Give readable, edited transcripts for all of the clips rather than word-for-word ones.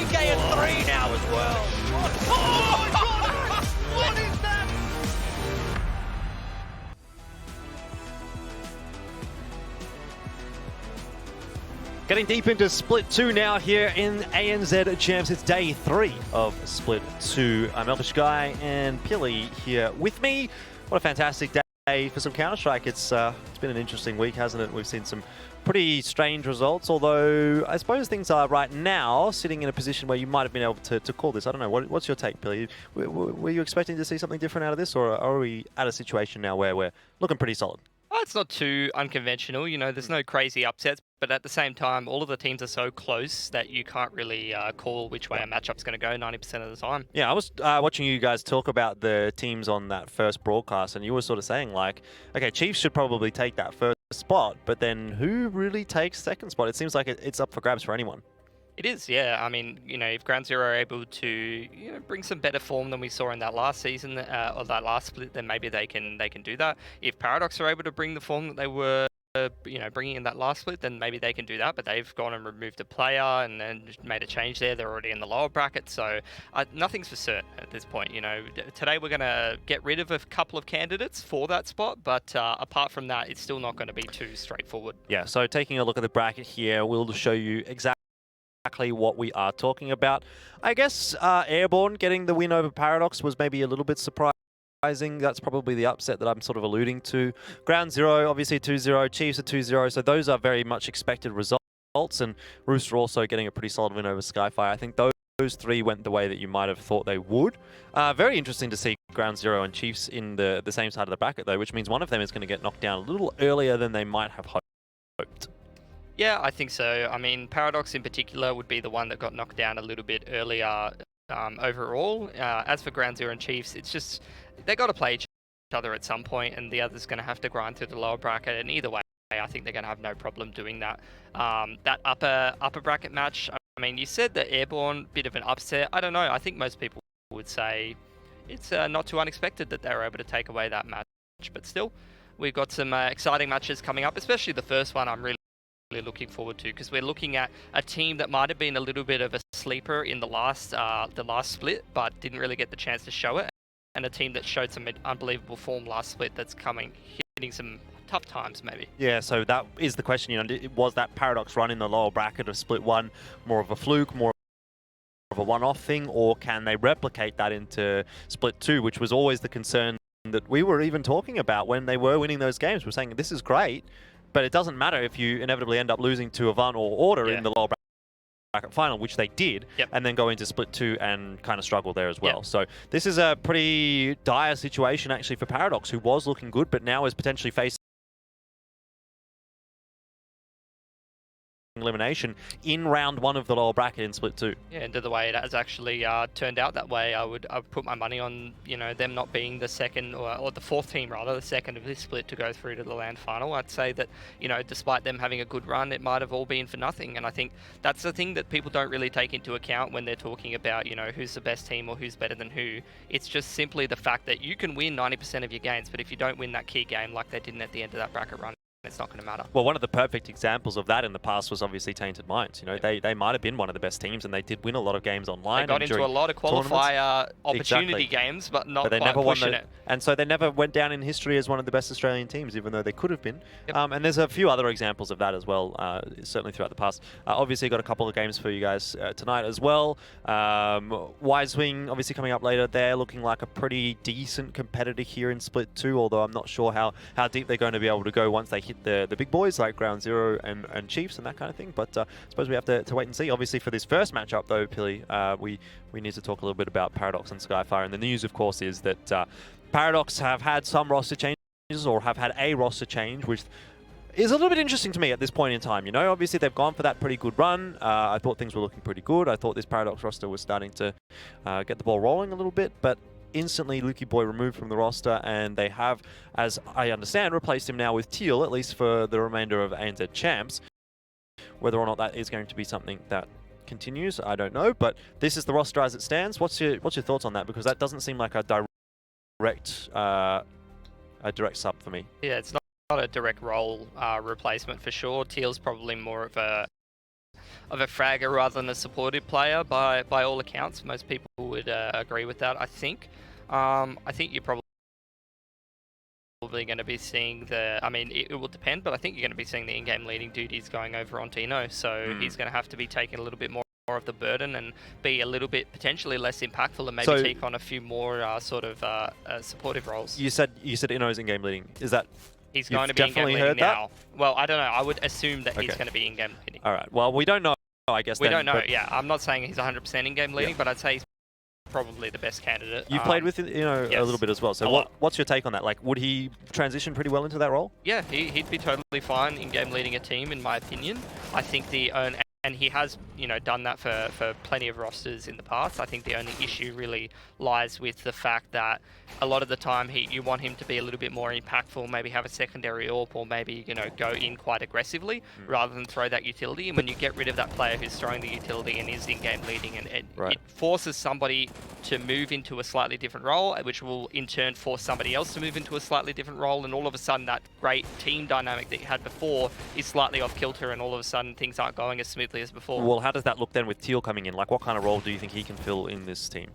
2K at 3 now as well. Oh my god! What is that? Getting deep into Split 2 now here in ANZ Champs. It's day 3 of Split 2. I'm Elfish Guy and Pilly here with me. What a fantastic day for some Counterstrike. It's been an interesting week, hasn't it? We've seen some pretty strange results, although I suppose things are right now sitting in a position where you might have been able to call this. I don't know. What's your take, Pilly? Were you expecting to see something different out of this, or are we at a situation now where we're looking pretty solid? Oh, it's not too unconventional, you know, there's no crazy upsets, but at the same time, all of the teams are so close that you can't really call which way a matchup's going to go 90% of the time. Yeah, I was watching you guys talk about the teams on that first broadcast, and you were sort of saying, like, okay, Chiefs should probably take that first spot, but then who really takes second spot? It seems like it's up for grabs for anyone. It is, yeah. I mean, you know, if Ground Zero are able to bring some better form than we saw in that last season or that last split, then maybe they can do that. If Paradox are able to bring the form that they were, bringing in that last split, then maybe they can do that. But they've gone and removed a player and then made a change there. They're already in the lower bracket, so nothing's for certain at this point. You know, today we're going to get rid of a couple of candidates for that spot, but apart from that, it's still not going to be too straightforward. Yeah. So taking a look at the bracket here, we'll show you exactly what we are talking about. I guess Airborne getting the win over Paradox was maybe a little bit surprising. That's probably the upset that I'm sort of alluding to. Ground Zero, obviously 2-0. Chiefs are 2-0. So those are very much expected results. And Rooster also getting a pretty solid win over Skyfire. I think those three went the way that you might have thought they would. Very interesting to see Ground Zero and Chiefs in the same side of the bracket, though, which means one of them is going to get knocked down a little earlier than they might have hoped. Yeah, I think so. I mean, Paradox in particular would be the one that got knocked down a little bit earlier overall. As for Ground Zero and Chiefs, it's just they got to play each other at some point, and the other's going to have to grind through the lower bracket. And either way, I think they're going to have no problem doing that. That upper bracket match. I mean, you said the Airborne bit of an upset. I don't know. I think most people would say it's not too unexpected that they were able to take away that match. But still, we've got some exciting matches coming up, especially the first one. I'm really looking forward to, because we're looking at a team that might have been a little bit of a sleeper in the last split, but didn't really get the chance to show it, and a team that showed some unbelievable form last split that's hitting some tough times maybe. Yeah, so that is the question, you know, was that Paradox run in the lower bracket of Split 1 more of a fluke, more of a one-off thing, or can they replicate that into Split 2, which was always the concern that we were even talking about when they were winning those games. We're saying this is great, but it doesn't matter if you inevitably end up losing to Avant or Order in the lower bracket final, which they did, and then go into Split 2 and kind of struggle there as well. So this is a pretty dire situation actually for Paradox, who was looking good, but now is potentially facing elimination in round 1 of the lower bracket in Split 2. Yeah, and the way it has actually turned out that way, I would put my money on, you know, them not being the second or the fourth team rather, the second of this split to go through to the land final. I'd say that, you know, despite them having a good run, it might have all been for nothing. And I think that's the thing that people don't really take into account when they're talking about, you know, who's the best team or who's better than who. It's just simply the fact that you can win 90% of your games, but if you don't win that key game like they didn't at the end of that bracket run, it's not going to matter. Well, one of the perfect examples of that in the past was obviously Tainted Minds. You know, they might have been one of the best teams, and they did win a lot of games online. They got into a lot of qualifier opportunity games, but not quite pushing it. And so they never went down in history as one of the best Australian teams, even though they could have been. And there's a few other examples of that as well, certainly throughout the past. Obviously, got a couple of games for you guys tonight as well. Wisewing, obviously coming up later, they're looking like a pretty decent competitor here in Split 2, although I'm not sure how deep they're going to be able to go once they hit the big boys like Ground Zero and Chiefs and that kind of thing. But I suppose we have to wait and see. Obviously, for this first matchup, though, Pilly, we need to talk a little bit about Paradox and Skyfire. And the news, of course, is that Paradox have had some roster changes, or have had a roster change, which is a little bit interesting to me at this point in time. You know, obviously they've gone for that pretty good run. I thought things were looking pretty good. I thought this Paradox roster was starting to get the ball rolling a little bit, but instantly Lukey Boy removed from the roster, and they have, as I understand, replaced him now with Teal, at least for the remainder of ANZ Champs. Whether or not that is going to be something that continues, I don't know, but this is the roster as it stands. What's your thoughts on that? Because that doesn't seem like a direct sub for me. Yeah, it's not a direct role replacement for sure. Teal's probably more of of a fragger rather than a supportive player by all accounts. Most people would agree with that, I think. I think you're probably going to be seeing the, I mean, it will depend, but I think you're going to be seeing the in-game leading duties going over on Tino, so he's going to have to be taking a little bit more of the burden and be a little bit potentially less impactful and maybe take on a few more supportive roles. You said Ino's in-game leading. Is that... He's going to be in-game leading now. Well, I don't know. I would assume that he's going to be in-game leading. All right. Well, we don't know, I guess. We don't know, yeah. I'm not saying he's 100% in-game leading, but I'd say he's probably the best candidate. You played with a little bit as well. So what's your take on that? Like, would he transition pretty well into that role? Yeah, he'd be totally fine in-game leading a team, in my opinion. I think and he has, done that for plenty of rosters in the past. I think the only issue really lies with the fact that a lot of the time you want him to be a little bit more impactful, maybe have a secondary AWP, or maybe, go in quite aggressively rather than throw that utility. And when you get rid of that player who's throwing the utility and is in-game leading, and it forces somebody to move into a slightly different role, which will in turn force somebody else to move into a slightly different role, and all of a sudden that great team dynamic that you had before is slightly off kilter, and all of a sudden things aren't going as smoothly as before. Well, how does that look then with Teal coming in? Like, what kind of role do you think he can fill in this team?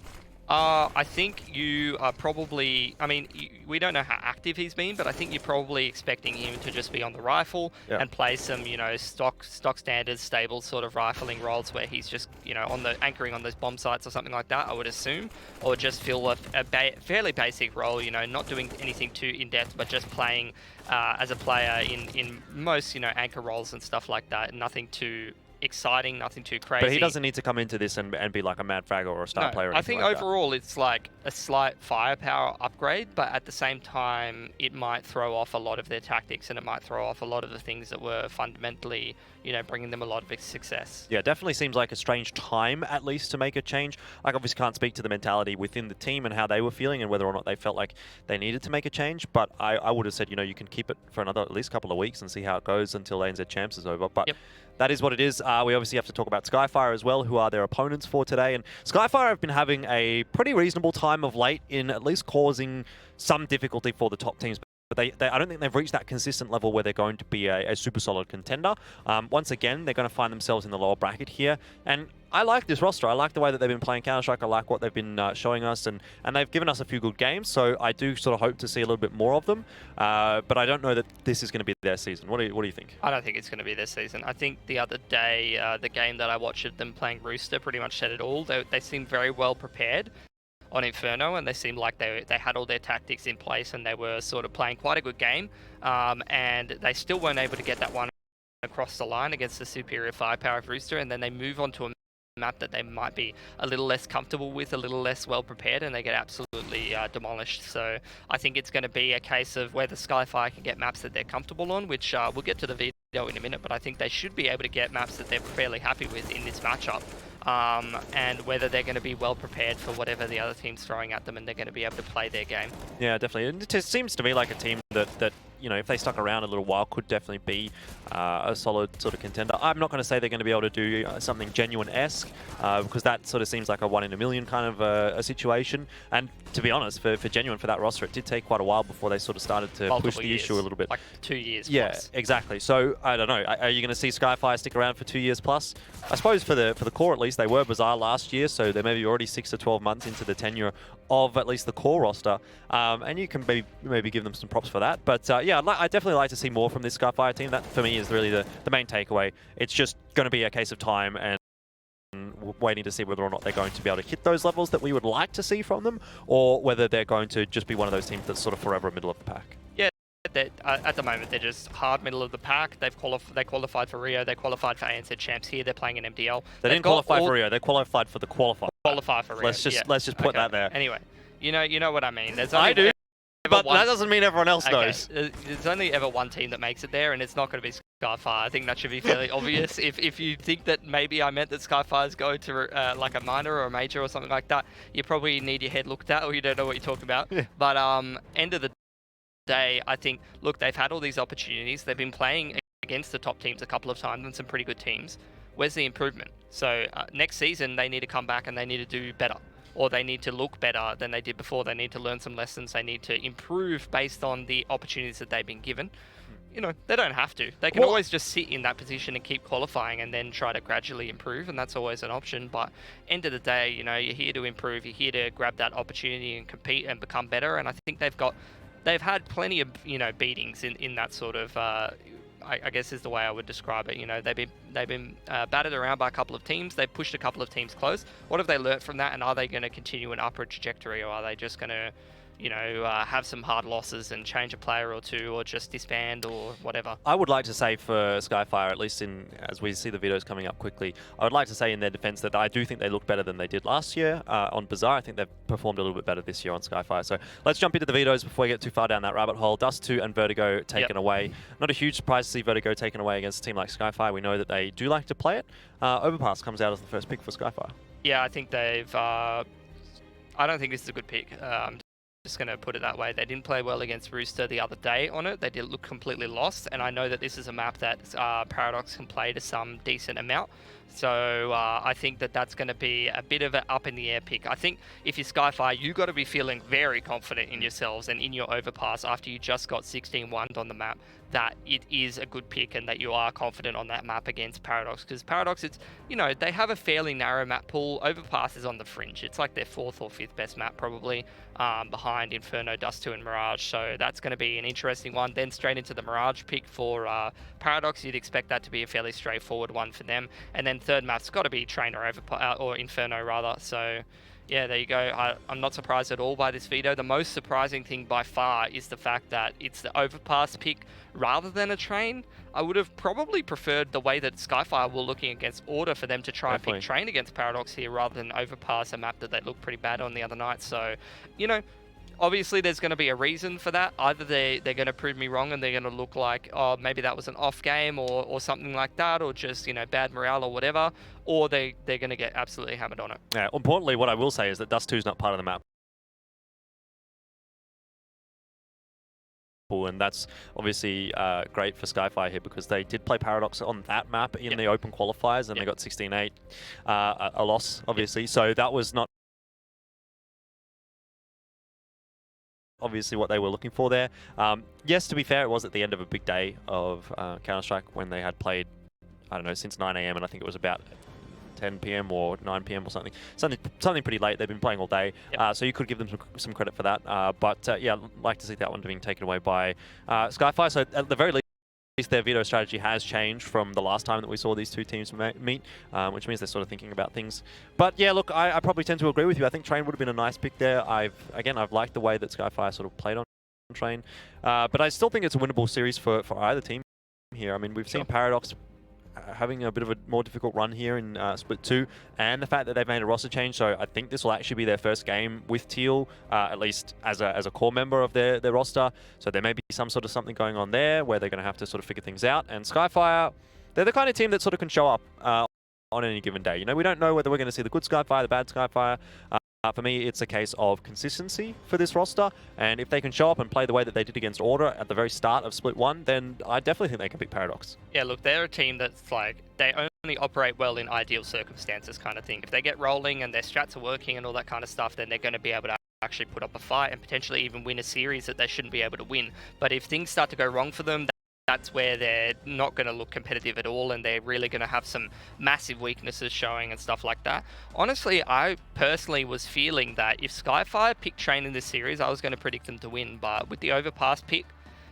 I think you are probably, I mean, we don't know how active he's been, but I think you're probably expecting him to just be on the rifle and play some, stock standard, stable sort of rifling roles where he's just, on the anchoring on those bomb sites or something like that, I would assume, or just fill a fairly basic role, not doing anything too in-depth, but just playing as a player in most, anchor roles and stuff like that, nothing too exciting, nothing too crazy. But he doesn't need to come into this and be like a mad fragger or a star player or anything. I think overall it's like a slight firepower upgrade, but at the same time it might throw off a lot of their tactics, and it might throw off a lot of the things that were fundamentally, bringing them a lot of success. Yeah, definitely seems like a strange time at least to make a change. I obviously can't speak to the mentality within the team and how they were feeling and whether or not they felt like they needed to make a change, but I would have said, you can keep it for another at least couple of weeks and see how it goes until ANZ Champs is over. But that is what it is. We obviously have to talk about Skyfire as well, who are their opponents for today. And Skyfire have been having a pretty reasonable time of late in at least causing some difficulty for the top teams. But I don't think they've reached that consistent level where they're going to be a super solid contender. Once again, they're going to find themselves in the lower bracket here. And I like this roster. I like the way that they've been playing Counterstrike. I like what they've been showing us. And they've given us a few good games. So I do sort of hope to see a little bit more of them. But I don't know that this is going to be their season. What do you think? I don't think it's going to be their season. I think the other day, the game that I watched of them playing Rooster pretty much said it all. They seem very well prepared on Inferno, and they seemed like they had all their tactics in place, and they were sort of playing quite a good game, and they still weren't able to get that one across the line against the superior firepower of Rooster, and then they move on to a map that they might be a little less comfortable with, a little less well prepared, and they get absolutely demolished. So I think it's going to be a case of whether Skyfire can get maps that they're comfortable on, which we'll get to the video in a minute, but I think they should be able to get maps that they're fairly happy with in this matchup. And whether they're going to be well prepared for whatever the other team's throwing at them, and they're going to be able to play their game. Yeah, definitely. It seems to me like a team that if they stuck around a little while, could definitely be a solid sort of contender. I'm not going to say they're going to be able to do something genuine-esque, because that sort of seems like a 1 in a million kind of a situation. And to be honest, for genuine, for that roster, it did take quite a while before they sort of started to push the issue a little bit. Like 2 years Yeah, plus. exactly. So, I don't know. Are you going to see Skyfire stick around for 2 years plus? I suppose for the core, at least, they were bizarre last year, so they're maybe already 6 to 12 months into the tenure of at least the core roster. And you can maybe give them some props for that. But yeah, I definitely like to see more from this Skyfire team. That, for me, is really the main takeaway. It's just going to be a case of time and waiting to see whether or not they're going to be able to hit those levels that we would like to see from them, or whether they're going to just be one of those teams that's sort of forever middle of the pack. Yeah, at the moment, they're just hard middle of the pack. They qualified for Rio. They qualified for ANZ Champs here. They're playing an MDL. They didn't qualify for Rio. They qualified for the qualifier. Qualify for Rio. Let's just put that there. Anyway, you know what I mean. There's only I do. But that doesn't mean everyone else knows. There's only ever one team that makes it there, and it's not going to be Skyfire. I think that should be fairly obvious. If you think that maybe I meant that Skyfire's go to like a minor or a major or something like that, you probably need your head looked at, or you don't know what you're talking about. Yeah. But end of the day, I think, look, they've had all these opportunities. They've been playing against the top teams a couple of times and some pretty good teams. Where's the improvement? So next season, they need to come back and they need to do better. Or they need to look better than they did before. They need to learn some lessons. They need to improve based on the opportunities that they've been given. you know, they don't have to. They can always just sit in that position and keep qualifying and then try to gradually improve, and that's always an option. But end of the day, you know, you're here to improve. You're here to grab that opportunity and compete and become better. And I think they've had plenty of, you know, beatings in that sort of, I guess is the way I would describe it. You know, they've been battered around by a couple of teams. They've pushed a couple of teams close. What have they learnt from that? And are they going to continue an upward trajectory, or are they just going to, you know, have some hard losses and change a player or two, or just disband or whatever? I would like to say for Skyfire, at least as we see the videos coming up quickly, I would like to say in their defense that I do think they look better than they did last year on Bazaar. I think they've performed a little bit better this year on Skyfire. So let's jump into the videos before we get too far down that rabbit hole. Dust 2 and Vertigo taken away. Not a huge surprise to see Vertigo taken away against a team like Skyfire. We know that they do like to play it. Overpass comes out as the first pick for Skyfire. Yeah, I think they've... I don't think this is a good pick. Just going to put it that way. They didn't play well against Rooster the other day on it. They did look completely lost, and I know that this is a map that Paradox can play to some decent amount. So I think that that's going to be a bit of an up-in-the-air pick. I think if you're Skyfire, you've got to be feeling very confident in yourselves and in your overpass after you just got 16-1'd on the map, that it is a good pick and that you are confident on that map against Paradox. Because Paradox, it's, you know, they have a fairly narrow map pool. Overpass is on the fringe. It's like their 4th or 5th best map probably, behind Inferno, Dust 2 and Mirage. So that's going to be an interesting one. Then straight into the Mirage pick for Paradox. You'd expect that to be a fairly straightforward one for them. And then third map's got to be Train or or Inferno rather. So yeah, there you go. I'm not surprised at all by this veto. The most surprising thing by far is the fact that it's the Overpass pick rather than a Train. I would have probably preferred the way that Skyfire were looking against Order for them to try and pick Train against Paradox here rather than Overpass, a map that they looked pretty bad on the other night. So, you know, obviously there's going to be a reason for that. Either they're going to prove me wrong and they're going to look like, oh, maybe that was an off game or something like that, or just, you know, bad morale or whatever, or they're going to get absolutely hammered on it. Yeah, importantly, what I will say is that Dust 2 is not part of the map. And that's obviously great for Skyfire here, because they did play Paradox on that map in the open qualifiers, and they got 16-8, a loss, obviously. So that was not obviously what they were looking for there. Yes, to be fair, it was at the end of a big day of Counterstrike when they had played, I don't know, since 9 AM, and I think it was about 10 PM or 9 PM or something pretty late. They've been playing all day, so you could give them some credit for that. But yeah, I'd like to see that one being taken away by Skyfire. So at the very least, their veto strategy has changed from the last time that we saw these two teams meet, which means they're sort of thinking about things. But yeah, look, I probably tend to agree with you. I think Train would have been a nice pick there. I've liked the way that Skyfire sort of played on Train, but I still think it's a winnable series for either team here. I mean, we've seen Paradox having a bit of a more difficult run here in Split 2, and the fact that they've made a roster change, so I think this will actually be their first game with Teal, at least as a core member of their roster, so there may be some sort of something going on there where they're going to have to sort of figure things out. And Skyfire, they're the kind of team that sort of can show up on any given day. You know, we don't know whether we're going to see the good Skyfire, the bad Skyfire. For me, it's a case of consistency for this roster, and if they can show up and play the way that they did against Order at the very start of Split 1, then I definitely think they can beat Paradox. Yeah, look, they're a team that's like, they only operate well in ideal circumstances kind of thing. If they get rolling and their strats are working and all that kind of stuff, then they're going to be able to actually put up a fight and potentially even win a series that they shouldn't be able to win. But if things start to go wrong for them, that's where they're not going to look competitive at all, and they're really going to have some massive weaknesses showing and stuff like that. Honestly, I personally was feeling that if Skyfire picked Train in this series, I was going to predict them to win. But with the Overpass pick,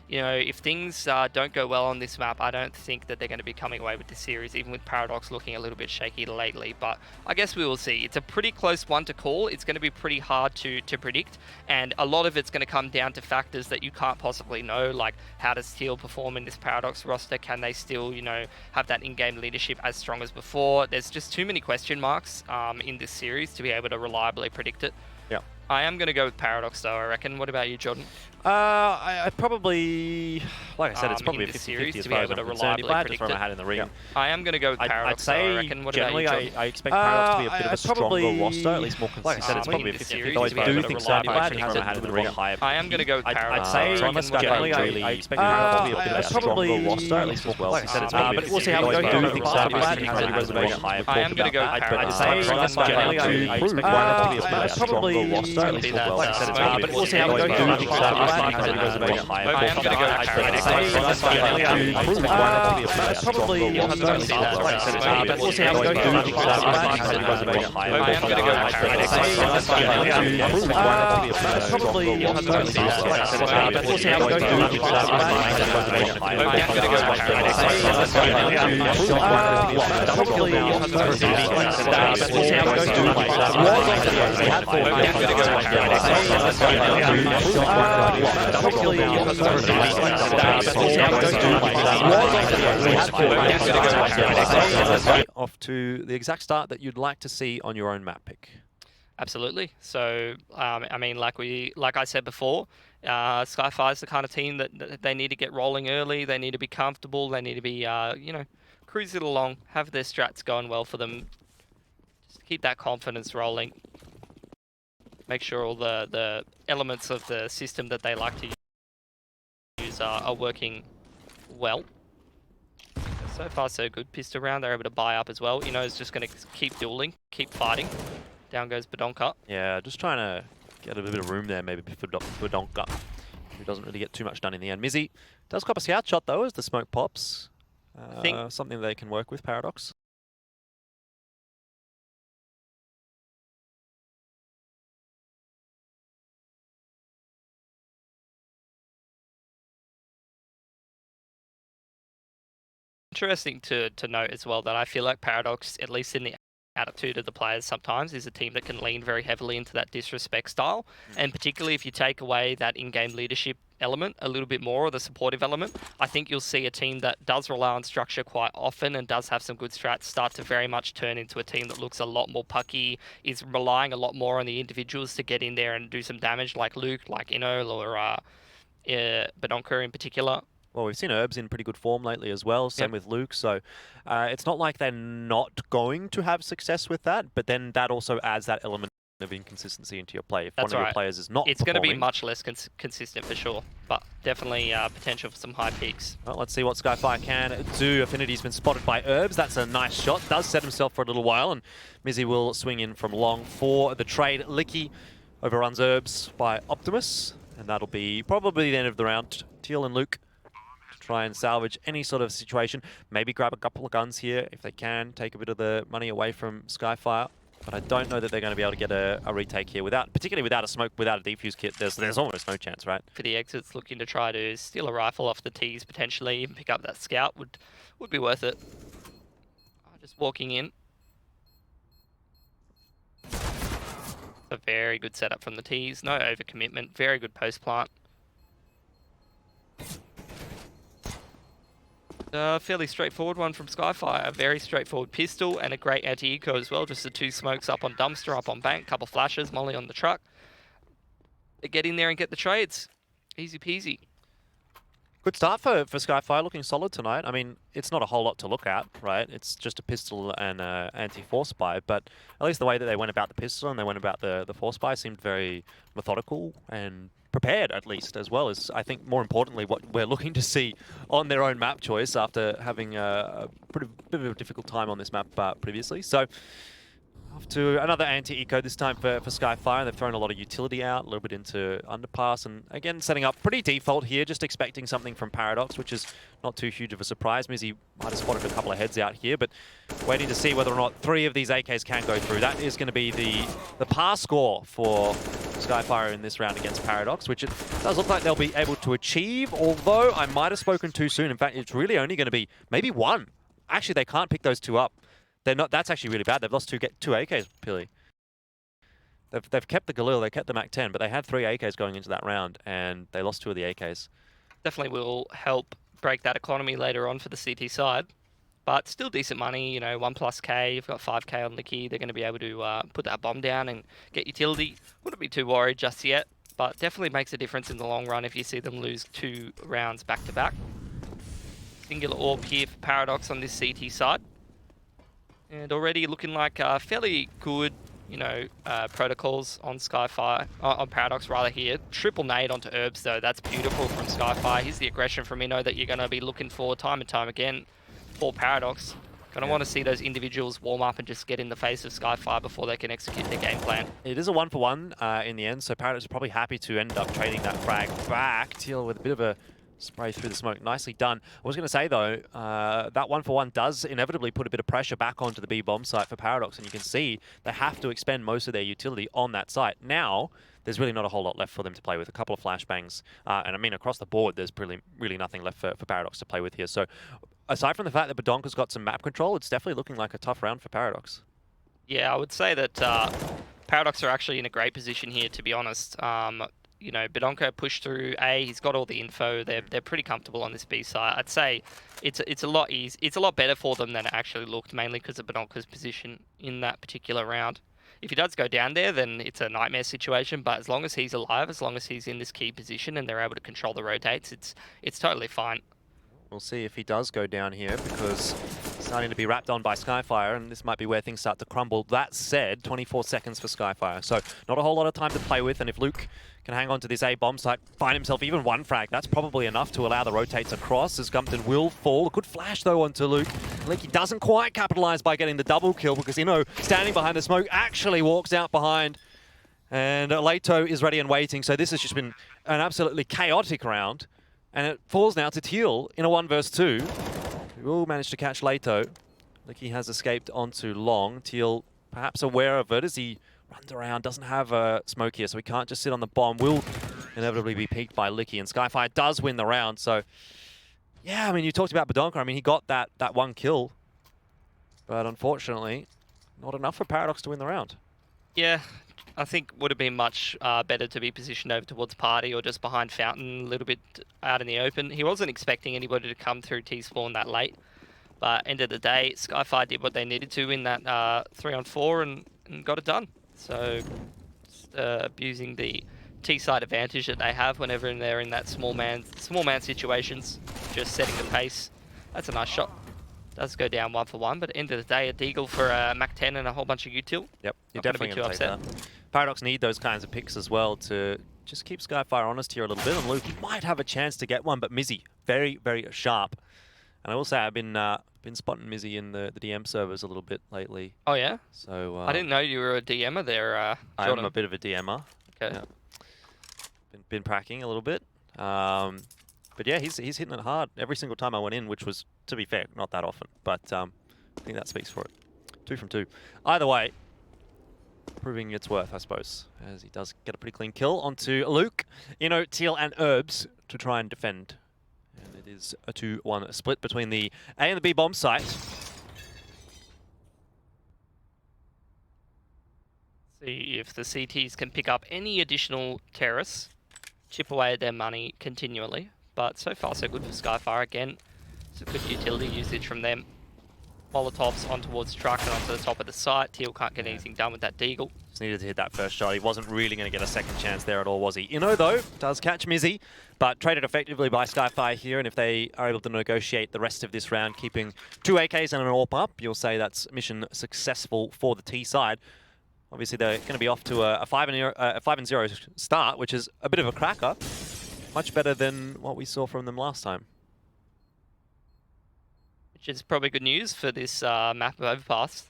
you know, if things don't go well on this map, I don't think that they're going to be coming away with this series, even with Paradox looking a little bit shaky lately. But I guess we will see. It's a pretty close one to call. It's going to be pretty hard to predict, and a lot of it's going to come down to factors that you can't possibly know, like how does Teal perform in this Paradox roster? Can they still, you know, have that in-game leadership as strong as before? There's just too many question marks in this series to be able to reliably predict it. Yeah. I am going to go with Paradox, though, I reckon. What about you, Jordan? I probably, like I said, it's probably a 50-50 as far as I'm concerned. If I had to throw my hat in the ring, I am going to go with Paradox, I'd say though, I reckon. What generally about you, I expect Paradox to be a bit of a stronger roster, at least more consistent. Like I said, it's probably a 50-50, though I do think so. If I had to throw my hat in the ring, I am going to go with Paradox. I'd say generally I expect Paradox to be a bit of a stronger roster, at least as well. Like I said, it's probably a 50-50, we'll see how we go. I do think so. If I had to throw my hat in the ring, I am going to go with Paradox. I'd say generally I expect Paradox to be a bit of a stronger score lost, so at least well. Like I said, it's maybe but we'll see how it goes. I'm going to go probably but we'll see how it goes. Probably but we'll see how it goes. Off to the exact start that you'd like to see on your own map pick. Absolutely. So, I mean, like I said before, Skyfire is the kind of team that they need to get rolling early. They need to be comfortable. They need to be, you know, cruise it along, have their strats going well for them. Just keep that confidence rolling. Make sure all the elements of the system that they like to use are working well. So far, so good. Pistol round, they're able to buy up as well. You know, it's just going to keep dueling, keep fighting. Down goes Badonka. Yeah, just trying to get a bit of room there, maybe for Badonka, who doesn't really get too much done in the end. Mizzy does cop a scout shot, though, as the smoke pops. Something they can work with, Paradox. Interesting to note as well that I feel like Paradox, at least in the attitude of the players sometimes, is a team that can lean very heavily into that disrespect style. And particularly if you take away that in-game leadership element a little bit more, or the supportive element, I think you'll see a team that does rely on structure quite often and does have some good strats start to very much turn into a team that looks a lot more pucky, is relying a lot more on the individuals to get in there and do some damage, like Luke, like Inol, or Badonka in particular. Well, we've seen Herbs in pretty good form lately as well, same with Luke, so it's not like they're not going to have success with that, but then that also adds that element of inconsistency into your play. If one of your players is not It's going to be much less consistent for sure, but definitely potential for some high peaks. Well, let's see what Skyfire can do. Affinity's been spotted by Herbs. That's a nice shot. Does set himself for a little while, and Mizzy will swing in from long for the trade. Licky overruns Herbs by Optimus, and that'll be probably the end of the round. Teal and Luke try and salvage any sort of situation. Maybe grab a couple of guns here if they can. Take a bit of the money away from Skyfire. But I don't know that they're going to be able to get a retake here, particularly without a smoke, without a defuse kit. There's almost no chance, right? For the exits, looking to try to steal a rifle off the tees potentially and pick up that scout would be worth it. Just walking in. A very good setup from the tees. No overcommitment. Very good post plant. Fairly straightforward one from Skyfire. A very straightforward pistol and a great anti-eco as well. Just the two smokes up on dumpster, up on bank, couple flashes, molly on the truck. They get in there and get the trades. Easy peasy. Good start for Skyfire, looking solid tonight. I mean, it's not a whole lot to look at, right? It's just a pistol and anti-force buy, but at least the way that they went about the pistol and they went about the force buy seemed very methodical and prepared, at least, as well as, I think, more importantly, what we're looking to see on their own map choice after having a bit of a difficult time on this map previously. So, off to another anti-eco, this time for Skyfire. They've thrown a lot of utility out, a little bit into underpass, and again, setting up pretty default here, just expecting something from Paradox, which is not too huge of a surprise. Mizzy might have spotted a couple of heads out here, but waiting to see whether or not 3 of these AKs can go through. That is going to be the pass score for Skyfire in this round against Paradox, which it does look like they'll be able to achieve, although I might have spoken too soon. In fact, it's really only going to be maybe 1. Actually, they can't pick those 2 up. They're not. That's actually really bad. They've lost two AKs, Pilly. They've kept the Galil, they kept the MAC-10, but they had 3 AKs going into that round, and they lost 2 of the AKs. Definitely will help break that economy later on for the CT side, but still decent money. You know, 1+K. You've got 5K on Licky. They're going to be able to put that bomb down and get utility. Wouldn't be too worried just yet, but definitely makes a difference in the long run if you see them lose 2 rounds back to back. Singular AWP here for Paradox on this CT side. And already looking like fairly good, you know, protocols on Skyfire, on Paradox rather here. Triple nade onto Herbs though, that's beautiful from Skyfire. Here's the aggression from Inno that you're going to be looking for time and time again for Paradox. Gonna want to see those individuals warm up and just get in the face of Skyfire before they can execute their game plan. It is a 1-for-1 in the end, so Paradox is probably happy to end up trading that frag back. Teal with a bit of a spray through the smoke. Nicely done. I was going to say, though, that 1-for-1 does inevitably put a bit of pressure back onto the B bomb site for Paradox, and you can see they have to expend most of their utility on that site. Now, there's really not a whole lot left for them to play with. A couple of flashbangs, and I mean, across the board, there's really nothing left for Paradox to play with here. So, aside from the fact that Badonka's got some map control, it's definitely looking like a tough round for Paradox. Yeah, I would say that Paradox are actually in a great position here, to be honest. You know, Badonka pushed through A. He's got all the info. They're pretty comfortable on this B side. I'd say it's a lot easy. It's a lot better for them than it actually looked, mainly because of Badonka's position in that particular round. If he does go down there, then it's a nightmare situation. But as long as he's alive, as long as he's in this key position and they're able to control the rotates, it's totally fine. We'll see if he does go down here, because he's starting to be wrapped on by Skyfire, and this might be where things start to crumble. That said, 24 seconds for Skyfire, so not a whole lot of time to play with, and if Luke can hang on to this A bomb site, find himself even one frag, that's probably enough to allow the rotates across, as Gumpton will fall. A good flash, though, onto Luke. Leaky doesn't quite capitalize by getting the double kill, because Inno, standing behind the smoke, actually walks out behind, and Leto is ready and waiting, so this has just been an absolutely chaotic round. And it falls now to Teal in a 1 versus 2. He will manage to catch Leto. Licky has escaped onto Long. Teal perhaps aware of it as he runs around, doesn't have a smoke here, so he can't just sit on the bomb. Will inevitably be peaked by Licky, and Skyfire does win the round. So, yeah, I mean, you talked about Badonka. I mean, he got that one kill, but unfortunately, not enough for Paradox to win the round. Yeah, I think would have been much better to be positioned over towards Party or just behind Fountain, a little bit out in the open. He wasn't expecting anybody to come through T-spawn that late, but end of the day, Skyfire did what they needed to in that 3-on-4 and got it done. So just, abusing the T-side advantage that they have whenever they're in that small man situations, just setting the pace. That's a nice shot. Does go down 1-for-1, but at the end of the day, a deagle for a Mac 10 and a whole bunch of util. Yep, you're definitely going to take that. Paradox need those kinds of picks as well to just keep Skyfire honest here a little bit. And Luke, he might have a chance to get one, but Mizzy, very, very sharp. And I will say I've been spotting Mizzy in the DM servers a little bit lately. Oh yeah? So I didn't know you were a DMer there, I'm a bit of a DMer. Okay. Yeah. Been pracking a little bit. But yeah, he's hitting it hard every single time I went in, which was, to be fair, not that often. But I think that speaks for it. 2 from 2. Either way, proving its worth, I suppose, as he does get a pretty clean kill onto Luke, Inno, Teal, and Herbs to try and defend. And it is a 2-1 split between the A and the B bomb site. See if the CTs can pick up any additional terrorists, chip away at their money continually. But so far, so good for Skyfire. Again, it's a good utility usage from them. Molotovs on towards truck and onto the top of the site. Teal can't get anything done with that deagle. Just needed to hit that first shot. He wasn't really going to get a second chance there at all, was he? Inno, though, does catch Mizzy, but traded effectively by Skyfire here. And if they are able to negotiate the rest of this round, keeping 2 AKs and an AWP up, you'll say that's mission successful for the T side. Obviously, they're going to be off to a 5-0 start, which is a bit of a cracker. Much better than what we saw from them last time. Which is probably good news for this map of Overpass.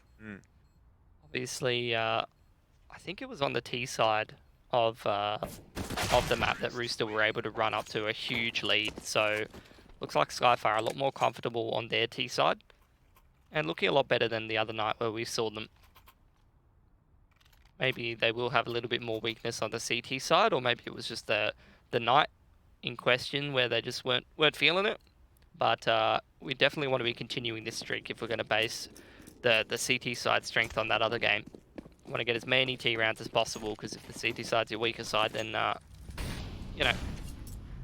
Obviously, I think it was on the T side of the map that Rooster were able to run up to a huge lead. So looks like Skyfire are a lot more comfortable on their T side and looking a lot better than the other night where we saw them. Maybe they will have a little bit more weakness on the CT side, or maybe it was just the night in question where they just weren't feeling it. But we definitely want to be continuing this streak if we're going to base the CT side strength on that other game. We want to get as many T rounds as possible, because if the CT side's your weaker side, then you know,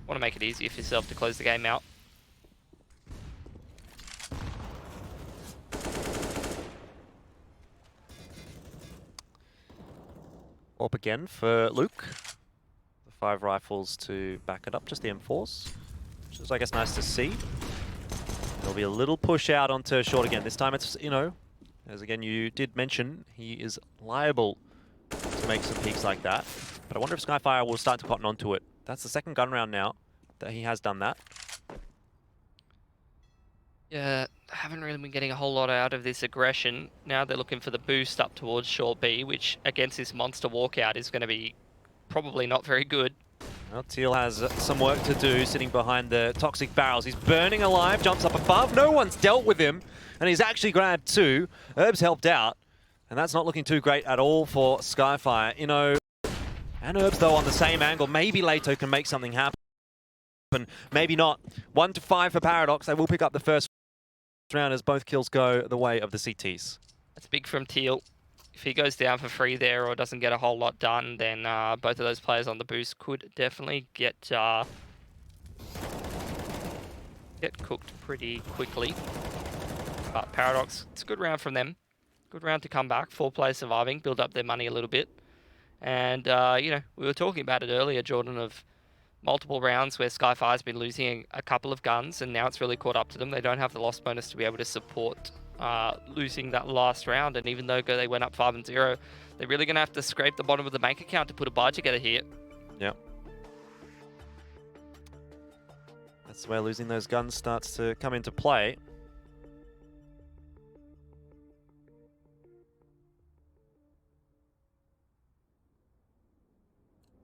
want to make it easier for yourself to close the game out. Up again for Luke. The 5 rifles to back it up, just the M4s, which is, I guess, nice to see. There'll be a little push out onto short again. This time it's, as again you did mention, he is liable to make some peaks like that. But I wonder if Skyfire will start to cotton onto it. That's the second gun round now that he has done that. Yeah, haven't really been getting a whole lot out of this aggression. Now they're looking for the boost up towards short B, which against this monster walkout is going to be probably not very good. Well, Teal has some work to do sitting behind the toxic barrels. He's burning alive, jumps up above. No one's dealt with him, and he's actually grabbed two. Herb's helped out, and that's not looking too great at all for Skyfire. You know, and Herb's, though, on the same angle. Maybe Leto can make something happen. Maybe not. 1 to 5 for Paradox. They will pick up the first round as both kills go the way of the CTs. That's big from Teal. If he goes down for free there or doesn't get a whole lot done, then both of those players on the boost could definitely get cooked pretty quickly. But Paradox, it's a good round from them. Good round to come back. 4 players surviving, build up their money a little bit. And, you know, we were talking about it earlier, Jordan, of multiple rounds where Skyfire's been losing a couple of guns, and now it's really caught up to them. They don't have the loss bonus to be able to support losing that last round, and even though they went up 5-0, they're really going to have to scrape the bottom of the bank account to put a buy together here. Yep. That's where losing those guns starts to come into play.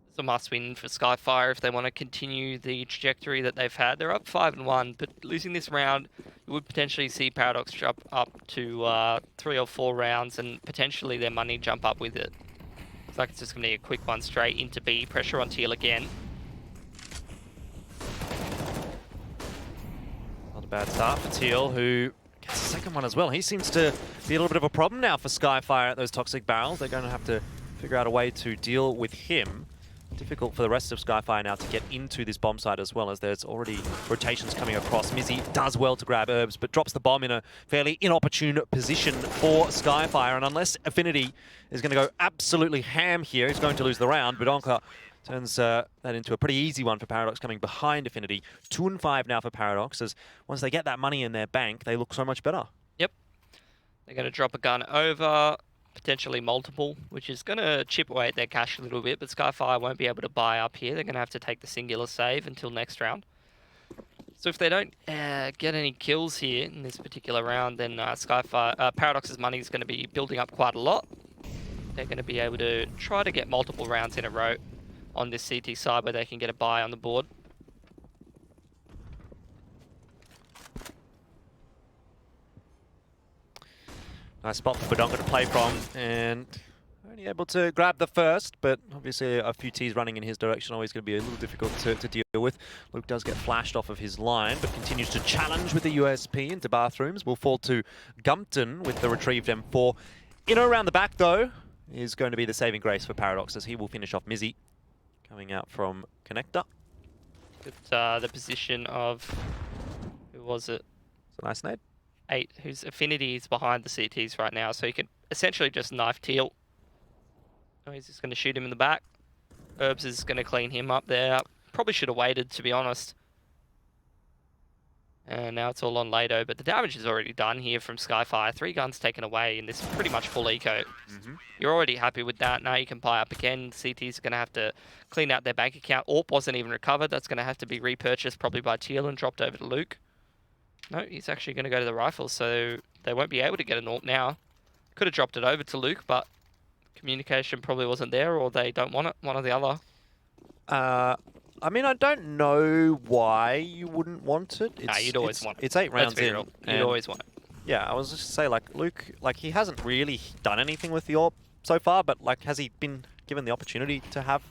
It's a must-win for Skyfire if they want to continue the trajectory that they've had. They're up 5-1, but losing this round, you would potentially see Paradox jump up to 3 or 4 rounds, and potentially their money jump up with it. Looks like it's just going to be a quick one straight into B. Pressure on Teal again. Not a bad start for Teal, who gets the second one as well. He seems to be a little bit of a problem now for Skyfire at those toxic barrels. They're going to have to figure out a way to deal with him. Difficult for the rest of Skyfire now to get into this bomb site as well, as there's already rotations coming across. Mizzy does well to grab Herbs, but drops the bomb in a fairly inopportune position for Skyfire. And unless Affinity is going to go absolutely ham here, he's going to lose the round. But Onka turns that into a pretty easy one for Paradox coming behind Affinity. 2-5 now for Paradox, as once they get that money in their bank, they look so much better. Yep. They're going to drop a gun over, potentially multiple, which is going to chip away at their cash a little bit, but Skyfire won't be able to buy up here. They're going to have to take the singular save until next round. So if they don't get any kills here in this particular round, then Paradox's money is going to be building up quite a lot. They're going to be able to try to get multiple rounds in a row on this CT side where they can get a buy on the board. Nice spot for Badonka to play from, and only able to grab the first, but obviously a few T's running in his direction, always going to be a little difficult to deal with. Luke does get flashed off of his line, but continues to challenge with the USP into bathrooms. Will fall to Gumpton with the retrieved M4. In or around the back, though, is going to be the saving grace for Paradox, as he will finish off Mizzy, coming out from Connector. The position of, who was it? It's a nice nade. 8, whose Affinity is behind the CTs right now, so he can essentially just knife Teal. Oh, he's just going to shoot him in the back. Herbs is going to clean him up there. Probably should have waited, to be honest. And now it's all on Leto, but the damage is already done here from Skyfire. 3 guns taken away in this pretty much full eco. You're already happy with that. Now you can buy up again. CT's are going to have to clean out their bank account. AWP wasn't even recovered. That's going to have to be repurchased probably by Teal and dropped over to Luke. No, he's actually going to go to the rifles, so they won't be able to get an AWP now. Could have dropped it over to Luke, but communication probably wasn't there, or they don't want it, one or the other. I mean, I don't know why you wouldn't want it. Nah, you'd always want it. It's 8 rounds in. You'd always want it. Yeah, I was just to say, like, Luke, like, he hasn't really done anything with the AWP so far, but, like, has he been given the opportunity to have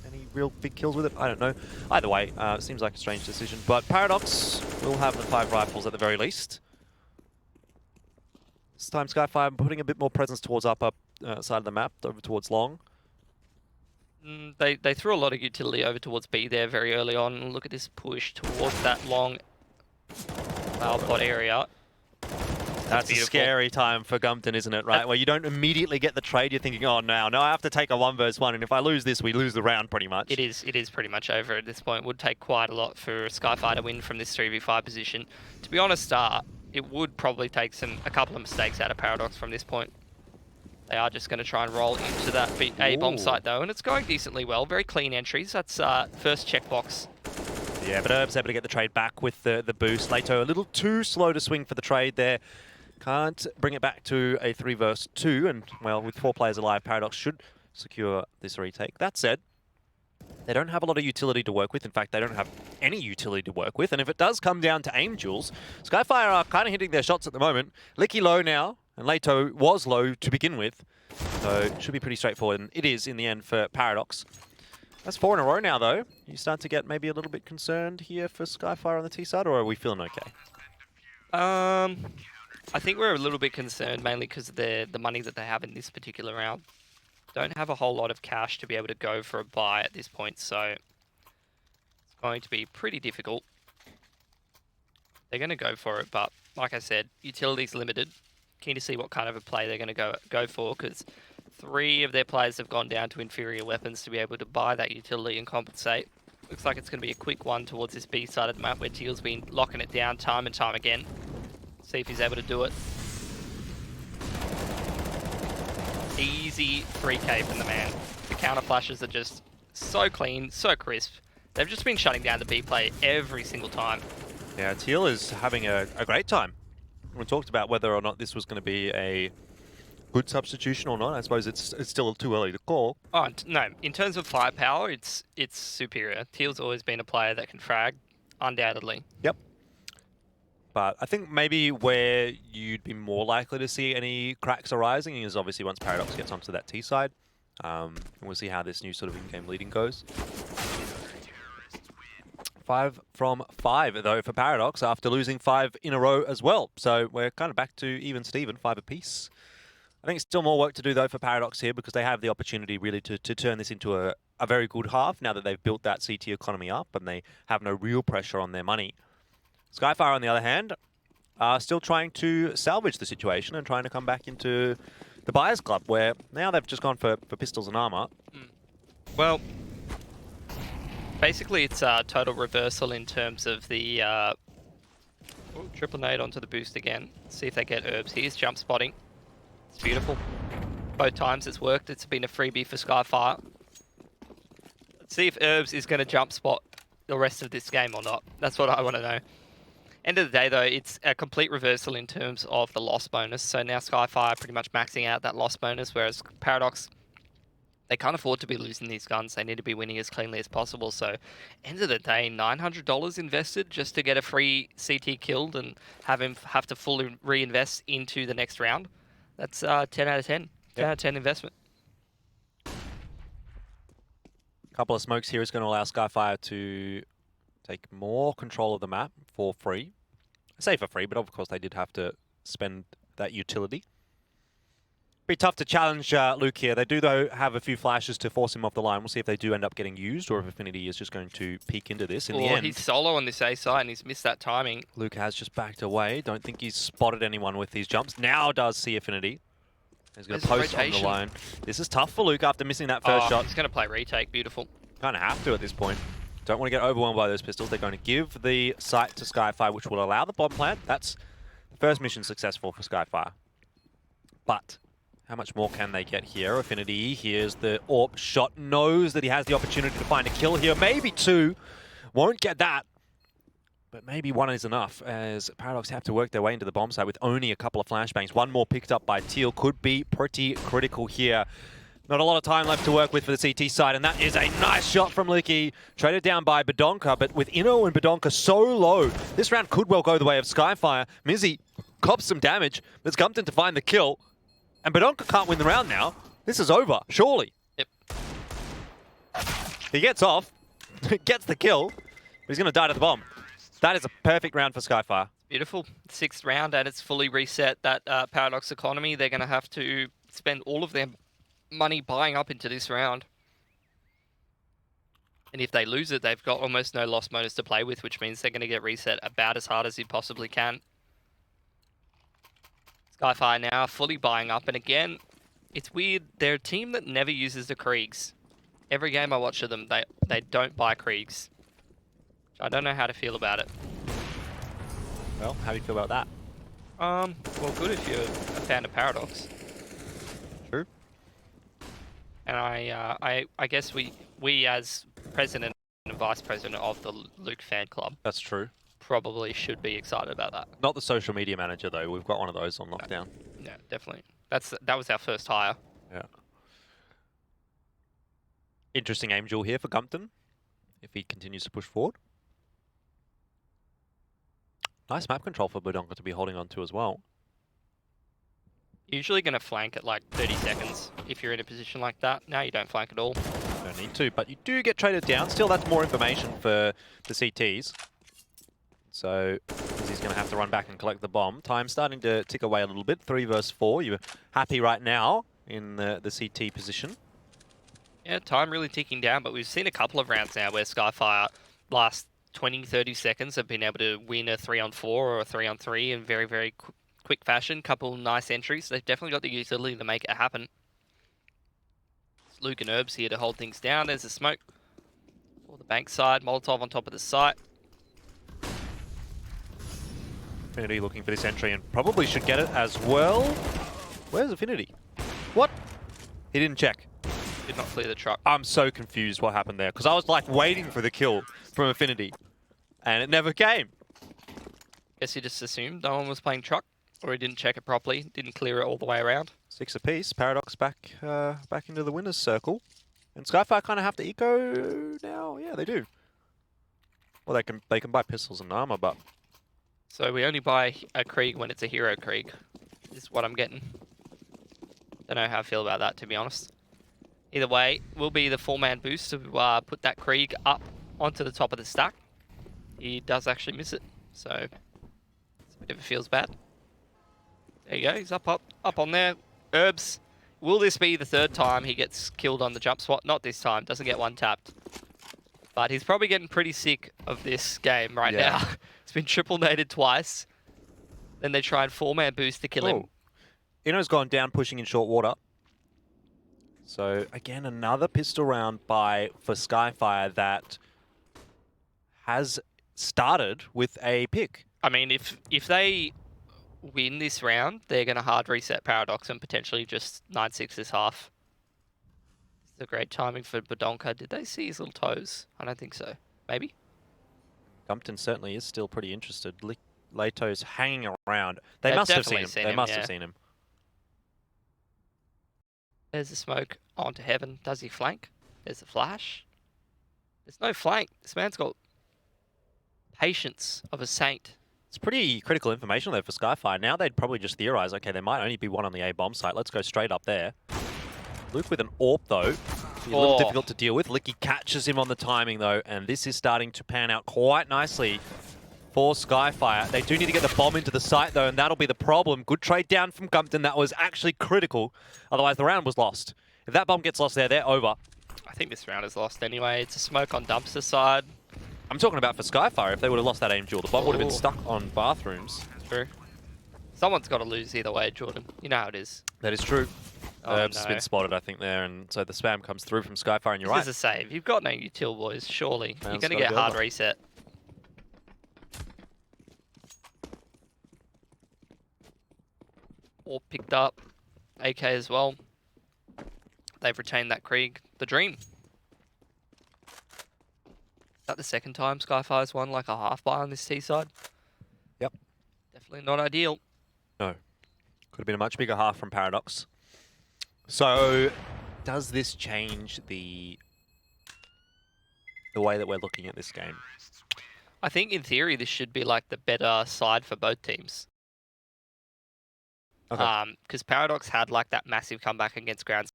any real big kills with it? I don't know. Either way, it seems like a strange decision. But Paradox will have the 5 rifles at the very least. This time Skyfire putting a bit more presence towards upper side of the map, over towards long. They threw a lot of utility over towards B there very early on. Look at this push towards that long pot area. That's a scary time for Gumpton, isn't it, right? Where you don't immediately get the trade, you're thinking, oh, now I have to take a 1-versus-1, and if I lose this, we lose the round pretty much. It is pretty much over at this point. It would take quite a lot for Skyfire to win from this 3v5 position. To be honest, it would probably take a couple of mistakes out of Paradox from this point. They are just going to try and roll into that A bomb site, though, and it's going decently well. Very clean entries. That's first checkbox Yeah, but Herb's able to get the trade back with the boost. Lato a little too slow to swing for the trade there. Can't bring it back to a 3 versus 2, and well, with 4 players alive, Paradox should secure this retake. That said, they don't have a lot of utility to work with. In fact, they don't have any utility to work with, and if it does come down to aim duels, Skyfire are kind of hitting their shots at the moment. Licky low now, and Lato was low to begin with, so it should be pretty straightforward, and it is in the end for Paradox. That's 4 in a row now, though. You start to get maybe a little bit concerned here for Skyfire on the T side, or are we feeling okay? I think we're a little bit concerned, mainly because of the money that they have in this particular round. Don't have a whole lot of cash to be able to go for a buy at this point, so it's going to be pretty difficult. They're going to go for it, but like I said, utility's limited. Keen to see what kind of a play they're going to go for, because 3 of their players have gone down to inferior weapons to be able to buy that utility and compensate. Looks like it's going to be a quick one towards this B side of the map where Teal's been locking it down time and time again. See if he's able to do it. Easy 3K from the man. The counter flashes are just so clean, so crisp. They've just been shutting down the B play every single time. Yeah, Teal is having a great time. We talked about whether or not this was going to be a good substitution or not. I suppose it's still too early to call. Oh, no. In terms of firepower, it's superior. Teal's always been a player that can frag, undoubtedly. Yep. But I think maybe where you'd be more likely to see any cracks arising is obviously once Paradox gets onto that T side. And we'll see how this new sort of in-game leading goes. 5 from 5, though, for Paradox after losing 5 in a row as well. So we're kind of back to even Steven, 5 apiece. I think still more work to do, though, for Paradox here because they have the opportunity really to turn this into a very good half now that they've built that CT economy up and they have no real pressure on their money. Skyfire, on the other hand, are still trying to salvage the situation and trying to come back into the Buyers Club, where now they've just gone for pistols and armor. Well, basically it's a total reversal in terms of the triple nade onto the boost again. See if they get herbs. Here's jump spotting. It's beautiful. Both times it's worked. It's been a freebie for Skyfire. Let's see if herbs is going to jump spot the rest of this game or not. That's what I want to know. End of the day, though, it's a complete reversal in terms of the loss bonus. So now Skyfire pretty much maxing out that loss bonus, whereas Paradox, they can't afford to be losing these guns. They need to be winning as cleanly as possible. So end of the day, $900 invested just to get a free CT killed and have him have to fully reinvest into the next round. That's 10 out of 10. 10 out of 10 investment. A couple of smokes here is going to allow Skyfire to take more control of the map for free. I say for free, but of course they did have to spend that utility. Be tough to challenge Luke here. They do, though, have a few flashes to force him off the line. We'll see if they do end up getting used or if Affinity is just going to peek into this. In the end, he's solo on this A side and he's missed that timing. Luke has just backed away. Don't think he's spotted anyone with these jumps. Now does see Affinity. He's going to post on the line. This is tough for Luke after missing that first shot. He's going to play retake. Beautiful. Kind of have to at this point. Don't want to get overwhelmed by those pistols. They're going to give the site to Skyfire, which will allow the bomb plant. That's the first mission successful for Skyfire. But how much more can they get here? Affinity, here's the AWP shot. Knows that he has the opportunity to find a kill here. Maybe 2. Won't get that. But maybe 1 is enough, as Paradox have to work their way into the bomb site with only a couple of flashbangs. 1 more picked up by Teal could be pretty critical here. Not a lot of time left to work with for the CT side, and that is a nice shot from Licky. Traded down by Badonka, but with Inno and Badonka so low, this round could well go the way of Skyfire. Mizzy cops some damage, but it's Gumpton to find the kill. And Badonka can't win the round now. This is over, surely. Yep. He gets off, gets the kill, but he's going to die to the bomb. That is a perfect round for Skyfire. Beautiful. 6th round, and it's fully reset that Paradox economy. They're going to have to spend all of their money buying up into this round. And if they lose it, they've got almost no loss bonus to play with, which means they're going to get reset about as hard as you possibly can. Skyfire now fully buying up, and again, it's weird. They're a team that never uses the Kriegs. Every game I watch of them, they don't buy Kriegs. I don't know how to feel about it. Well, how do you feel about that? Well, good if you're a fan of Paradox. True. And I guess we as president of and vice president of the Luke fan club. That's true. Probably should be excited about that. Not the social media manager, though. We've got one of those on lockdown. Yeah, definitely. That was our first hire. Yeah. Interesting aim duel here for Gumpton, if he continues to push forward. Nice map control for Budonka to be holding on to as well. Usually going to flank at like 30 seconds if you're in a position like that. Now you don't flank at all. Don't need to, but you do get traded down. Still, that's more information for the CTs. So he's going to have to run back and collect the bomb. Time starting to tick away a little bit. 3 versus 4. You're happy right now in the CT position. Yeah, time really ticking down, but we've seen a couple of rounds now where Skyfire last 20, 30 seconds have been able to win a 3-on-4 or a 3-on-3 in very, very quick fashion. Couple nice entries. They've definitely got the utility to make it happen. It's Luke and Herbs here to hold things down. There's the smoke for the bank side. Molotov on top of the site. Affinity looking for this entry and probably should get it as well. Where's Affinity? What? He didn't check. Did not clear the truck. I'm so confused what happened there because I was like waiting for the kill from Affinity and it never came. Guess he just assumed no one was playing truck, or he didn't check it properly, didn't clear it all the way around. 6 apiece. Paradox back into the winner's circle. And Skyfire kind of have to eco now. Yeah, they do. Well, they can buy pistols and armor, but So we only buy a Krieg when it's a hero Krieg, is what I'm getting. Don't know how I feel about that, to be honest. Either way, will be the 4-man boost to put that Krieg up onto the top of the stack. He does actually miss it, so if it feels bad. There you go, he's up on there. Herbs, will this be the 3rd time he gets killed on the jump spot? Not this time, doesn't get one tapped. But he's probably getting pretty sick of this game right now. It's been triple naded twice. Then they try and 4-man boost to kill him. Ino's gone down pushing in short water. So again, another pistol round for Skyfire that has started with a pick. I mean, if they win this round, they're going to hard reset Paradox and potentially just 9-6 this half. It's a great timing for Budonka. Did they see his little toes? I don't think so. Maybe? Gumpton certainly is still pretty interested. Lato's hanging around. They must have seen him. They must have seen him. There's the smoke onto heaven. Does he flank? There's the flash. There's no flank. This man's got patience of a saint. It's pretty critical information though for Skyfire. Now they'd probably just theorize, okay, there might only be one on the A bomb site. Let's go straight up there. Luke with an AWP though. A little difficult to deal with. Licky catches him on the timing though, and this is starting to pan out quite nicely for Skyfire. They do need to get the bomb into the site though, and that'll be the problem. Good trade down from Gumpton. That was actually critical. Otherwise the round was lost. If that bomb gets lost there, they're over. I think this round is lost anyway. It's a smoke on dumpster side. I'm talking about for Skyfire. If they would have lost that aim duel, the bomb would have been stuck on bathrooms. True. Someone's got to lose either way, Jordan. You know how it is. That is true. Oh, Herbs has been spotted, I think, there, and so the spam comes through from Skyfire, and you're right. This is a save. You've got no util, boys, surely. Man's You're going to get hard reset. Or picked up. AK as well. They've retained that Krieg. The dream. Is that the 2nd time Skyfire's won like a half buy on this T side? Yep. Definitely not ideal. No. Could have been a much bigger half from Paradox. So, does this change the way that we're looking at this game? I think in theory this should be like the better side for both teams. Okay. Because Paradox had like that massive comeback against Ground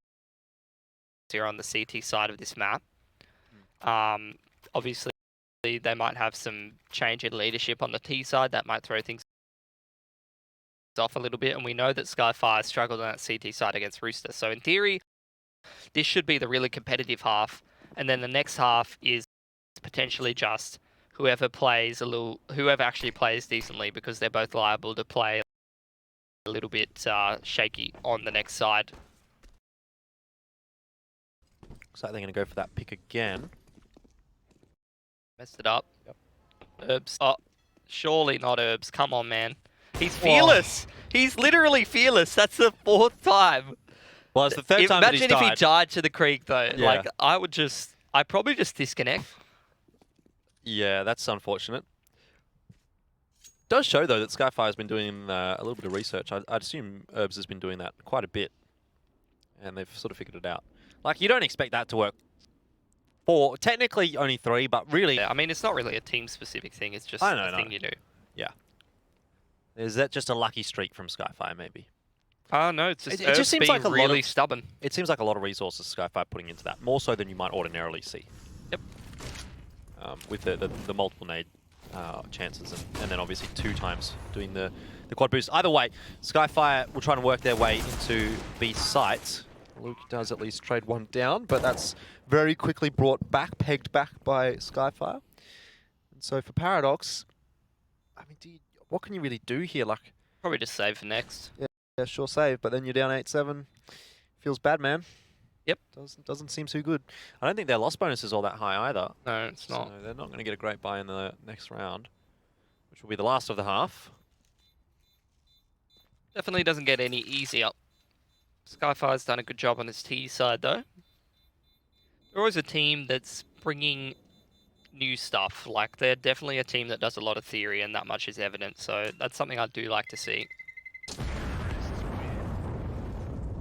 Zero on the CT side of this map. Obviously, they might have some change in leadership on the T side that might throw things off a little bit, and we know that Skyfire struggled on that CT side against Rooster. So in theory, this should be the really competitive half, and then the next half is potentially just whoever actually plays decently, because they're both liable to play a little bit shaky on the next side. Looks like they're going to go for that pick again. Messed it up. Yep. Herbs. Oh, surely not Herbs. Come on, man. He's fearless. He's literally fearless. That's the 4th time. Well, it's the 3rd time that he's Imagine if died. he died to the Krieg, though. Yeah. Like, I'd probably just disconnect. Yeah, that's unfortunate. Does show though that Skyfire has been doing a little bit of research. I'd assume Herbs has been doing that quite a bit, and they've sort of figured it out. Like, you don't expect that to work for technically only 3, but really, Yeah, I mean, it's not really a team-specific thing. It's just I know, a thing you do. yeah. Is that just a lucky streak from Skyfire, maybe? No, it's just, It just seems being like a lot really of- stubborn. It seems like a lot of resources Skyfire putting into that, more so than you might ordinarily see. Yep. With the multiple nade chances, and then obviously 2 times doing the quad boost. Either way, Skyfire will try and work their way into B site. Luke does at least trade 1 down, but that's very quickly brought back, pegged back by Skyfire. And so for Paradox, I mean, what can you really do here? Like, Probably just save for next. yeah, sure save, but then you're down 8-7. Feels bad, man. Yep. Doesn't seem too good. I don't think their loss bonus is all that high either. No, it's not. So they're not going to get a great buy in the next round, which will be the last of the half. Definitely doesn't get any easier. Skyfire's done a good job on this T side, though. They're always a team that's bringing new stuff. Like, they're definitely a team that does a lot of theory, and that much is evident. So that's something I do like to see.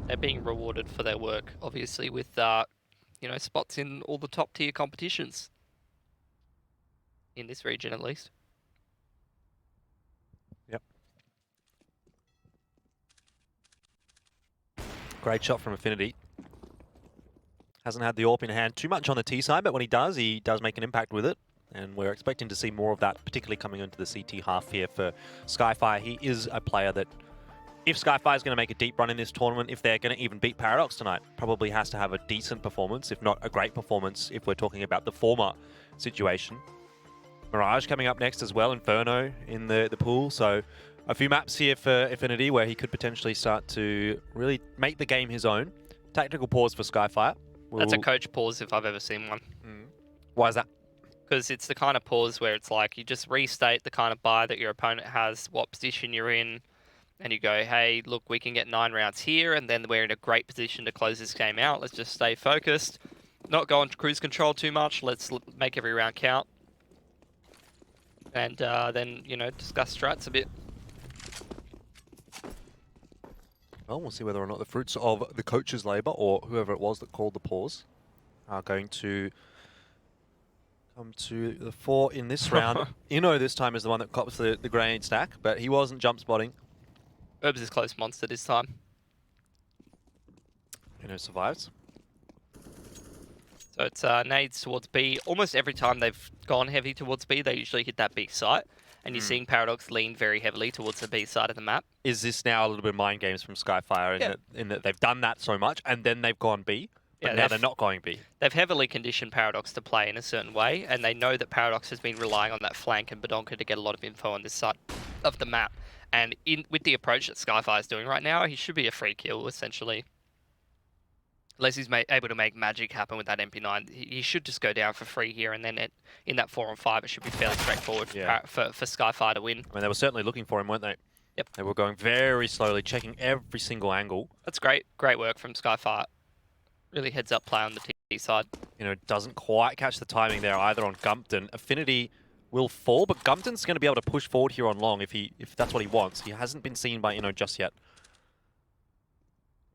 They're being rewarded for their work, obviously, with you know, spots in all the top tier competitions. In this region, at least. Yep. Great shot from Affinity. Hasn't had the AWP in hand too much on the T side, but when he does make an impact with it. And we're expecting to see more of that, particularly coming into the CT half here for Skyfire. He is a player that, if Skyfire is going to make a deep run in this tournament, if they're going to even beat Paradox tonight, probably has to have a decent performance, if not a great performance, if we're talking about the former situation. Mirage coming up next as well, Inferno in the pool, so a few maps here for Affinity where he could potentially start to really make the game his own. Tactical pause for Skyfire. That's a coach pause if I've ever seen one. Why is that? Because it's the kind of pause where it's like you just restate the kind of buy that your opponent has, what position you're in, and you go, hey, look, we can get 9 rounds here, and then we're in a great position to close this game out. Let's just stay focused, not go on cruise control too much. Let's make every round count. And then, you know, discuss strats a bit. Well, we'll see whether or not the fruits of the coach's labour, or whoever it was that called the pause, are going to come to the fore in this round. Inno this time is the one that cops the grenade stack, but he wasn't jump spotting. Herbs is close monster this time. Inno survives. So it's nades towards B. Almost every time they've gone heavy towards B, they usually hit that B site. And you're seeing Paradox lean very heavily towards the B side of the map. Is this now a little bit of mind games from Skyfire in that they've done that so much and then they've gone B, but now they're not going B? They've heavily conditioned Paradox to play in a certain way, and they know that Paradox has been relying on that flank and Badonka to get a lot of info on this side of the map. And with the approach that Skyfire is doing right now, he should be a free kill, essentially. Unless he's able to make magic happen with that MP9, he should just go down for free here, and then in that 4-on-5, it should be fairly straightforward for Skyfire to win. I mean, they were certainly looking for him, weren't they? Yep. They were going very slowly, checking every single angle. That's great. Great work from Skyfire. Really heads up play on the T side. You know, doesn't quite catch the timing there either on Gumpton. Affinity will fall, but Gumpton's going to be able to push forward here on long if that's what he wants. He hasn't been seen by Inno just yet.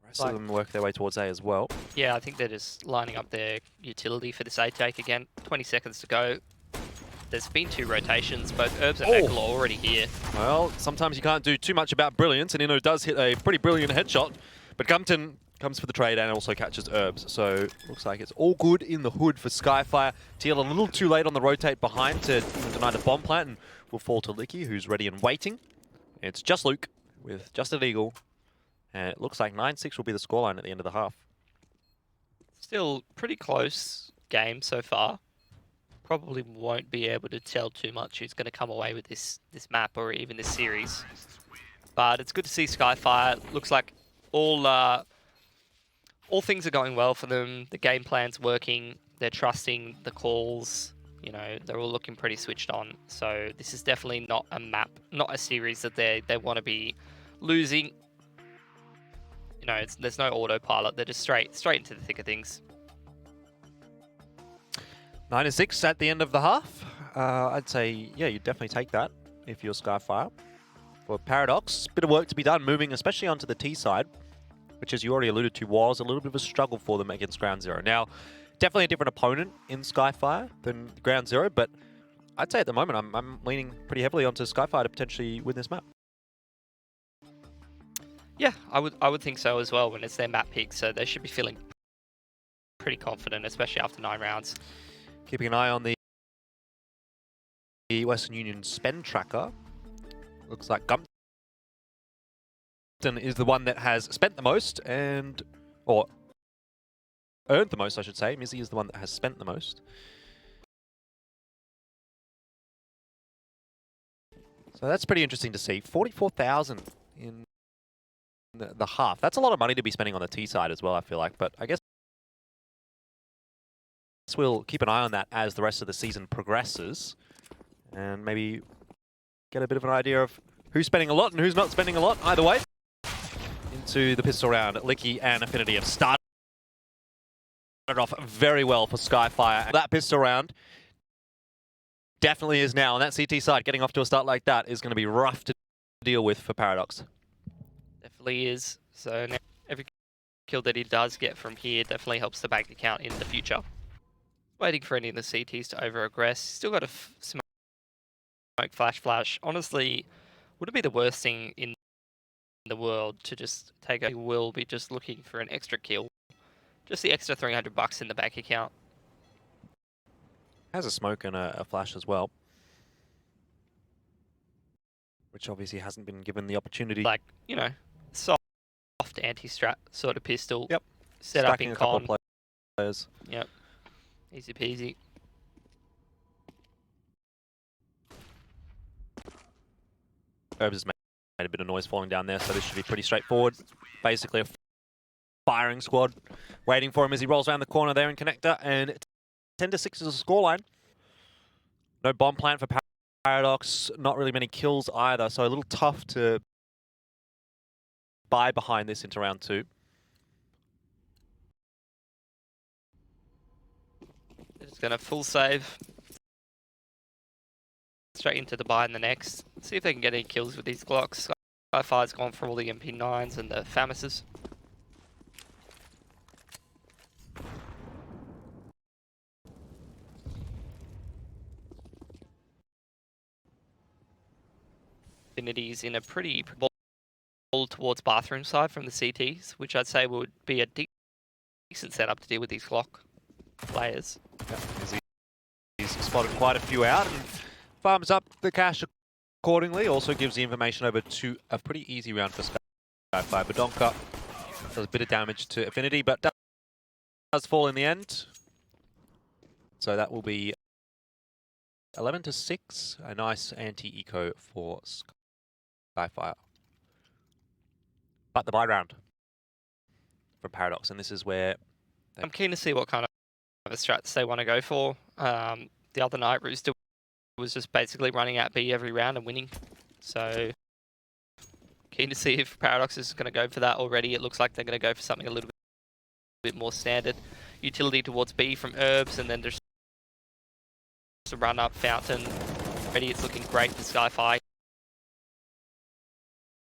Rest of them work their way towards A as well. Yeah, I think they're just lining up their utility for this A take again. 20 seconds to go. There's been 2 rotations, both Herbs and Ekal are already here. Well, sometimes you can't do too much about brilliance, and Inno does hit a pretty brilliant headshot, but Gumpton comes for the trade and also catches Herbs. So looks like it's all good in the hood for Skyfire. Teal a little too late on the rotate behind to deny the bomb plant, and will fall to Licky, who's ready and waiting. It's just Luke with just an eagle. And it looks like 9-6 will be the scoreline at the end of the half. Still pretty close game so far. Probably won't be able to tell too much who's going to come away with this map or even this series. But it's good to see Skyfire. Looks like all things are going well for them. The game plan's working. They're trusting the calls. You know, they're all looking pretty switched on. So this is definitely not a map, not a series that they want to be losing. You know, there's no autopilot. They're just straight into the thick of things. 9-6 at the end of the half. I'd say, yeah, you'd definitely take that if you're Skyfire. For Paradox, bit of work to be done, moving especially onto the T side, which, as you already alluded to, was a little bit of a struggle for them against Ground Zero. Now, definitely a different opponent in Skyfire than Ground Zero, but I'd say at the moment I'm leaning pretty heavily onto Skyfire to potentially win this map. Yeah, I would think so as well when it's their map pick, so they should be feeling pretty confident, especially after 9 rounds. Keeping an eye on the Western Union spend tracker. Looks like Gumpton is the one that has spent the most or earned the most, I should say. Mizzy is the one that has spent the most. So that's pretty interesting to see. 44,000 in the half. That's a lot of money to be spending on the T side as well, I feel like. But I guess we'll keep an eye on that as the rest of the season progresses. And maybe get a bit of an idea of who's spending a lot and who's not spending a lot. Either way, into the pistol round, Licky and Affinity have started off very well for Skyfire. That pistol round definitely is now on that CT side. Getting off to a start like that is going to be rough to deal with for Paradox. Definitely is. So now every kill that he does get from here definitely helps the bank account in the future. Waiting for any of the CTs to over-aggress. Still got a smoke flash. Honestly, would it be the worst thing in the world to just take a... will be just looking for an extra kill. Just the extra $300 in the bank account. Has a smoke and a flash as well, which obviously hasn't been given the opportunity. Like, you know, soft anti-strat sort of pistol. Yep. Set up Stacking in a couple con. of players. Yep. Easy peasy. Herbs has made a bit of noise falling down there, so this should be pretty straightforward. Basically a firing squad waiting for him as he rolls around the corner there in connector, and 10-6 is the scoreline. No bomb plant for Paradox, not really many kills either, so a little tough to buy behind this into round 2. Just gonna full save. Straight into the buy in the next. See if they can get any kills with these Glocks. Skyfire's gone for all the MP9s and the FAMASs. Infinity's in a pretty ball towards bathroom side from the CTs, which I'd say would be a decent setup to deal with these Glock players. Yep, he's spotted quite a few out and farms up the cash accordingly. Also gives the information over to a pretty easy round for Skyfire. Badonka does a bit of damage to Affinity, but does fall in the end. So that will be 11-6. A nice anti-eco for Skyfire. But the buy round from Paradox, and this is where I'm keen to see what kind of strats they want to go for. The other night, Rooster was just basically running out B every round and winning. So keen to see if Paradox is going to go for that already. It looks like they're going to go for something a little bit more standard. Utility towards B from Herbs, and then just a run up Fountain. Already it's looking great for Skyfire.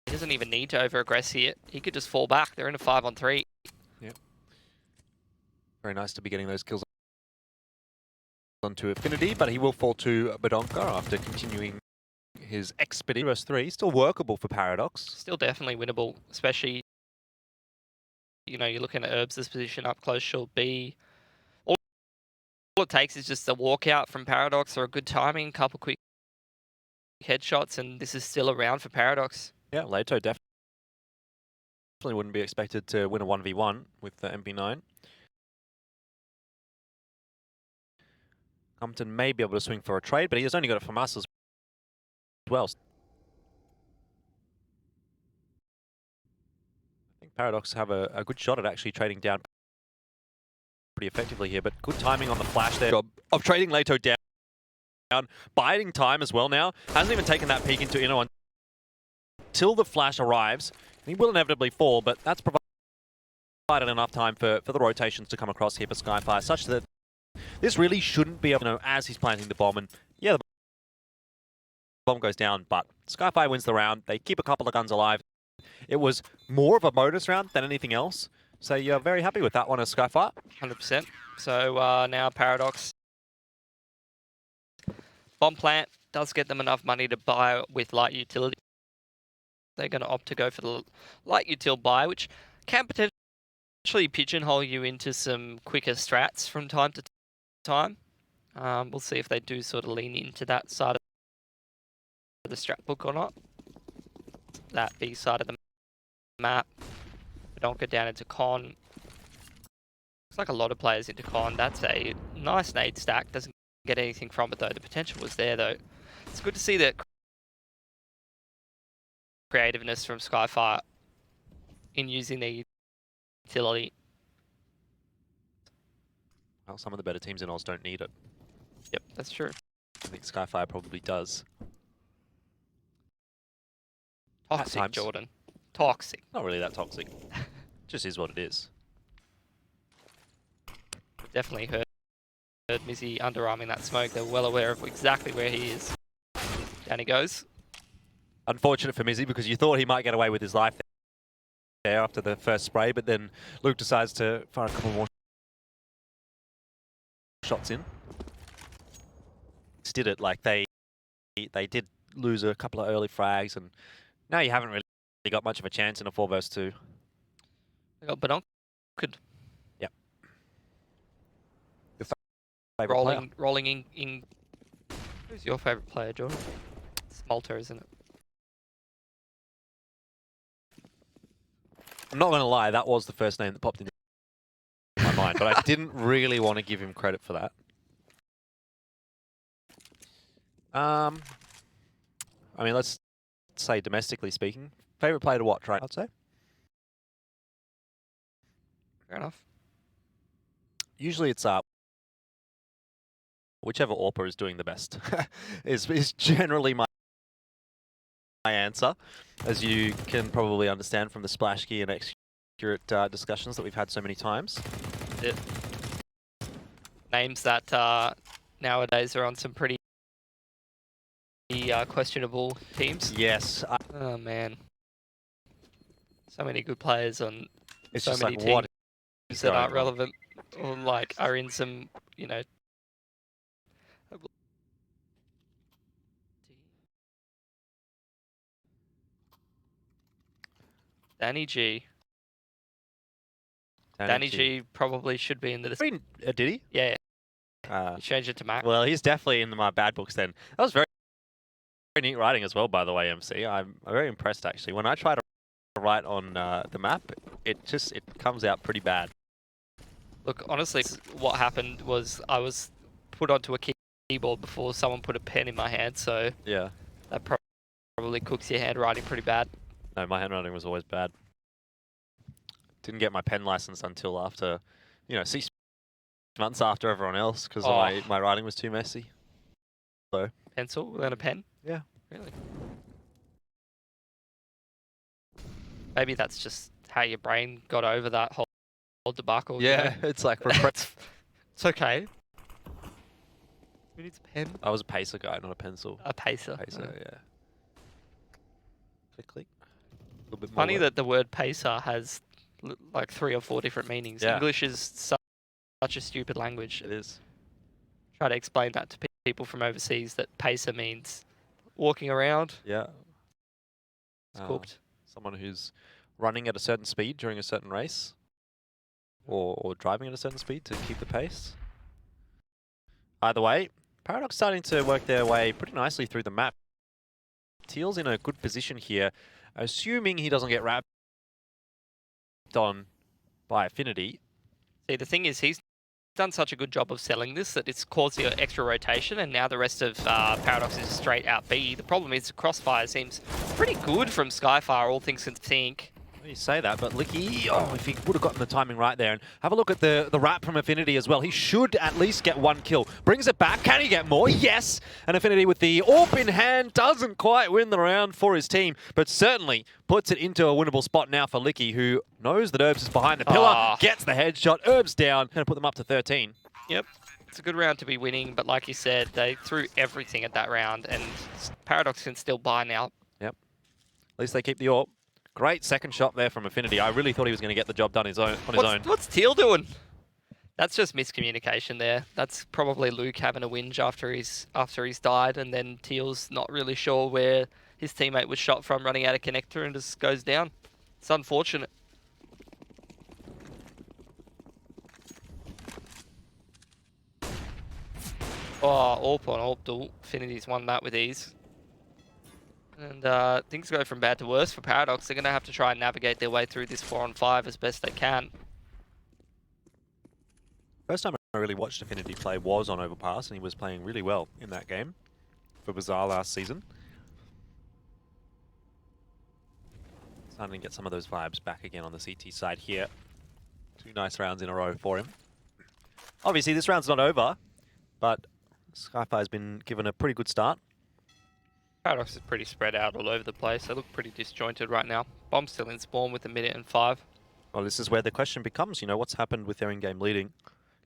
He doesn't even need to over-aggress here. He could just fall back. They're in a 5-on-3. Yep. Very nice to be getting those kills onto Affinity, but he will fall to Badonka after continuing his expedition. Versus 3, still workable for Paradox. Still definitely winnable, especially, you know, you're looking at Herbs' position up close, short B. All it takes is just a walkout from Paradox or a good timing, couple quick headshots, and this is still around for Paradox. Yeah, Leto definitely wouldn't be expected to win a 1v1 with the MP9. Compton may be able to swing for a trade, but he has only got it from us as well. I think Paradox have a good shot at actually trading down pretty effectively here, but good timing on the flash there of trading Leto down. Biding time as well now. Hasn't even taken that peek into Inno until the flash arrives. He will inevitably fall, but that's provided enough time for the rotations to come across here for Skyfire, such that this really shouldn't be able to, as he's planting the bomb, and yeah, the bomb goes down, but Skyfire wins the round. They keep a couple of guns alive. It was more of a bonus round than anything else. So you're very happy with that one as Skyfire? 100%. So now Paradox. Bomb plant does get them enough money to buy with light utility. They're going to opt to go for the light util buy, which can potentially pigeonhole you into some quicker strats from time to time. We'll see if they do sort of lean into that side of the strat book or not. That B side of the map. We don't get down into con. Looks like a lot of players into con. That's a nice nade stack. Doesn't get anything from it though. The potential was there though. It's good to see that creativeness from Skyfire in using their utility. Well, some of the better teams in Oz don't need it. Yep, that's true. I think Skyfire probably does. Toxic, Jordan. Toxic. Not really that toxic. Just is what it is. Definitely heard Mizzy underarming that smoke. They're well aware of exactly where he is. Down he goes. Unfortunate for Mizzy because you thought he might get away with his life there after the first spray, but then Luke decides to fire a couple more shots in. Did it like they did lose a couple of early frags, and now you haven't really got much of a chance in a 4 vs 2. They got Badonk. Good. Yep. Your favorite player? Rolling in. Who's your favorite player, Jordan? It's Malta, isn't it? I'm not going to lie, that was the first name that popped into my mind, but I didn't really want to give him credit for that. I mean, let's say domestically speaking, favorite player to watch, right? I'd say. Fair enough. Usually it's whichever AWPer is doing the best is generally my answer, as you can probably understand from the splash key and accurate discussions that we've had so many times. Names that nowadays are on some pretty questionable teams. Yes. Oh man, so many good players on It's so just many like, teams what that aren't relevant, or like are in some, you know. Danny G. Danny G probably should be in the. Did he? Yeah. He changed it to Mac. Well, he's definitely in my bad books then. That was very neat writing as well, by the way, MC. I'm very impressed, actually. When I try to write on the map, it comes out pretty bad. Look, honestly, what happened was I was put onto a keyboard before someone put a pen in my hand, so yeah, that probably cooks your handwriting pretty bad. No, my handwriting was always bad. Didn't get my pen license until after, 6 months after everyone else, because my writing was too messy. So pencil without a pen? Yeah. Really? Maybe that's just how your brain got over that whole debacle. Yeah, it's like it's okay. Who needs a pen? I was a pacer guy, not a pencil. A pacer. Pacer, yeah. Click, click. A little bit more Funny that the word pacer has like 3 or 4 different meanings. Yeah. English is such a stupid language. It is. Try to explain that to people from overseas that pacer means walking around. Yeah. It's cooked. Someone who's running at a certain speed during a certain race, or driving at a certain speed to keep the pace. Either way, Paradox starting to work their way pretty nicely through the map. Teal's in a good position here, assuming he doesn't get wrapped on by Affinity. See, the thing is, he's done such a good job of selling this that it's caused the extra rotation, and now the rest of Paradox is straight out B. The problem is the crossfire seems pretty good from Skyfire, all things considered. You say that, but Licky, if he would have gotten the timing right there. And have a look at the wrap from Affinity as well. He should at least get 1 kill. Brings it back. Can he get more? Yes! And Affinity with the AWP in hand doesn't quite win the round for his team, but certainly puts it into a winnable spot now for Licky, who knows that Herbs is behind the pillar, gets the headshot. Herbs down. Going to put them up to 13. Yep. It's a good round to be winning, but like you said, they threw everything at that round, and Paradox can still buy now. Yep. At least they keep the AWP. Great second shot there from Affinity. I really thought he was going to get the job done on his own. What's Teal doing? That's just miscommunication there. That's probably Luke having a whinge after he's died, and then Teal's not really sure where his teammate was shot from, running out of connector, and just goes down. It's unfortunate. Oh, AWP on AWP duel. Affinity's won that with ease. And things go from bad to worse for Paradox. They're going to have to try and navigate their way through this 4-on-5 as best they can. First time I really watched Affinity play was on Overpass, and he was playing really well in that game for Bazaar last season. Starting to get some of those vibes back again on the CT side here. 2 nice rounds in a row for him. Obviously, this round's not over, but Skyfire's been given a pretty good start. Paradox is pretty spread out all over the place. They look pretty disjointed right now. Bomb's still in spawn with 1 minute and 5. Well, this is where the question becomes, you know, what's happened with their in-game leading,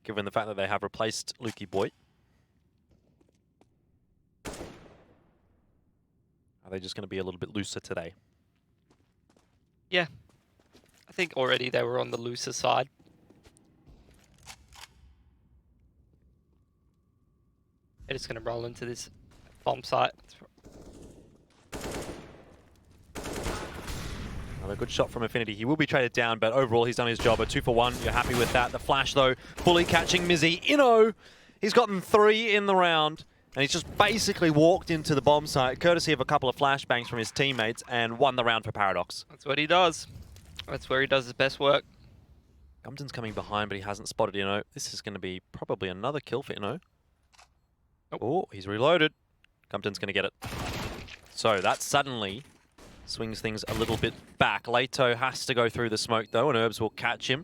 given the fact that they have replaced Lukey Boy. Are they just going to be a little bit looser today? Yeah. I think already they were on the looser side. They're just going to roll into this bomb site. Another good shot from Affinity. He will be traded down, but overall he's done his job. A 2 for 1. You're happy with that. The flash, though, fully catching Mizzy. Inno, he's gotten 3 in the round, and he's just basically walked into the bomb site, courtesy of a couple of flashbangs from his teammates, and won the round for Paradox. That's what he does. That's where he does his best work. Gumpton's coming behind, but he hasn't spotted Inno. This is going to be probably another kill for Inno. Oh, he's reloaded. Gumpton's going to get it. So that suddenly swings things a little bit back. Leto has to go through the smoke, though, and Herbs will catch him,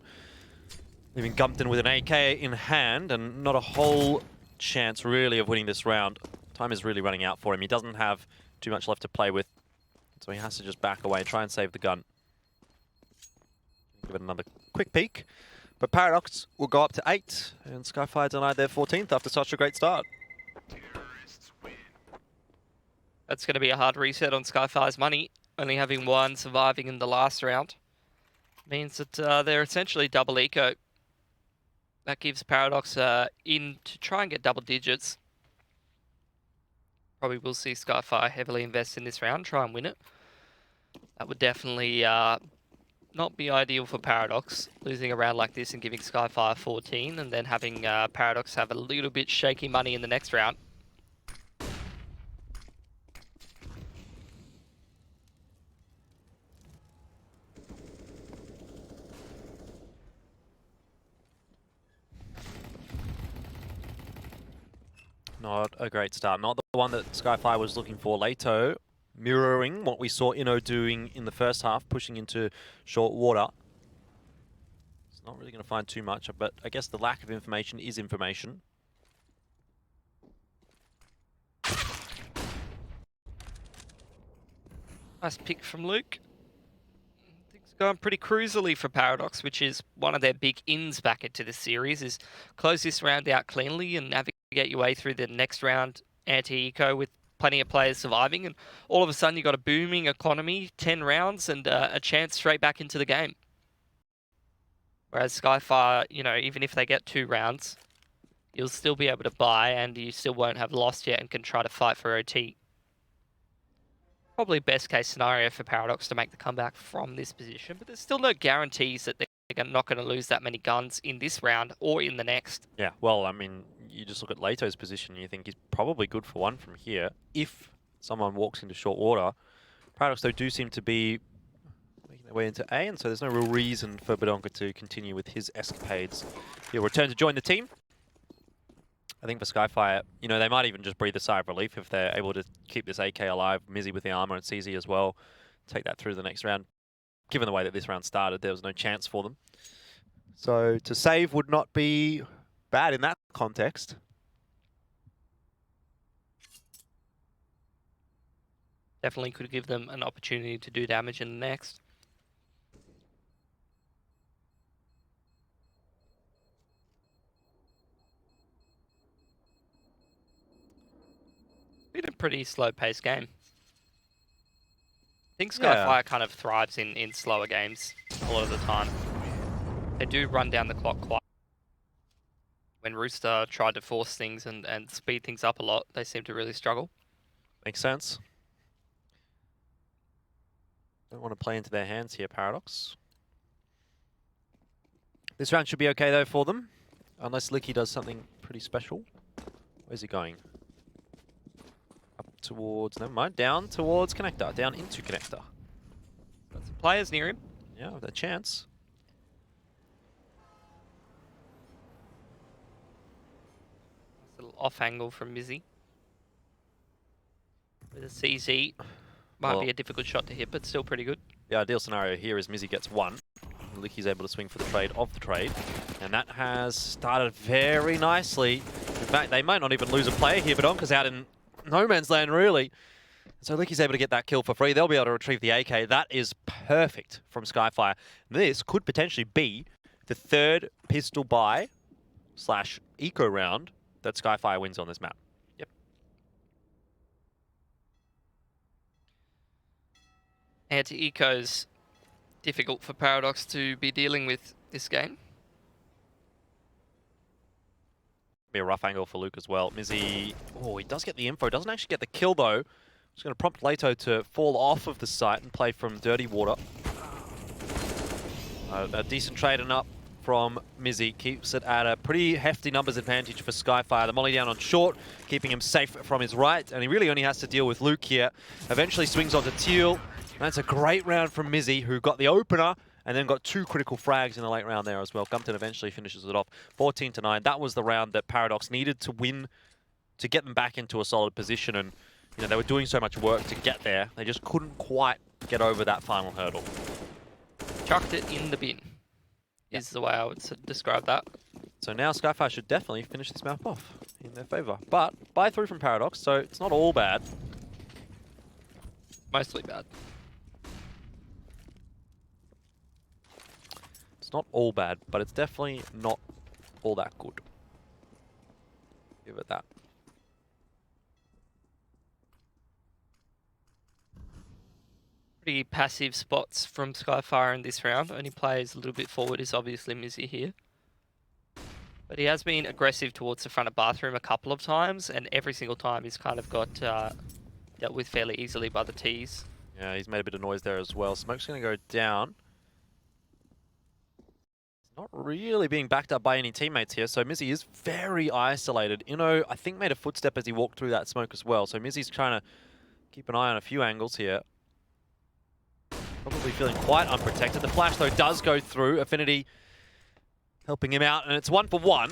leaving Gumpton with an AK in hand and not a whole chance, really, of winning this round. Time is really running out for him. He doesn't have too much left to play with, so he has to just back away, try and save the gun. Give it another quick peek. But Paradox will go up to 8, and Skyfire denied their 14th after such a great start. That's going to be a hard reset on Skyfire's money. Only having 1 surviving in the last round means that they're essentially double eco. That gives Paradox in to try and get double digits. Probably will see Skyfire heavily invest in this round, try and win it. That would definitely not be ideal for Paradox, losing a round like this and giving Skyfire 14, and then having Paradox have a little bit shaky money in the next round. Not a great start. Not the one that Skyfire was looking for. Leto mirroring what we saw Inno doing in the first half, pushing into short water. It's not really going to find too much, but I guess the lack of information is information. Nice pick from Luke. Things going pretty cruisily for Paradox, which is one of their big ins back into the series, is close this round out cleanly and navigate your way through the next round anti-eco with plenty of players surviving, and all of a sudden you've got a booming economy, 10 rounds, and a chance straight back into the game. Whereas Skyfire, you know, even if they get 2 rounds, you'll still be able to buy, and you still won't have lost yet and can try to fight for OT. Probably best case scenario for Paradox to make the comeback from this position, but there's still no guarantees that they're not going to lose that many guns in this round or in the next. Yeah, well, I mean, you just look at Leto's position and you think he's probably good for 1 from here if someone walks into short water. Paradox, though, do seem to be making their way into A, and so there's no real reason for Badonka to continue with his escapades. He'll return to join the team. I think for Skyfire, you know, they might even just breathe a sigh of relief if they're able to keep this AK alive. Mizzy with the armor and CZ as well. Take that through the next round. Given the way that this round started, there was no chance for them. So to save would not be bad in that context. Definitely could give them an opportunity to do damage in the next. pretty slow-paced game. I think Yeah. Skyfire kind of thrives in slower games a lot of the time. They do run down the clock quite. When Rooster tried to force things and speed things up a lot, they seem to really struggle. Makes sense. Don't want to play into their hands here, Paradox. This round should be okay, though, for them. Unless Licky does something pretty special. Where's he going? Up towards... Never mind. Down towards Connector. Down into Connector. Got some players near him. Yeah, with a chance. Nice little off angle from Mizzy. With a CZ. Might be a difficult shot to hit, but still pretty good. The ideal scenario here is Mizzy gets one. Licky's able to swing for the trade of the trade. And that has started very nicely. In fact, they might not even lose a player here, but Onka's out in no man's land, really. So Licky's able to get that kill for free. They'll be able to retrieve the AK. That is perfect from Skyfire. This could potentially be the third pistol buy / eco round that Skyfire wins on this map. Yep. Anti-eco's difficult for Paradox to be dealing with this game. Be a rough angle for Luke as well. Mizzy, oh, he does get the info. Doesn't actually get the kill, though. Just going to prompt Leto to fall off of the site and play from dirty water. A decent trading up from Mizzy. Keeps it at a pretty hefty numbers advantage for Skyfire. The molly down on short, keeping him safe from his right. And he really only has to deal with Luke here. Eventually swings onto Teal. That's a great round from Mizzy, who got the opener and then got 2 critical frags in the late round there as well. Gumpton eventually finishes it off 14-9. That was the round that Paradox needed to win to get them back into a solid position. And you know, they were doing so much work to get there. They just couldn't quite get over that final hurdle. Chucked it in the bin, is the way I would describe that. So now Skyfire should definitely finish this map off in their favor. But buy through from Paradox, so it's not all bad. Mostly bad. It's not all bad, but it's definitely not all that good. Give it that. Pretty passive spots from Skyfire in this round. Only plays a little bit forward is obviously Mizzy here. But he has been aggressive towards the front of bathroom a couple of times, and every single time he's kind of got dealt with fairly easily by the T's. Yeah, he's made a bit of noise there as well. Smoke's going to go down. Not really being backed up by any teammates here, so Mizzy is very isolated. Inno, I think, made a footstep as he walked through that smoke as well, so Mizzy's trying to keep an eye on a few angles here. Probably feeling quite unprotected. The flash, though, does go through. Affinity helping him out, and it's 1 for 1.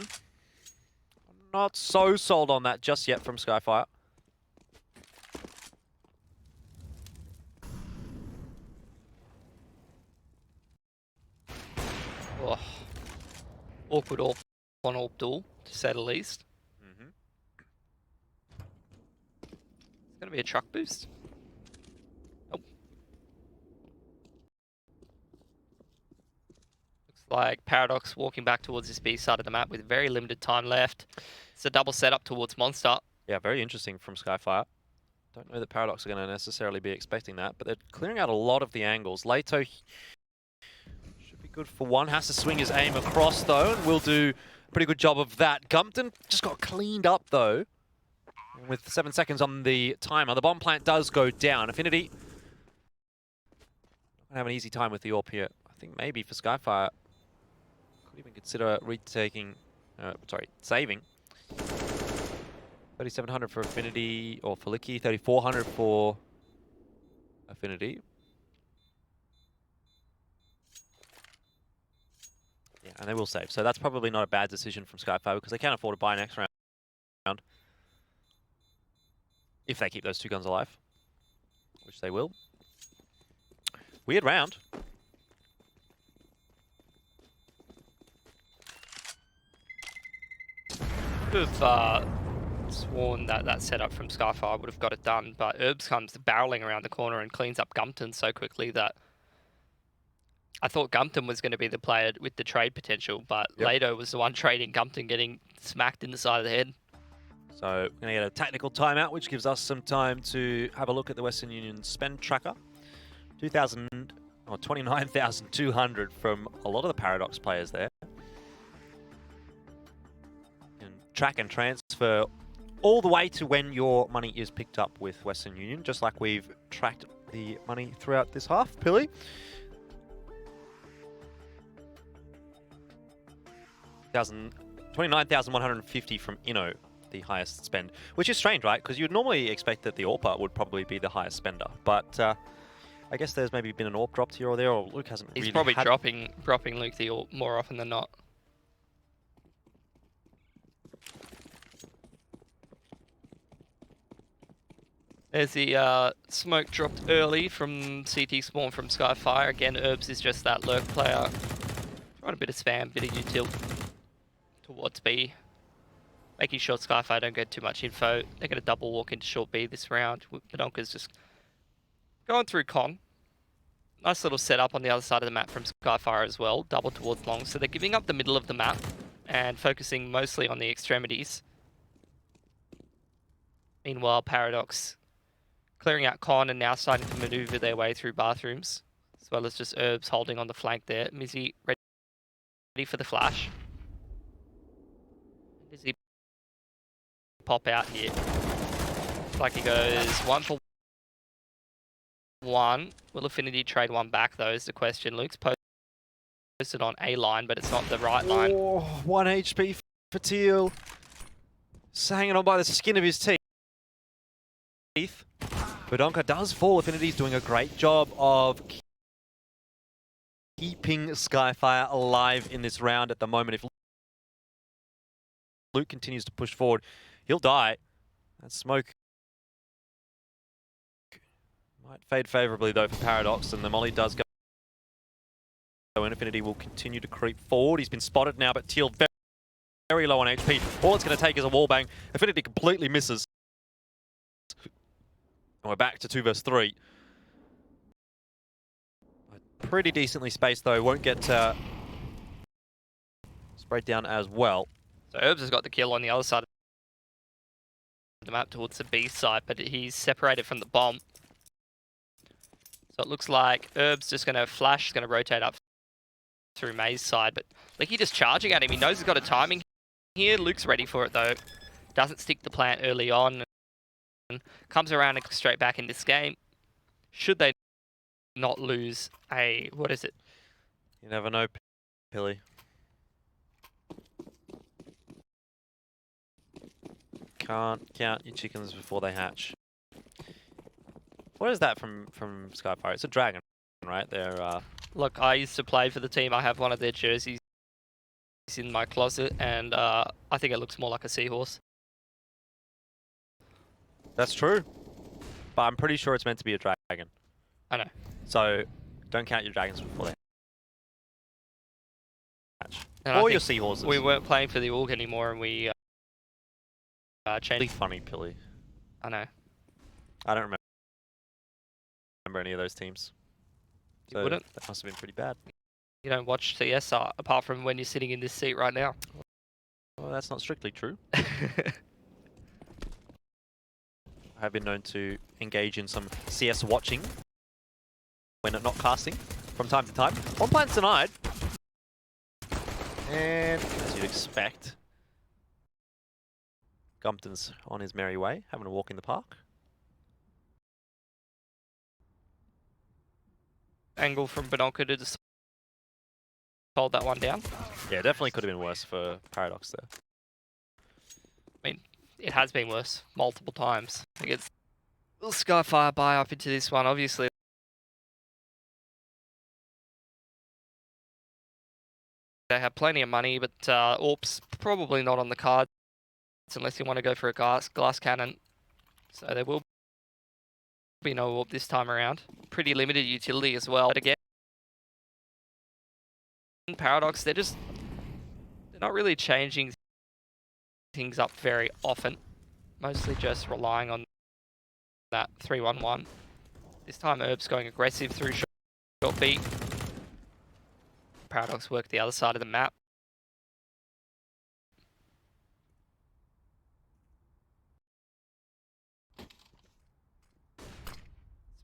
Not so sold on that just yet from Skyfire. Oh. Awkward on-AWP duel, to say the least. It's going to be a truck boost. Nope. Looks like Paradox walking back towards this B side of the map with very limited time left. It's a double setup towards Monster. Yeah, very interesting from Skyfire. Don't know that Paradox are going to necessarily be expecting that, but they're clearing out a lot of the angles. Leto should be good for one. Has to swing his aim across, though, and will do a pretty good job of that. Gumpton just got cleaned up, though, with 7 seconds on the timer. The bomb plant does go down. Affinity not going to have an easy time with the AWP here. I think maybe for Skyfire, could even consider retaking, saving. 3,700 for Affinity, or for Licky, 3,400 for Affinity. Yeah, and they will save. So that's probably not a bad decision from Skyfire because they can't afford to buy next round. If they keep those 2 guns alive, which they will. Weird round. Could have sworn that that setup from Skyfire would have got it done, but Herbs comes barreling around the corner and cleans up Gumpton so quickly that I thought Gumpton was going to be the player with the trade potential, but Leto was the one trading Gumpton, getting smacked in the side of the head. So we're going to get a technical timeout, which gives us some time to have a look at the Western Union spend tracker. 29,200 from a lot of the Paradox players there. And track and transfer all the way to when your money is picked up with Western Union, just like we've tracked the money throughout this half. Pilly? 29,150 from Inno, the highest spend, which is strange, right? Because you'd normally expect that the AWPer would probably be the highest spender, but I guess there's maybe been an AWP dropped here or there, or Luke hasn't really. He's probably dropping Luke the AWP more often than not. There's the smoke dropped early from CT spawn from Skyfire. Again, Herbs is just that lurk player. Trying a bit of spam, bit of util towards B. Making sure Skyfire don't get too much info. They're going to double walk into short B this round. Badonka's just going through con. Nice little setup on the other side of the map from Skyfire as well. Double towards long. So they're giving up the middle of the map and focusing mostly on the extremities. Meanwhile, Paradox clearing out con and now starting to maneuver their way through bathrooms. As well as just Herbs holding on the flank there. Mizzy ready for the flash. Does he pop out here? Looks like he goes 1 for 1. Will Affinity trade one back though is the question. Luke's posted on A line, but it's not the right line. Oh, 1 HP for Teal. Just hanging on by the skin of his teeth. Badonka does fall. Affinity's doing a great job of keeping Skyfire alive in this round at the moment. If Luke continues to push forward, he'll die. That smoke might fade favorably though for Paradox, and the molly does go. So Infinity will continue to creep forward. He's been spotted now, but Teal very low on HP. All it's going to take is a wallbang. Affinity completely misses. And we're back to 2 versus 3. Pretty decently spaced though. Won't get sprayed down as well. So Herbs has got the kill on the other side of the map towards the B side, but he's separated from the bomb. So it looks like Herbs just going to flash, he's going to rotate up through May's side, but Leaky just charging at him. He knows he's got a timing here. Luke's ready for it though. Doesn't stick the plant early on and comes around and straight back in this game. Should they not lose a, what is it? You never know, Pilly. Can't count your chickens before they hatch. What is that from Skyfire? It's a dragon, right? They're Look, I used to play for the team. I have one of their jerseys in my closet, and I think it looks more like a seahorse. That's true, but I'm pretty sure it's meant to be a dragon. I know. So don't count your dragons before they hatch. And or your seahorses. We weren't playing for the org anymore, and we changed. Really funny, Pilly. I know. I don't remember any of those teams. So you wouldn't? That must have been pretty bad. You don't watch CS apart from when you're sitting in this seat right now. Well, that's not strictly true. I have been known to engage in some CS watching when not casting from time to time. One plant's denied. And as you'd expect, Gumpton's on his merry way, having a walk in the park. Angle from Badonka to just hold that one down. Yeah, definitely could have been worse for Paradox there. I mean, it has been worse multiple times. I think it's Skyfire buy up into this one, obviously. They have plenty of money, but AWP's probably not on the cards unless you want to go for a glass cannon. So there will be no AWP this time around. Pretty limited utility as well. But again, Paradox, they're not really changing things up very often. Mostly just relying on that 3-1-1. This time Herb's going aggressive through short B. Paradox work the other side of the map.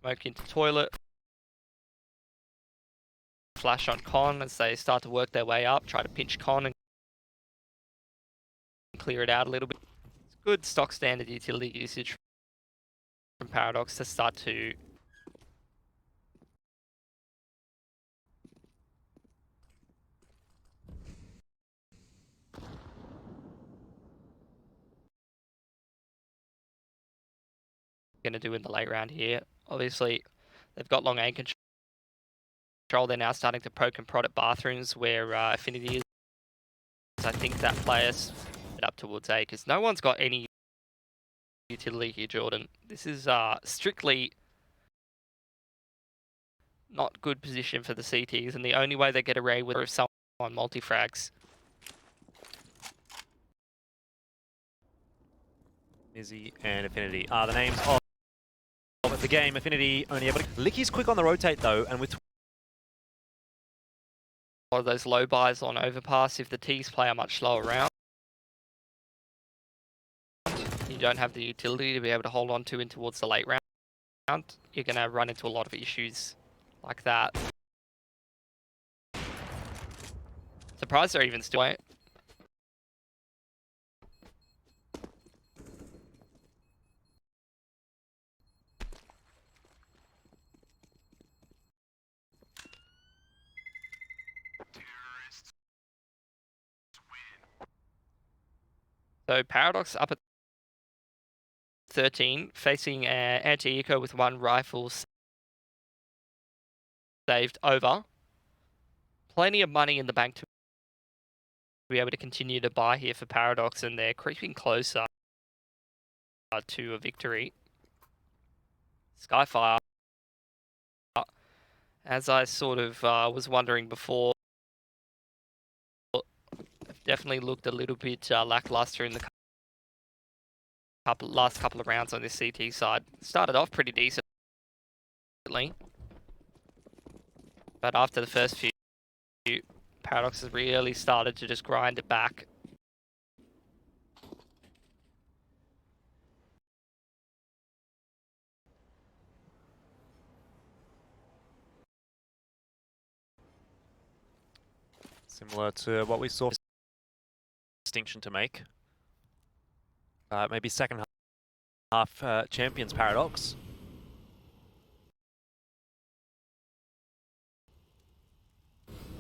Smoke into toilet. Flash on Con as they start to work their way up. Try to pinch Con and clear it out a little bit. It's good stock standard utility usage from Paradox to start to going to do in the late round here. Obviously, they've got long aim control. They're now starting to poke and prod at bathrooms where Affinity is. I think that player's up towards A because no one's got any utility here, Jordan. This is strictly not good position for the CTs, and the only way they get away with it is if someone multi-frags. Mizzy and Affinity are the names of the game. Affinity only able to... Licky's quick on the rotate though, and with A lot of those low buys on overpass if the T's play a much slower round. You don't have the utility to be able to hold on to in towards the late round. You're going to run into a lot of issues like that. Surprised they're even still it. So Paradox up at 13, facing anti-eco with one rifle saved over. Plenty of money in the bank to be able to continue to buy here for Paradox, and they're creeping closer to a victory. Skyfire, as I sort of was wondering before, definitely looked a little bit lackluster in the last couple of rounds on this CT side. Started off pretty decently, but after the first few, Paradox has really started to just grind it back. similar to what we saw. Distinction to make. Maybe second half champions Paradox.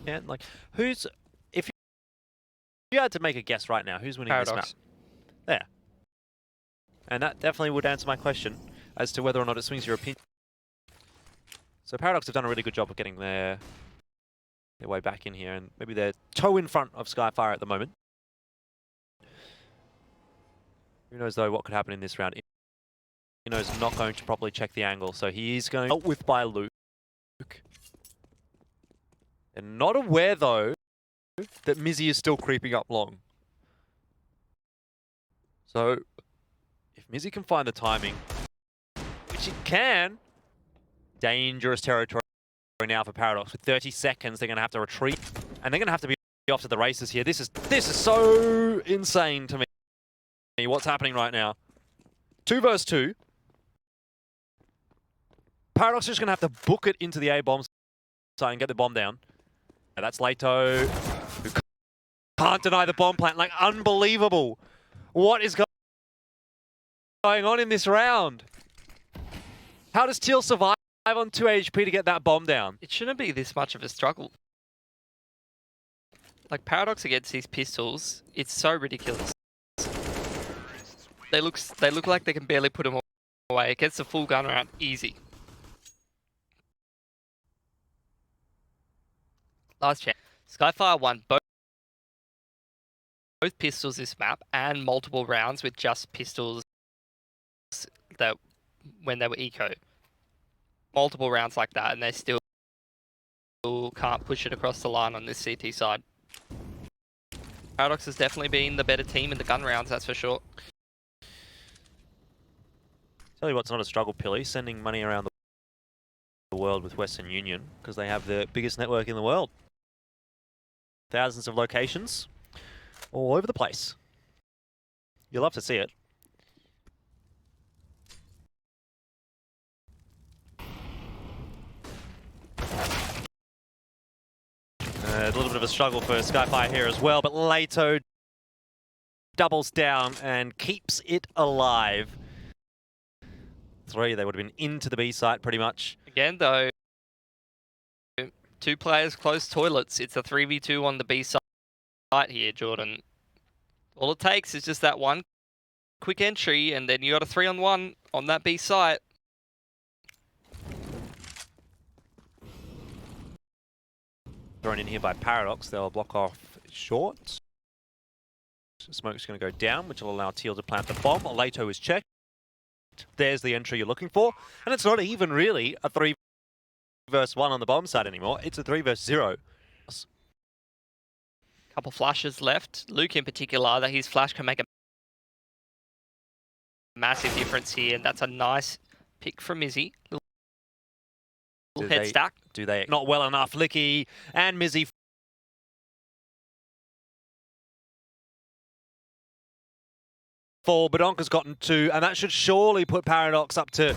Yeah, like who's if you had to make a guess right now, who's winning Paradox. this map? There. And that definitely would answer my question as to whether or not it swings your opinion. So Paradox have done a really good job of getting their way back in here, and maybe they're toe in front of Skyfire at the moment. Who knows though what could happen in this round. Ino's not going to properly check the angle, so he is going out with by Luke. And not aware though that Mizzy is still creeping up long. So if Mizzy can find the timing, which he can, dangerous territory now for Paradox. With 30 seconds, they're going to have to retreat, and they're going to have to be off to the races here. This is so insane to me. What's happening right now? 2 versus 2. Paradox is just going to have to book it into the A bomb site and get the bomb down. And that's Leto, who can't deny the bomb plant. Like, unbelievable. What is going on in this round? How does Teal survive on 2 HP to get that bomb down? It shouldn't be this much of a struggle. Like, Paradox against these pistols, it's so ridiculous. They look like they can barely put them away. It gets the full gun round easy. Last chance. Skyfire won both pistols this map and multiple rounds with just pistols that when they were eco. Multiple rounds like that, and they still can't push it across the line on this CT side. Paradox has definitely been the better team in the gun rounds, that's for sure. Tell you what's not a struggle, Pilly, sending money around the world with Western Union, because they have the biggest network in the world. Thousands of locations all over the place. You'll love to see it. of a struggle for Skyfire here as well, but Leto doubles down and keeps it alive. 3, they would have been into the B site pretty much. Again, though, 2 players close toilets. It's a 3v2 on the B site here, Jordan. All it takes is just that one quick entry, and then you got a 3-on-1 on that B site. Thrown in here by Paradox. They'll block off short. Smoke's going to go down, which will allow Teal to plant the bomb. Leto is checked. There's the entry you're looking for. And it's not even really a 3 versus 1 on the bomb side anymore. It's a 3 versus 0. Couple flashes left. Luke in particular, that his flash can make a massive difference here. And that's a nice pick from Mizzy. Little head stack. Do they? Not well enough. Licky and Mizzy. Badonka's gotten 2, and that should surely put Paradox up to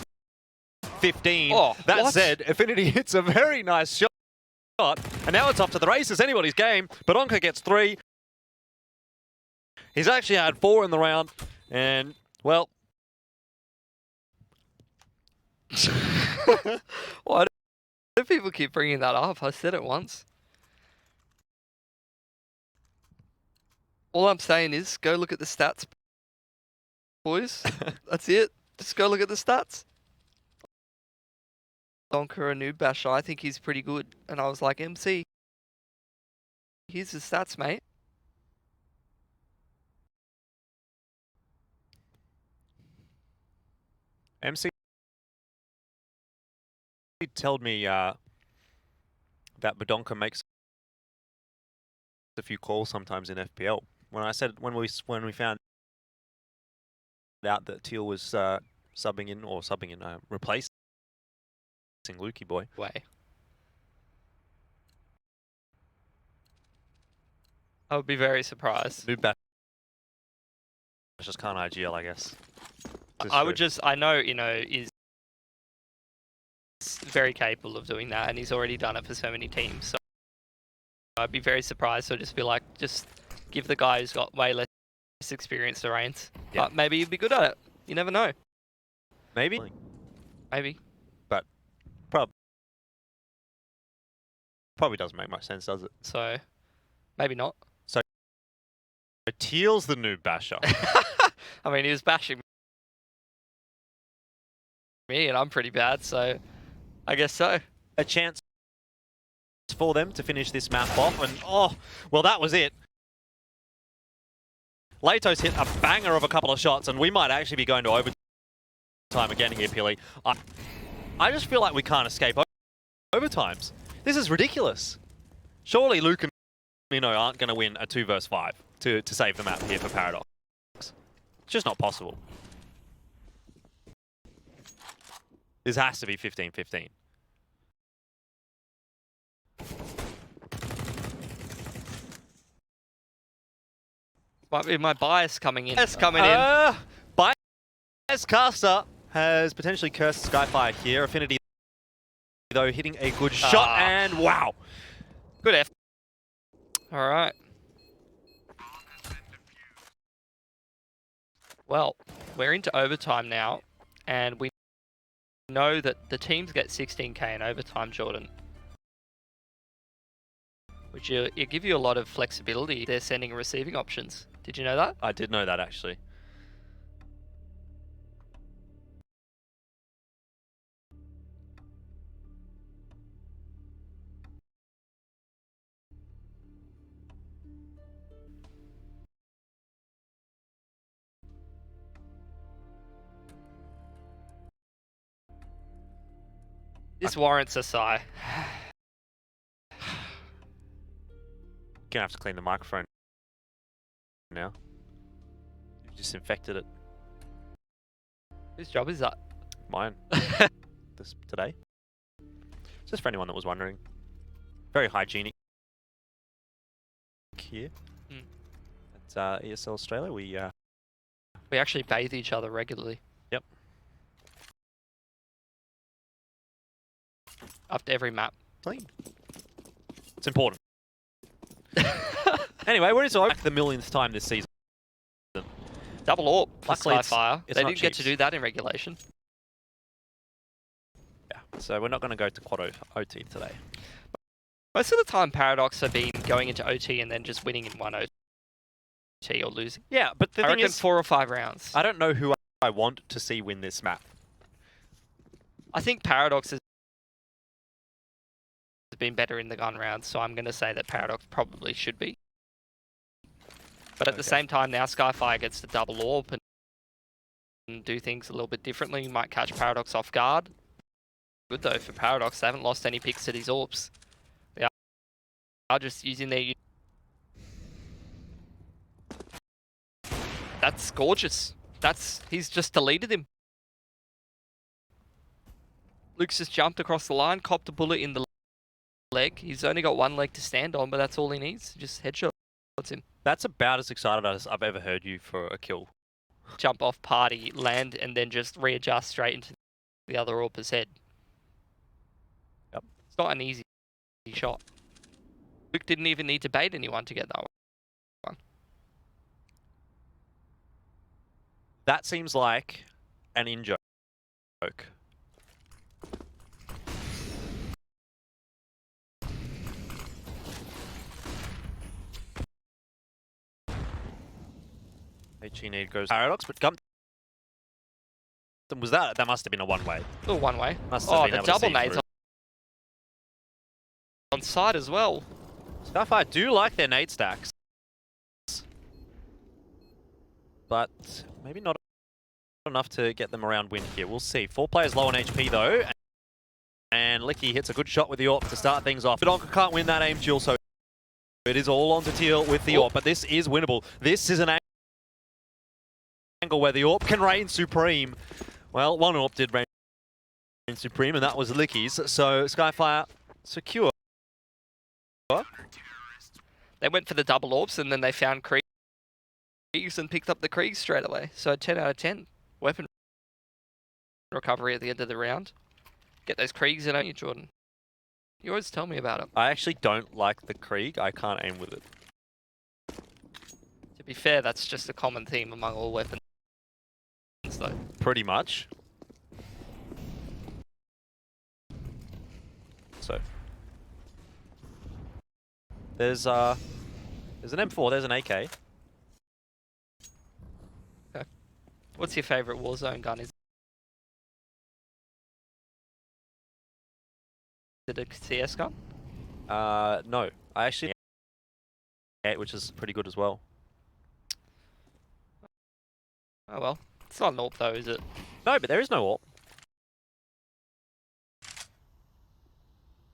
15. Oh, that what? said, Affinity hits a very nice shot, and now it's off to the races. Anybody's game. Badonka gets 3. He's actually had 4 in the round, and, well... Why do people keep bringing that up? I said it once. All I'm saying is, go look at the stats, boys. That's it. Just go look at the stats. Donker, a noob basher, I think he's pretty good. And I was like, MC, here's the stats, mate. MC told me that Badonka makes a few calls sometimes in FPL. When we found out that Teal was replacing Lukey boy. Way. I would be very surprised. Noob bash just can't IGL, I guess. I know, is very capable of doing that, and he's already done it for so many teams. So I'd be very surprised. So just be like, just give the guy who's got way less experience the reins. Yeah. But maybe he'd be good at it. You never know. Maybe. Maybe. But probably doesn't make much sense, does it? So maybe not. So Teal's the noob basher. I mean, he was bashing me, and I'm pretty bad, so I guess so. A chance for them to finish this map off, and oh, well, that was it. Leto's hit a banger of a couple of shots, and we might actually be going to overtime again here, Pili. I just feel like we can't escape overtimes. This is ridiculous. Surely Luke and Nino aren't going to win a 2 versus 5 to save the map here for Paradox. It's just not possible. This has to be 15-15. Might be my bias coming in. Bias coming in. Bias caster has potentially cursed Skyfire here. Affinity, though, hitting a good shot, and wow. Good F. All right. Well, we're into overtime now, and we know that the teams get 16k in overtime, Jordan. Which it give you a lot of flexibility. They're sending and receiving options. Did you know that? I did know that, actually. This warrants a sigh. Gonna have to clean the microphone now. You've just infected it. Whose job is that? Mine. Today. Just for anyone that was wondering. Very hygienic here. At ESL Australia, we actually bathe each other regularly. Yep. After every map. Clean. It's important. Anyway, we're into like the millionth time this season. Double AWP for Luckily, Skyfire. it's They not didn't get to Chiefs. do that in regulation. Yeah, so we're not going to go to quad OT today. Most of the time, Paradox have been going into OT and then just winning in one OT or losing. Yeah, but the I thing reckon is, 4 or 5 rounds. I don't know who I want to see win this map. I think Paradox has been better in the gun rounds, so I'm going to say that Paradox probably should be. But at the same time, now Skyfire gets to double AWP and do things a little bit differently. You might catch Paradox off guard. Good though for Paradox, they haven't lost any picks to these AWPs. They are just using their... That's gorgeous. He's just deleted him. Luke's just jumped across the line, copped a bullet in the leg. He's only got one leg to stand on, but that's all he needs. Just headshots him. That's about as excited as I've ever heard you for a kill. Jump off party, land, and then just readjust straight into the other AWP's head. Yep. It's not an easy shot. Luke didn't even need to bait anyone to get that one. That seems like an in-joke. HE need goes Paradox, but was that must have been a one-way. Oh, one way. Must have Oh, been the able to double see nades through. on side as well. Skyfire do like their nade stacks, but maybe not enough to get them around win here. We'll see. 4 players low on HP though, and Licky hits a good shot with the AWP to start things off. Donka can't win that aim duel, so it is all on to Teal with the AWP, but this is winnable. This is an angle where the AWP can reign supreme. Well, one AWP did reign supreme, and that was Licky's. So Skyfire secure. They went for the double AWPs and then they found Kriegs and picked up the Kriegs straight away. So 10 out of 10. Weapon recovery at the end of the round. Get those Kriegs in, don't you, Jordan? You always tell me about it. I actually don't like the Krieg. I can't aim with it. To be fair, that's just a common theme among all weapons, though. Pretty much. So there's an M4, there's an AK. Okay. What's your favourite Warzone gun? Is it a CS gun? No. I actually which is pretty good as well. Oh well. It's not an AWP though, is it? No, but there is no AWP.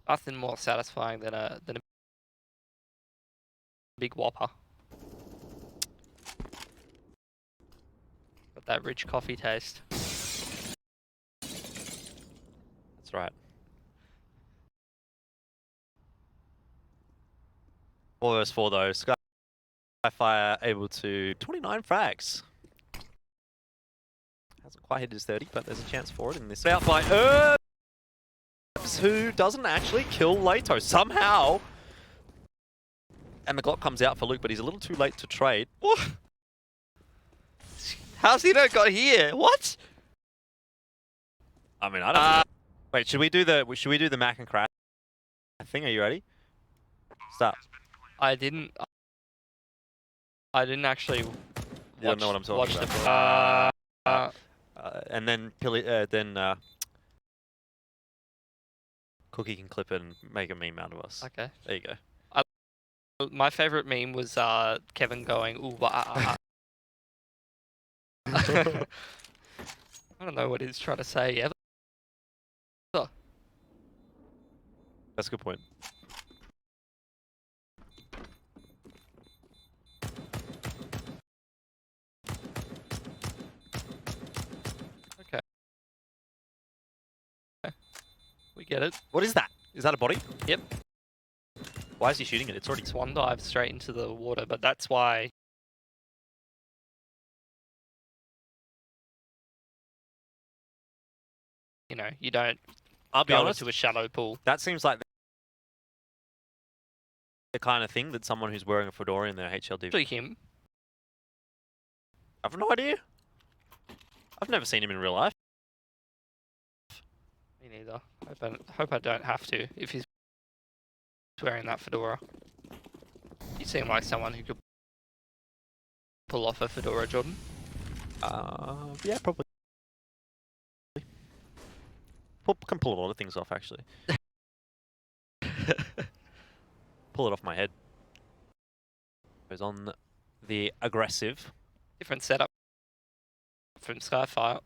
Nothing more satisfying than a big whopper. Got that rich coffee taste. That's right. 4 vs 4 though. Skyfire able to 29 frags. Hasn't quite hit his 30, but there's a chance for it in this. Out by Herbs, who doesn't actually kill Leto somehow. And the Glock comes out for Luke, but he's a little too late to trade. What? How's he not got here? What? I mean, I don't know. Wait, should we do the Mac and Crash thing? Are you ready? Start. I didn't actually watch, You don't know what I'm talking about. And then Cookie can clip it and make a meme out of us. Okay. There you go. My favorite meme was Kevin going, ooh, I don't know what he's trying to say ever. That's a good point. Okay. We get it. What is that? Is that a body? Yep. Why is he shooting it? It's already... Swan dive straight into the water, but that's why... You know, you don't I'll be go honest, into a shallow pool. that seems like the kind of thing that someone who's wearing a fedora in their HLD? Actually him. I have no idea. I've never seen him in real life. Me neither. Hope I don't have to if he's wearing that fedora. You seem like someone who could pull off a fedora, Jordan. Yeah, probably. Can pull a lot of things off, actually. Pull it off my head. Goes on the aggressive. Different setup from Skyfire.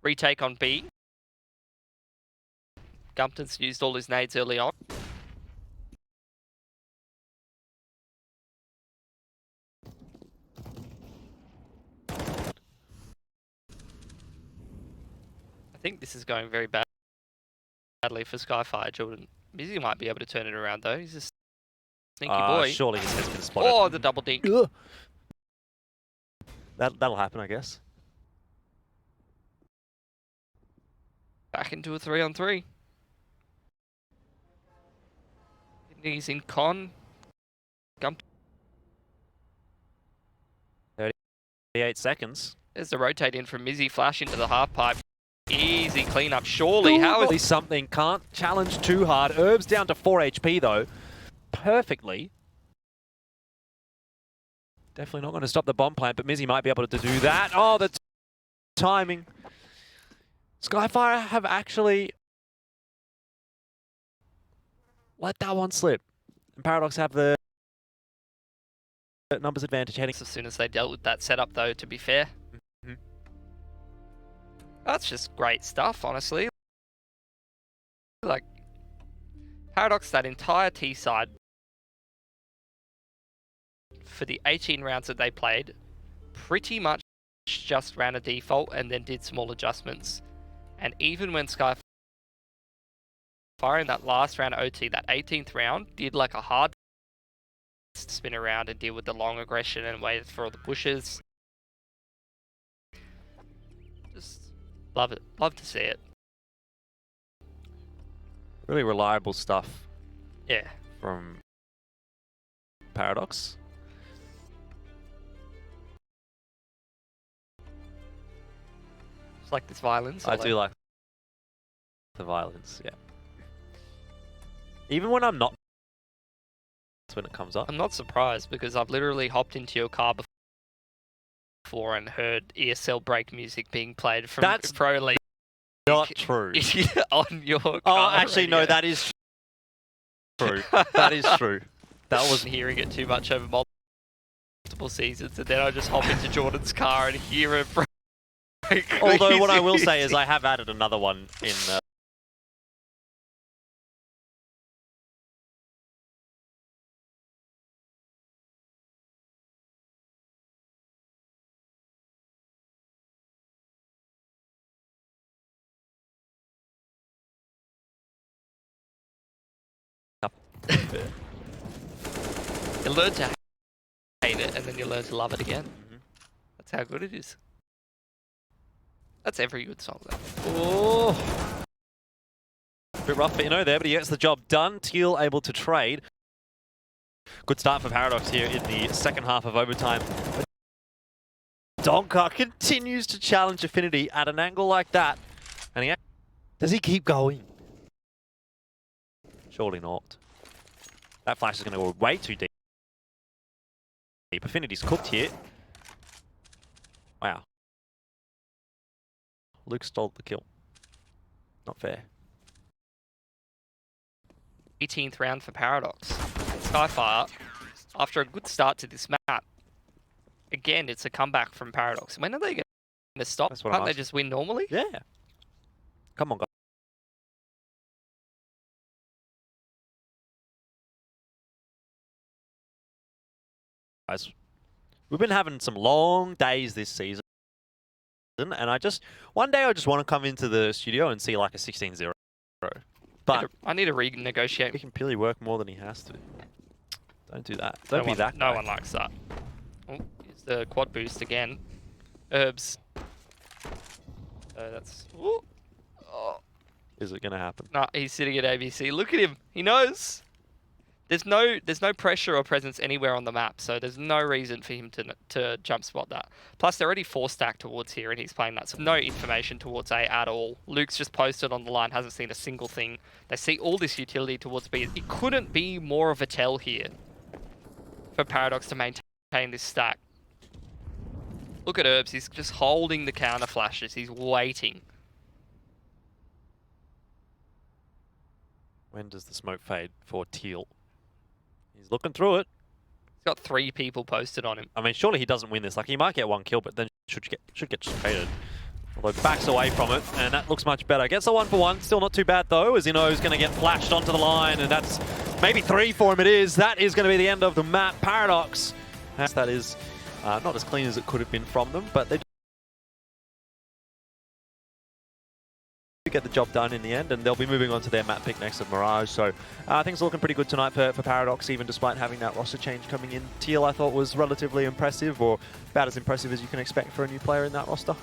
Retake on B. Gumpton's used all his nades early on. I think this is going very badly for Skyfire, Jordan. Mizzy might be able to turn it around though. He's a sneaky boy. Surely his head's been spotted. Oh, the double dink. Ugh. That'll happen, I guess. Back into a 3-on-3. He's in con. Gumpton. 38 seconds. There's the rotate in from Mizzy. Flash into the half pipe. Easy cleanup, surely. How is something? Can't challenge too hard. Herb's down to 4 HP though. Perfectly. Definitely not going to stop the bomb plant, but Mizzy might be able to do that. Oh, the timing. Skyfire have actually let that one slip. And Paradox have the numbers advantage heading. as soon as they dealt with that setup though, to be fair. Mhm. That's just great stuff, honestly. Like, Paradox, that entire T side, for the 18 rounds that they played, pretty much just ran a default and then did small adjustments. And even when Skyfire in that last round OT, that 18th round, did like a hard spin around and deal with the long aggression and waited for all the pushes. Just love it. Love to see it. Really reliable stuff Yeah. from Paradox. It's like this violence. I do like the violence, yeah. Even when I'm not, that's when it comes up. I'm not surprised because I've literally hopped into your car before and heard ESL break music being played from That's Pro League. Not true. On your car. Oh, actually, no, radio. that is true. That is true. That was Hearing it too much over multiple seasons, and then I just hop into Jordan's car and hear it break. Although what I will say is I have added another one in. You learn to hate it, and then you learn to love it again. Mhm. That's how good it is. That's every good song, though. Oh, bit rough for Inno there, but he gets the job done. Teal able to trade. Good start for Paradox here in the second half of overtime. Donker continues to challenge Affinity at an angle like that. And does he keep going? Surely not. That flash is going to go way too deep. Affinity's cooked here. Wow. Luke stole the kill. Not fair. 18th round for Paradox. Skyfire, after a good start to this map, again, it's a comeback from Paradox. When are they going to stop? That's what Can't I'm they asking. just win normally? Yeah. Come on, guys. We've been having some long days this season. And one day I just want to come into the studio and see like a 16-0. But I need to renegotiate. he can purely work more than he has to. Don't do that. Don't be that No guy. one likes that. Oh, here's the quad boost again. Herbs. That's... Ooh. Oh. Is it going to happen? No, he's sitting at ABC. Look at him. He knows. there's no pressure or presence anywhere on the map, so there's no reason for him to jump spot that. Plus, they're already 4-stacked towards here, and he's playing that, so no information towards A at all. Luke's just posted on the line, hasn't seen a single thing. They see all this utility towards B. It couldn't be more of a tell here for Paradox to maintain this stack. Look at Herbs, he's just holding the counter flashes, he's waiting. When does the smoke fade for Teal? He's looking through it. He's got 3 people posted on him. I mean, surely he doesn't win this. Like, he might get 1 kill, but then should get traded. Although backs away from it, and that looks much better. Gets a 1-for-1. Still not too bad, though, as Ino's going to get flashed onto the line, and that's maybe 3 for him it is. That is going to be the end of the map. Paradox. That is not as clean as it could have been from them, but they get the job done in the end, and they'll be moving on to their map pick next of Mirage. So things are looking pretty good tonight for Paradox, even despite having that roster change coming in. Teal, I thought, was relatively impressive, or about as impressive as you can expect for a new player in that roster.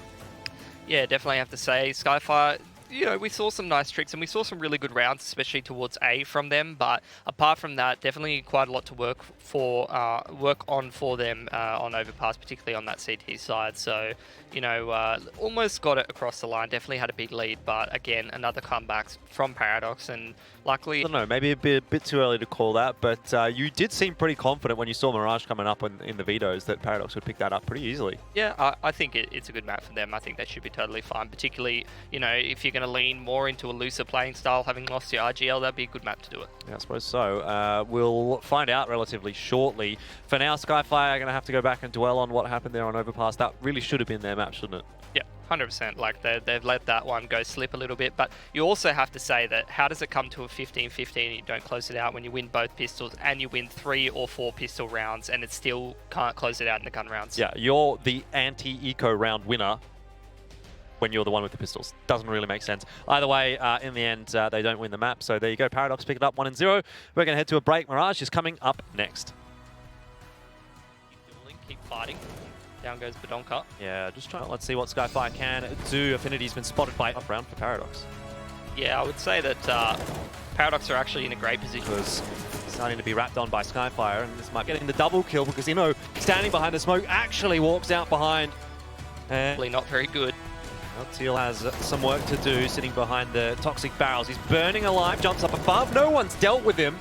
Yeah, definitely have to say, Skyfire, you know, we saw some nice tricks and we saw some really good rounds, especially towards A from them. But apart from that, definitely quite a lot to work on for them on Overpass, particularly on that CT side. So, you know, almost got it across the line. Definitely had a big lead, but again, another comeback from Paradox, and luckily, I don't know, maybe a bit too early to call that, but you did seem pretty confident when you saw Mirage coming up in the vetoes that Paradox would pick that up pretty easily. Yeah, I think it's a good map for them. I think they should be totally fine, particularly, you know, if you're going to lean more into a looser playing style, having lost your RGL, that'd be a good map to do it. Yeah, I suppose so. We'll find out relatively shortly. For now, Skyfire are going to have to go back and dwell on what happened there on Overpass. That really should have been their map, shouldn't it? Yeah, 100%. Like, they've let that one go slip a little bit, but you also have to say that how does it come to a 15-15 and you don't close it out when you win both pistols and you win 3 or 4 pistol rounds and it still can't close it out in the gun rounds? Yeah, you're the anti-eco round winner when you're the one with the pistols. Doesn't really make sense. Either way, in the end, they don't win the map. So there you go. Paradox pick it up 1-0. We're going to head to a break. Mirage is coming up next. Keep dueling, keep fighting. Down goes Badonka. Yeah, just trying. Let's see what Skyfire can do. Affinity's been spotted by up round for Paradox. Yeah, I would say that Paradox are actually in a great position. Because starting to be wrapped on by Skyfire, and this might get in the double kill because Ino, standing behind the smoke, actually walks out behind. And Probably not very good. well, Teal has some work to do sitting behind the toxic barrels. He's burning alive, jumps up above. No one's dealt with him.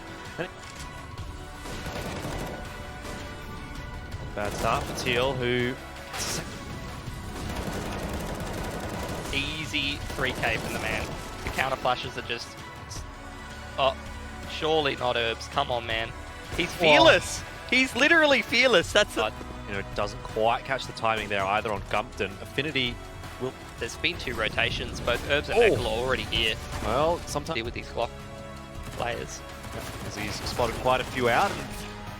Bad start for Teal, who... Easy 3k from the man. The counter flashes are just... Oh, surely not Herbs. Come on, man. He's fearless. He's literally fearless. That's it. You know, doesn't quite catch the timing there either on Gumpton. Affinity will... There's been 2 rotations. Both Herbs and Eckle are already here. Well, sometimes... With these Glock players. As he's spotted quite a few out.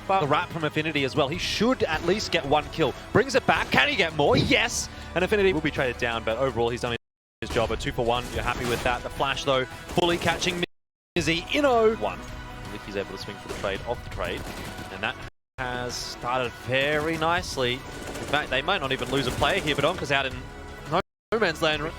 But the wrap from Affinity as well. He should at least get 1 kill. Brings it back. Can he get more? Yes! And Affinity will be traded down, but overall he's done his job. A 2-for-1. You're happy with that. The flash, though, fully catching Mizzy. Ino. 1. Licky's able to swing for the trade off the trade. And that has started very nicely. In fact, they might not even lose a player here, but Onka's out in no man's land. Good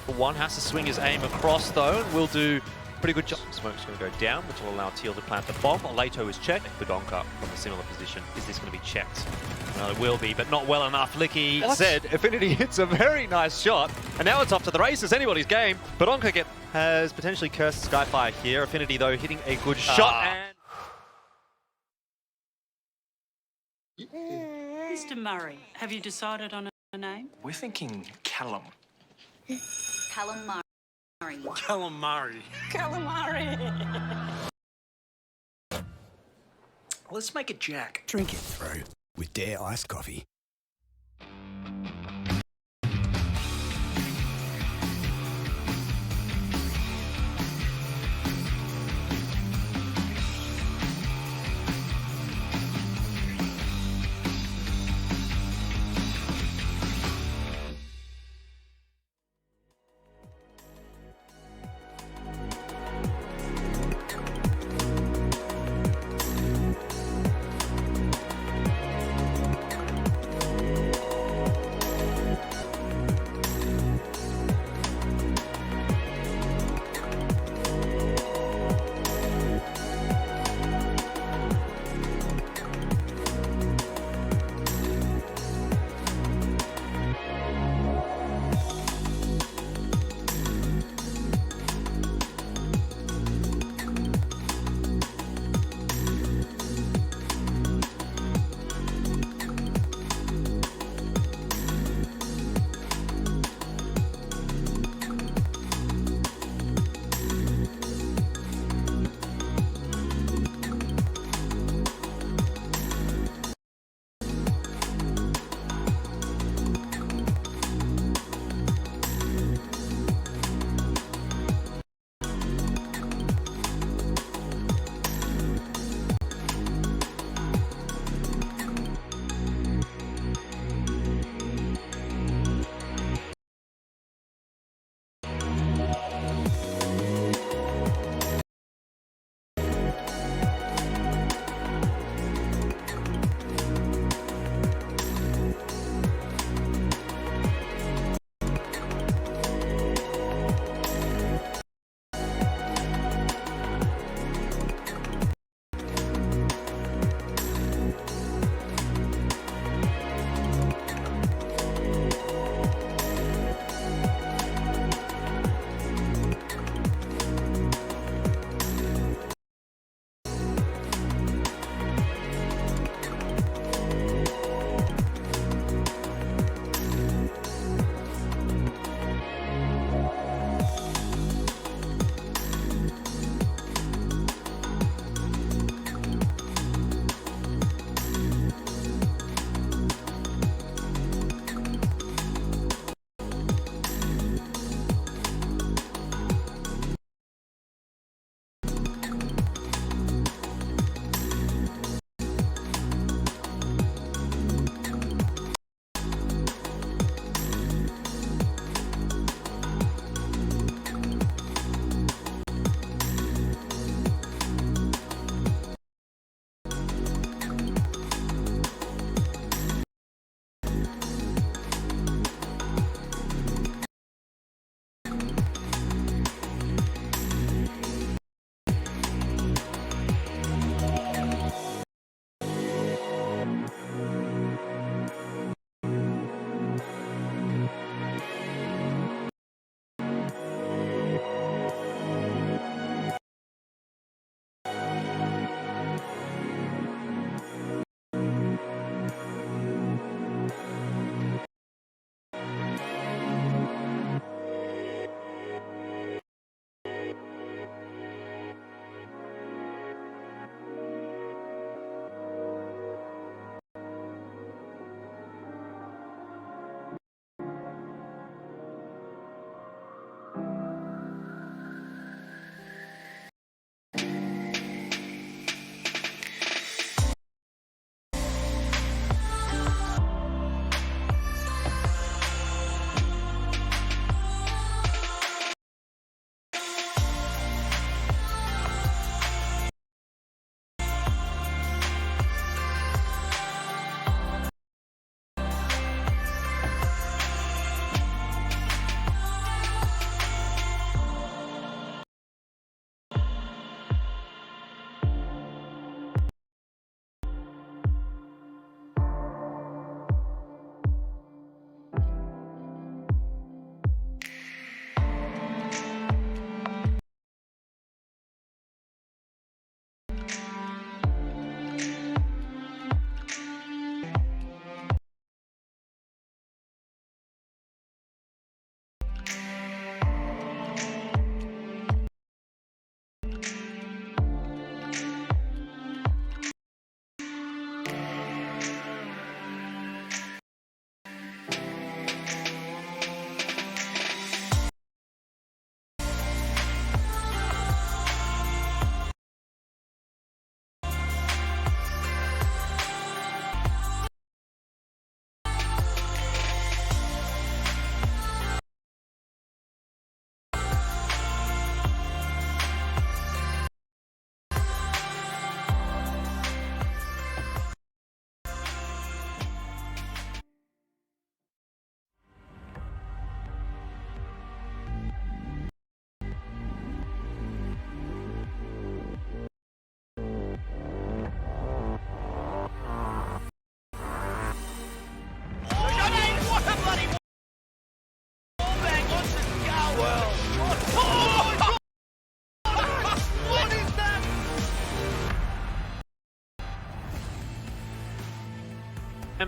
for 1. Has to swing his aim across, though, and will do pretty good job. Smoke's going to go down, which will allow Teal to plant the bomb. Leto is checked. Badonka from a similar position. Is this going to be checked? Well, it will be, but not well enough. Licky said Affinity hits a very nice shot, and now it's off to the races. Anybody's game. Badonka has potentially cursed Skyfire here. Affinity, though, hitting a good shot. And Mr. Murray, have you decided on a name? We're thinking Callum. Calamari. Calamari. Calamari. Let's make it Jack. Drink it through with Dare iced coffee.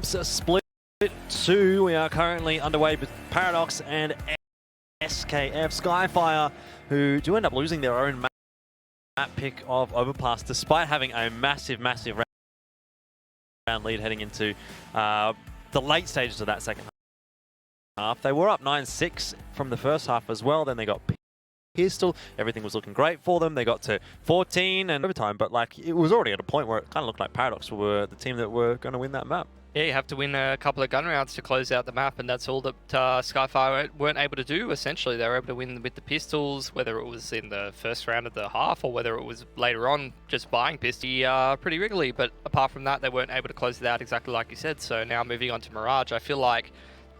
Champs split 2. We are currently underway with Paradox and SKF. Skyfire, who do end up losing their own map pick of Overpass, despite having a massive round lead heading into the late stages of that second half. They were up 9-6 from the first half as well. Then they got pistol. Everything was looking great for them. They got to 14 and overtime, but like it was already at a point where it kind of looked like Paradox were the team that were going to win that map. Yeah, you have to win a couple of gun rounds to close out the map, and that's all that Skyfire weren't able to do, essentially. They were able to win with the pistols, whether it was in the first round of the half or whether it was later on just buying pistol pretty regularly. But apart from that, they weren't able to close it out exactly like you said. So now moving on to Mirage, I feel like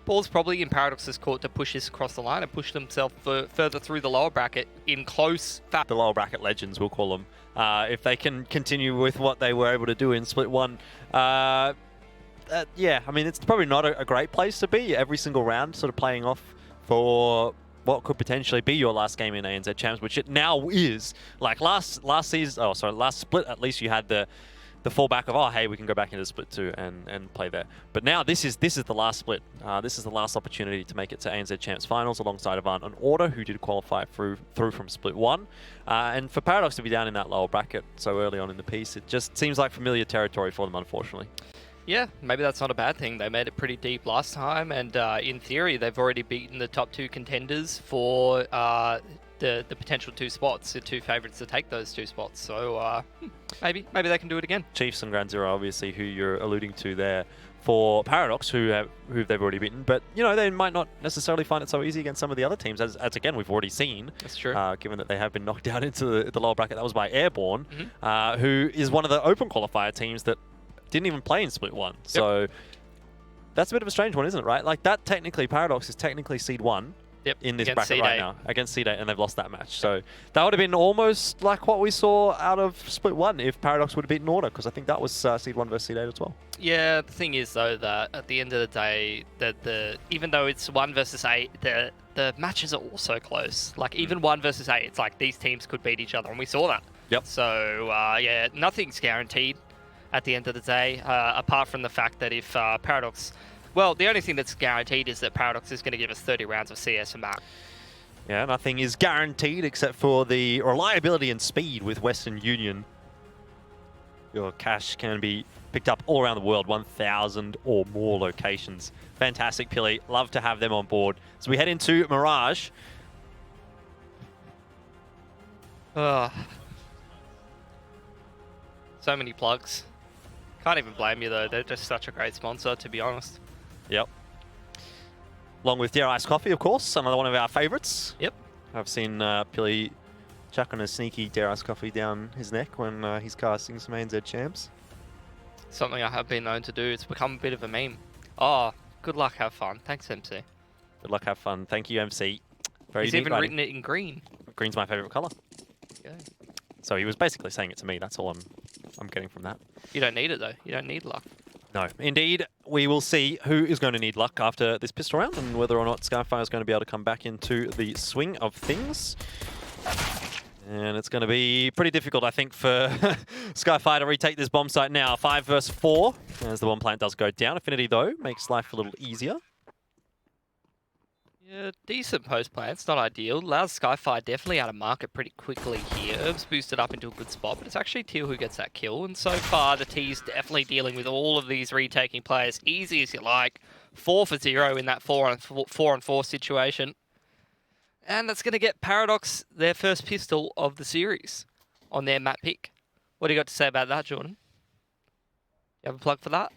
ball's probably in Paradox's court to push this across the line and push themselves further through the lower bracket in close fashion. The lower bracket legends, we'll call them, if they can continue with what they were able to do in Split 1. Yeah, I mean, it's probably not a great place to be every single round, sort of playing off for what could potentially be your last game in ANZ Champs, which it now is. Like last split, at least you had the fallback of, oh, hey, we can go back into Split 2 and play there. But now this is the last split. This is the last opportunity to make it to ANZ Champs Finals alongside Avant and Order, who did qualify through from Split 1. And for Paradox to be down in that lower bracket so early on in the piece, it just seems like familiar territory for them, unfortunately. Yeah, maybe that's not a bad thing. They made it pretty deep last time, and in theory, they've already beaten the top 2 contenders for the potential 2 spots, the 2 favourites to take those 2 spots. So maybe they can do it again. Chiefs and Ground Zero, obviously, who you're alluding to there for Paradox, who they've already beaten. But, you know, they might not necessarily find it so easy against some of the other teams, as again, we've already seen. That's true. Given that they have been knocked down into the lower bracket. That was by Airborne, who is one of the open qualifier teams that didn't even play in Split 1. So that's a bit of a strange one, isn't it, right? Like that technically, Paradox is technically seed 1 in this bracket right now against seed 8, and they've lost that match. So that would have been almost like what we saw out of Split 1 if Paradox would have beaten Order, because I think that was seed 1 versus seed 8 as well. Yeah, the thing is though that at the end of the day, even though it's 1 versus 8, the matches are also close. Like even 1 versus 8, it's like these teams could beat each other, and we saw that. Yep. So yeah, nothing's guaranteed at the end of the day, apart from the fact that if Paradox... Well, the only thing that's guaranteed is that Paradox is going to give us 30 rounds of CS a map. Yeah, nothing is guaranteed except for the reliability and speed with Western Union. Your cash can be picked up all around the world, 1,000 or more locations. Fantastic, Pilly. Love to have them on board. So we head into Mirage. So many plugs. Can't even blame you though, they're just such a great sponsor, to be honest. Yep. Along with Dare Iced Coffee, of course, another one of our favourites. Yep. I've seen Pilly chucking a sneaky Dare Iced Coffee down his neck when he's casting some ANZ Champs. Something I have been known to do. It's become a bit of a meme. Oh, good luck, have fun. Thanks, MC. Good luck, have fun. Thank you, MC. Very He's even written it in green. Green's my favourite colour. Okay. So he was basically saying it to me. That's all I'm getting from that. You don't need it though. You don't need luck. No, indeed. We will see who is going to need luck after this pistol round and whether or not Skyfire is going to be able to come back into the swing of things. And it's going to be pretty difficult, I think, for Skyfire to retake this bomb site now. 5 versus 4, as the bomb plant does go down. Affinity, though, makes life a little easier. Yeah, decent post plants, not ideal. Allows Skyfire definitely out of market pretty quickly here. Herbs boosted up into a good spot, but it's actually Teal who gets that kill. And so far, the T's definitely dealing with all of these retaking players easy as you like. 4 for 0 in that 4-on-4 situation. And that's going to get Paradox their first pistol of the series on their map pick. What do you got to say about that, Jordan? You have a plug for that?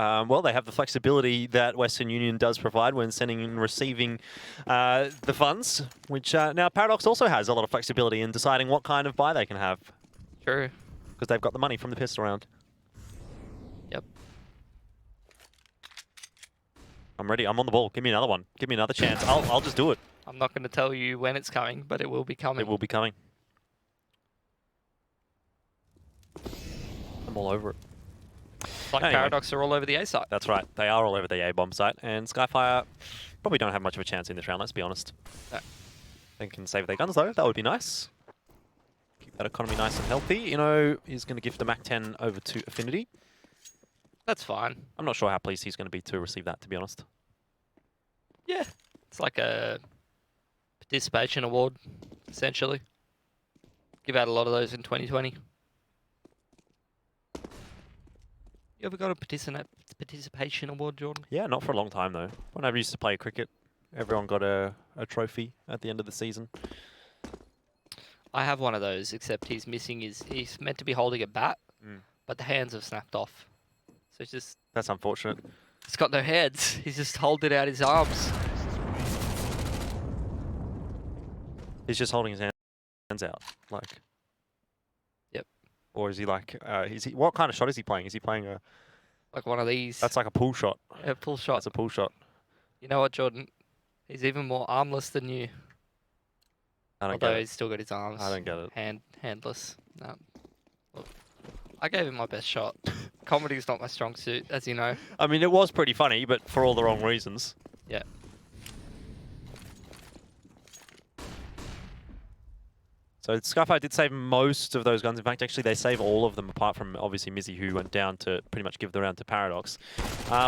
Well, they have the flexibility that Western Union does provide when sending and receiving the funds, which now Paradox also has a lot of flexibility in deciding what kind of buy they can have. True. Because they've got the money from the pistol round. Yep. I'm ready. I'm on the ball. Give me another one. Give me another chance. I'll just do it. I'm not going to tell you when it's coming, but it will be coming. It will be coming. I'm all over it. Like anyway, Paradox are all over the A site. That's right. They are all over the A bomb site. And Skyfire probably don't have much of a chance in this round, let's be honest. No. They can save their guns, though. That would be nice. Keep that economy nice and healthy. You know, he's going to gift the Mac 10 over to Affinity. That's fine. I'm not sure how pleased he's going to be to receive that, to be honest. Yeah. It's like a participation award, essentially. Give out a lot of those in 2020. You ever got a participation award, Jordan? Yeah, not for a long time, though. When I used to play cricket, everyone got a trophy at the end of the season. I have one of those, except he's missing he's meant to be holding a bat, but the hands have snapped off. So it's just... That's unfortunate. He's got no hands. He's just holding out his arms. He's just holding his hands out, like. Yep. Or is he like? What kind of shot is he playing? Is he playing a? Like one of these. That's like a pull shot. Yeah, pull shot. That's a pull shot. You know what, Jordan? He's even more armless than you. I don't Although get he's still got his arms. I don't get it. Handless. No. Look, I gave him my best shot. Comedy's not my strong suit, as you know. I mean, it was pretty funny, but for all the wrong reasons. Yeah. So Skyfire did save most of those guns. In fact, actually, they save all of them, apart from, obviously, Mizzy, who went down to pretty much give the round to Paradox.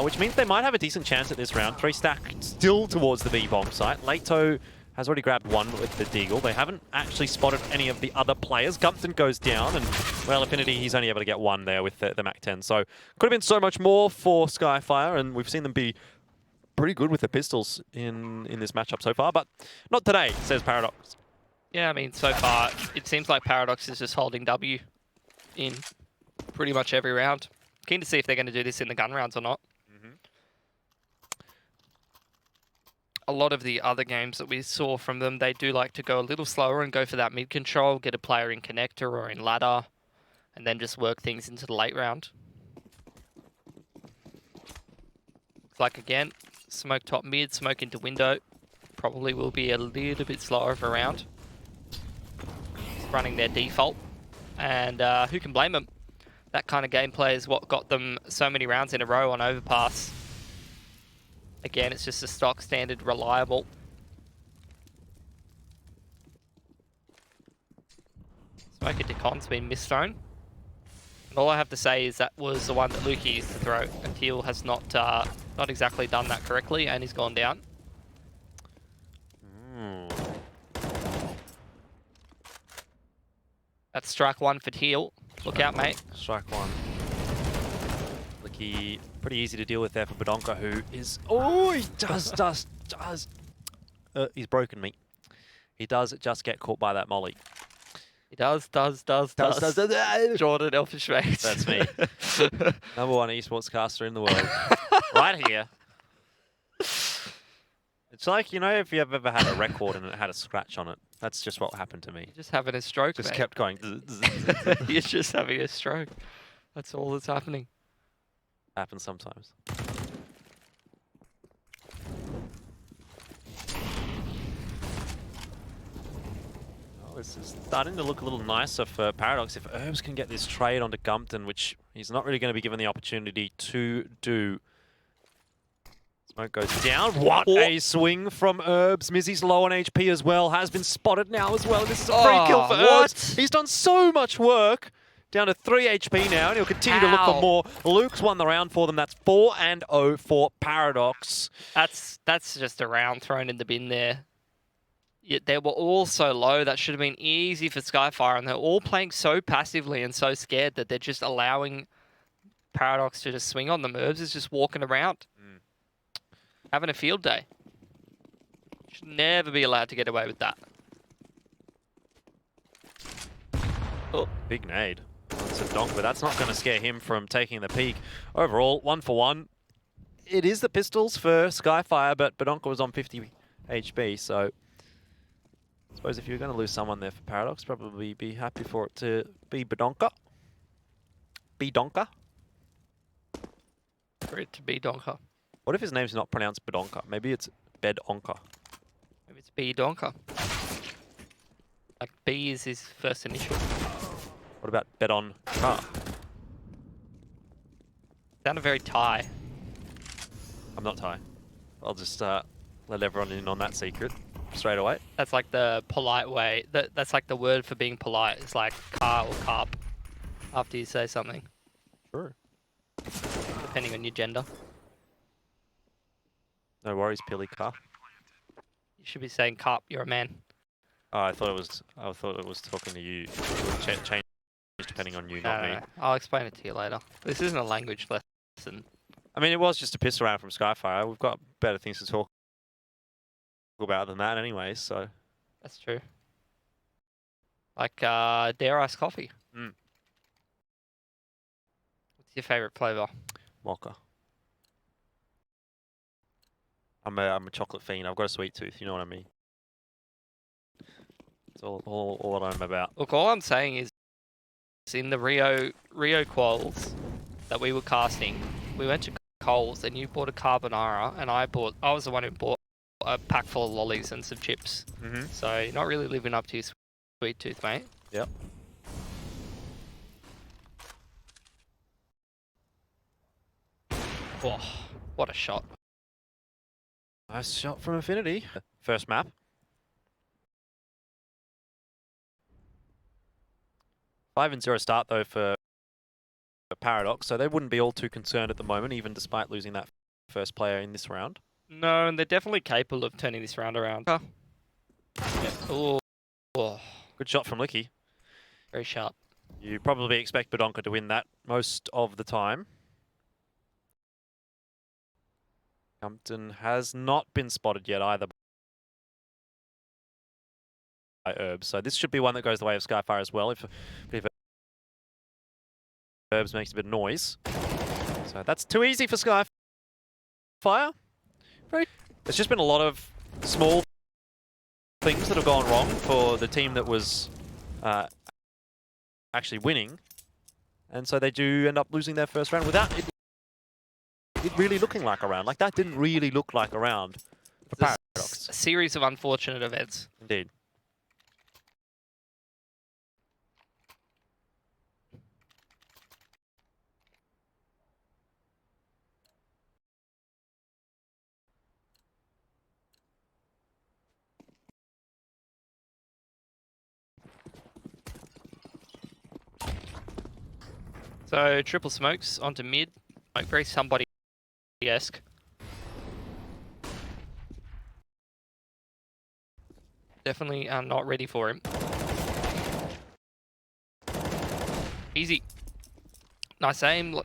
Which means they might have a decent chance at this round. 3 stack still towards the B-bomb site. Leto has already grabbed one with the Deagle. They haven't actually spotted any of the other players. Gumpton goes down, and, well, Affinity, he's only able to get one there with the Mac-10. So, could have been so much more for Skyfire, and we've seen them be pretty good with the pistols in this matchup so far, but not today, says Paradox. Yeah, I mean, so far, it seems like Paradox is just holding W in pretty much every round. Keen to see if they're going to do this in the gun rounds or not. A lot of the other games that we saw from them, they do like to go a little slower and go for that mid control, get a player in connector or in ladder, and then just work things into the late round. Like again, smoke top mid, smoke into window. Probably will be a little bit slower of a round. Running their default, and who can blame them? That kind of gameplay is what got them so many rounds in a row on Overpass. Again, it's just a stock standard reliable. Smoke into Con's been misthrown. And all I have to say is that was the one that Lukey used to throw. And Teal has not exactly done that correctly, and he's gone down. That's strike one for Teal. Look out, mate. Strike one. Lukey, pretty easy to deal with there for Badonka, who is... Oh, he does. He's broken me. He does just get caught by that molly. He does. Jordan, Elfish mate. That's me. Number 1 esports caster in the world. Right here. It's like, you know, if you've ever had a record and it had a scratch on it. That's just what happened to me. You're just having a stroke, Just mate. kept going. You're just having a stroke. That's all that's happening. Happens sometimes. Oh, this is starting to look a little nicer for Paradox. If Herbs can get this trade onto Gumpton, which he's not really going to be given the opportunity to do. Smoke goes down. What a swing from Herbs. Mizzy's low on HP as well. Has been spotted now as well. This is a free kill for Herbs. He's done so much work. Down to 3 HP now, and he'll continue to look for more. Luke's won the round for them. That's 4-0 for Paradox. That's just a round thrown in the bin there. Yet they were all so low. That should have been easy for Skyfire, and they're all playing so passively and so scared that they're just allowing Paradox to just swing on them. Herbs is just walking around. Having a field day. Should never be allowed to get away with that. Oh. Big nade. It's a donk, but that's not going to scare him from taking the peak. Overall, 1 for 1. It is the pistols for Skyfire, but Badonka was on 50 HP, so I suppose if you're going to lose someone there for Paradox, probably be happy for it to be Badonka. Badonka? For it to be Donka. What if his name's not pronounced Badonka? Maybe it's Bedonka. Maybe it's B Donka. Like B is his first initial. What about Bedonka? Sounded very Thai. I'm not Thai. I'll just let everyone in on that secret straight away. That's like the polite way. That's like the word for being polite. It's like car or carp after you say something. Sure. depending on your gender. No worries, Pilly Car. You should be saying carp, you're a man. Oh, I thought it was talking to you. Change depending on you, not me. No. I'll explain it to you later. This isn't a language lesson. I mean, it was just a piss around from Skyfire. We've got better things to talk about than that anyway, so. That's true. Like, Dare Ice Coffee. Mm. What's your favourite flavour? Mocha. I'm a chocolate fiend. I've got a sweet tooth, you know what I mean? It's all I'm about. Look, all I'm saying is in the Rio quals that we were casting, we went to Coles and you bought a carbonara and I was the one who bought a pack full of lollies and some chips. Mm-hmm. So you're not really living up to your sweet tooth, mate. Yep. Oh, what a shot. Nice shot from Affinity. First map. Five and 0 start though for Paradox, so they wouldn't be all too concerned at the moment, even despite losing that first player in this round. No, and they're definitely capable of turning this round around. Yeah. Oh. Good shot from Licky. Very sharp. You probably expect Badonka to win that most of the time. Compton has not been spotted yet either by Herbs, so this should be one that goes the way of Skyfire as well if Herbs makes a bit of noise. So that's too easy for Skyfire. There's just been a lot of small things that have gone wrong for the team that was actually winning, and so they do end up losing their first round without it really looking like a round. Like, that didn't really look like a round for Paradox. A series of unfortunate events. Indeed. So triple smokes onto mid, like very somebody-esque. Definitely not ready for him. Easy. Nice aim,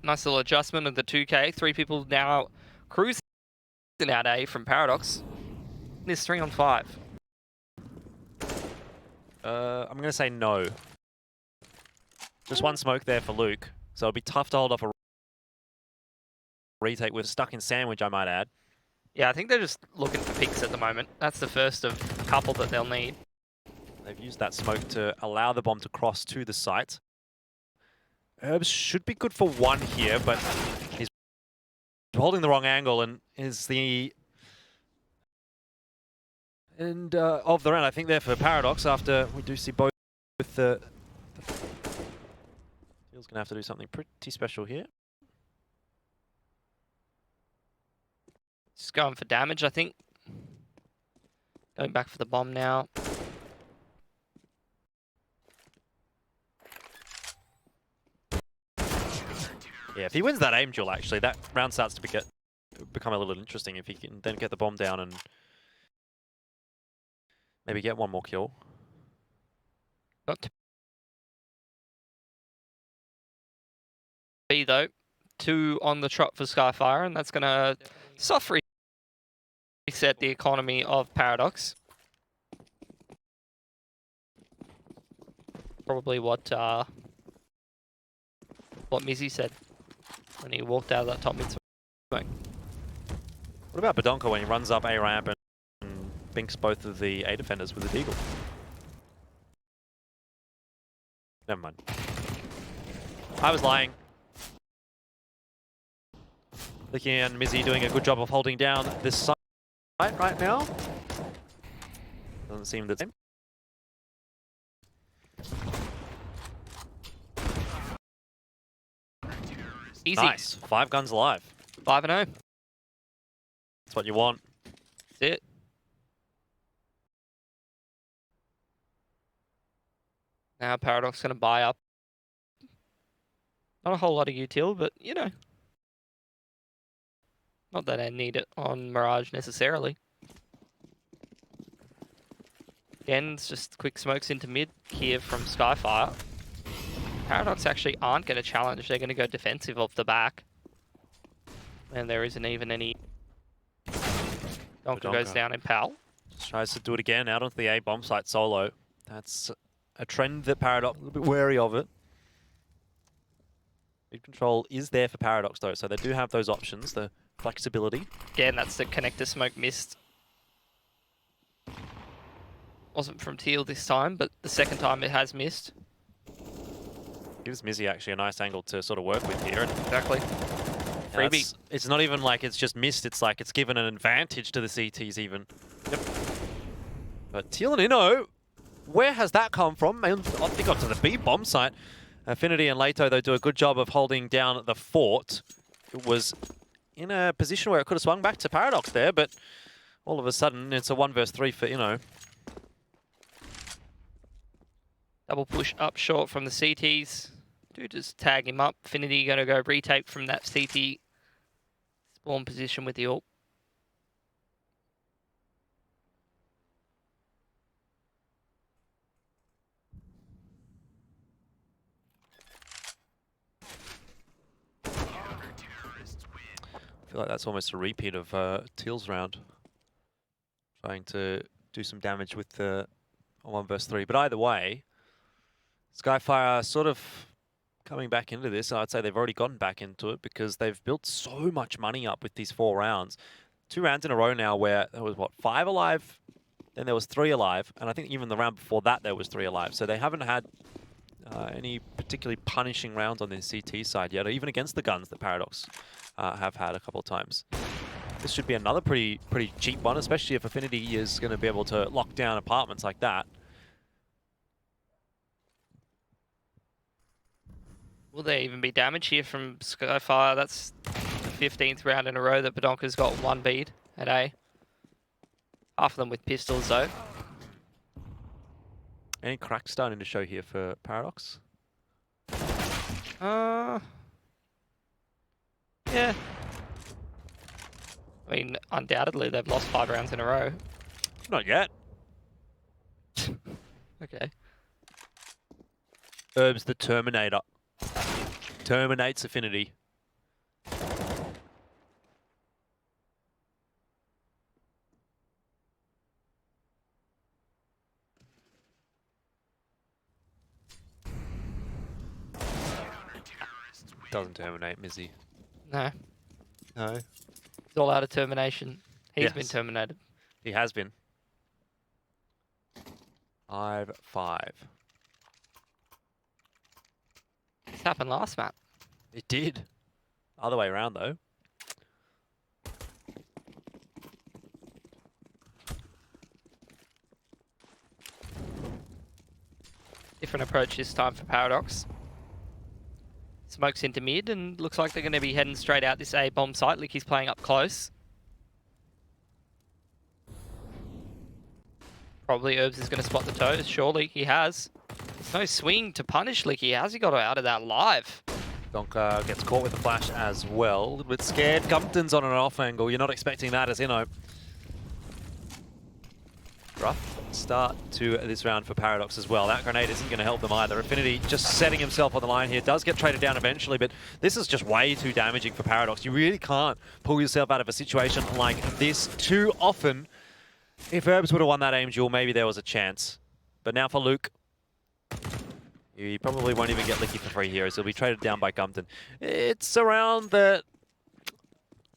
nice little adjustment of the 2K. 3 people now cruising out A from Paradox. This 3 on 5. I'm going to say no. Just one smoke there for Luke, so it'll be tough to hold off a retake with stuck in sandwich, I might add. Yeah, I think they're just looking for picks at the moment. That's the first of a couple that they'll need. They've used that smoke to allow the bomb to cross to the site. Herbs should be good for one here, but he's holding the wrong angle and is the end of the round. I think there for Paradox after we do see both with the He's going to have to do something pretty special here. Just going for damage, I think. Going back for the bomb now. Yeah, if he wins that aim duel, actually, that round starts to become a little interesting if he can then get the bomb down and maybe get one more kill. Got to be, though. 2 on the trot for Skyfire, and that's going to soft reset the economy of Paradox. Probably what Mizzy said when he walked out of that top mid swing. What about Badonka when he runs up A ramp and binks both of the A defenders with a deagle? Never mind. I was lying. Licky and Mizzy doing a good job of holding down this site right now. Doesn't seem the same. Easy. Nice. 5 guns alive. 5-0. That's what you want. That's it. Now Paradox going to buy up. Not a whole lot of util, but, you know, Not that I need it on Mirage necessarily. Again, it's just quick smokes into mid here from Skyfire. Paradox actually aren't going to challenge. They're going to go defensive off the back. And there isn't even any... Donker goes down in Pal. Just tries to do it again out onto the A bomb site solo. That's a trend that Paradox, a little bit wary of it. Mid control is there for Paradox though, so they do have those options, the flexibility. Again, that's the connector smoke missed. Wasn't from Teal this time, but the second time it has missed. Gives Mizzy actually a nice angle to sort of work with here. Exactly. Freebie. It's not even like it's just missed, it's like it's given an advantage to the CTs even. Yep. But Teal and Inno, where has that come from? I think onto the B bomb site. Affinity and Leto, though, do a good job of holding down the fort. It was in a position where it could have swung back to Paradox there, but all of a sudden it's a 1 versus 3 for Inno. Double push up short from the CTs. Do just tag him up. Affinity going to go retake from that CT spawn position with the ult. I feel like that's almost a repeat of Teal's round. Trying to do some damage with the 1 versus 3. But either way, Skyfire are sort of coming back into this. I'd say they've already gotten back into it because they've built so much money up with these 4 rounds. 2 rounds in a row now where there was, what, 5 alive? Then there was 3 alive. And I think even the round before that there was 3 alive. So they haven't had any particularly punishing rounds on the CT side yet, or even against the guns that Paradox have had a couple of times. This should be another pretty cheap one, especially if Affinity is going to be able to lock down apartments like that. Will there even be damage here from Skyfire? That's the 15th round in a row that Badonka's got 1 bead at A. Half of them with pistols though. Any cracks starting to show here for Paradox? Yeah. I mean, undoubtedly they've lost 5 rounds in a row. Not yet. Okay. Herbs the Terminator. Terminates Affinity. Doesn't terminate Mizzy. No. No. It's all out of termination. He's Yes. been terminated. He has been. 5-5. This happened last map. It did. Other way around though. Different approach this time for Paradox. Smokes into mid and looks like they're going to be heading straight out this A bomb site. Licky's playing up close. Probably Herbs is going to spot the toes. Surely he has. There's no swing to punish Licky. How's he got out of that live? Donker gets caught with the flash as well. A little bit scared. Gumpton's on an off angle. You're not expecting that as Inno. Rough start to this round for Paradox as well. That grenade isn't going to help them either. Affinity just setting himself on the line here. Does get traded down eventually, but this is just way too damaging for Paradox. You really can't pull yourself out of a situation like this too often. If Herbs would have won that aim duel, maybe there was a chance. But now for Luke, he probably won't even get Licky for free here, so he'll be traded down by Gumpton. It's a round that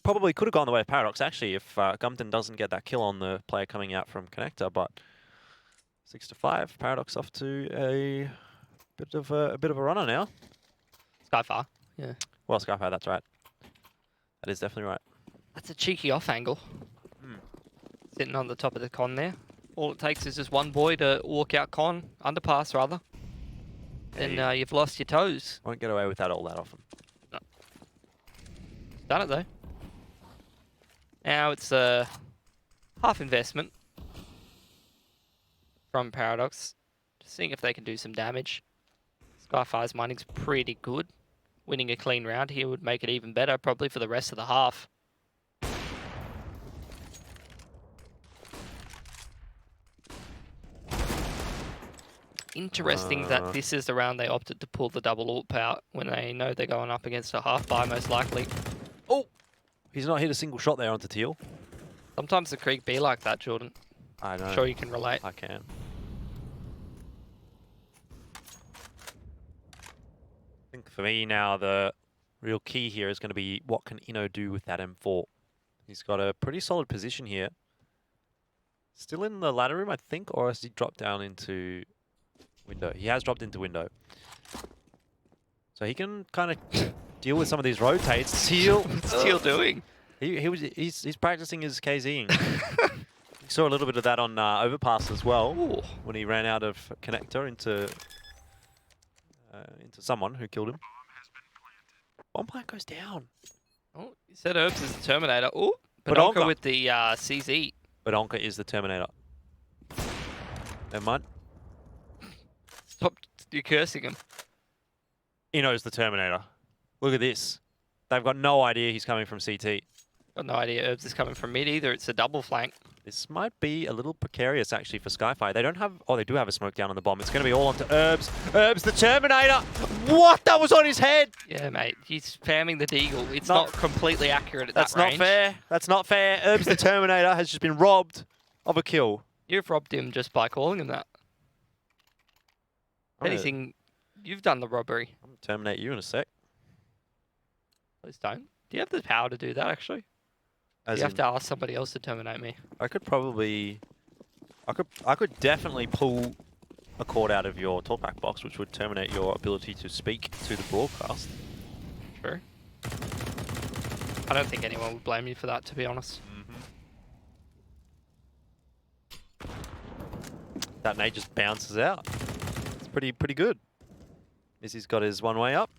probably could have gone the way of Paradox, actually, if Gumpton doesn't get that kill on the player coming out from Connector, but 6-5, Paradox off to a bit of a runner now. Skyfire. Yeah. Well, Skyfire, that's right. That is definitely right. That's a cheeky off angle. Sitting on the top of the con there. All it takes is just one boy to walk out con, underpass rather. And you've lost your toes. Won't get away with that all that often. No. Done it though. Now it's a half investment from Paradox. Just seeing if they can do some damage. Skyfire's mining's pretty good. Winning a clean round here would make it even better, probably for the rest of the half. Interesting that this is the round they opted to pull the double AWP out when they know they're going up against a half-buy most likely. Oh! He's not hit a single shot there onto Teal. Sometimes the Krieg be like that, Jordan. I know. I'm sure you can relate. I can. I think for me now, the real key here is going to be what can Inno do with that M4. He's got a pretty solid position here. Still in the ladder room, I think, or has he dropped down into window? He has dropped into window. So he can kind of deal with some of these rotates. Teal, What's Teal doing? He's practicing his KZing. You saw a little bit of that on Overpass as well. Ooh. When he ran out of connector into someone who killed him. Bomb plant goes down. Oh, you said Herbs is the Terminator. Oh, Badonka. Badonka with the CZ. Badonka is the Terminator. Never mind. Stop, you're cursing him. Inno's the Terminator. Look at this. They've got no idea he's coming from CT. Got no idea Herbs is coming from mid either. It's a double flank. This might be a little precarious actually for Skyfire. They don't have, oh, they do have a smoke down on the bomb. It's going to be all onto Herbs. Herbs the Terminator. What? That was on his head. Yeah, mate. He's spamming the deagle. It's not completely accurate at That's that not range. fair. That's not fair. Herbs the Terminator has just been robbed of a kill. You've robbed him just by calling him that. I'm gonna- Anything, you've done the robbery. I'm going to terminate you in a sec. Please don't. Do you have the power to do that, actually? As You have in- to ask somebody else to terminate me. I could probably, I could definitely pull a cord out of your talkback box, which would terminate your ability to speak to the broadcast. True. I don't think anyone would blame you for that, to be honest. That nade just bounces out. It's pretty good. Izzy's got his one way up.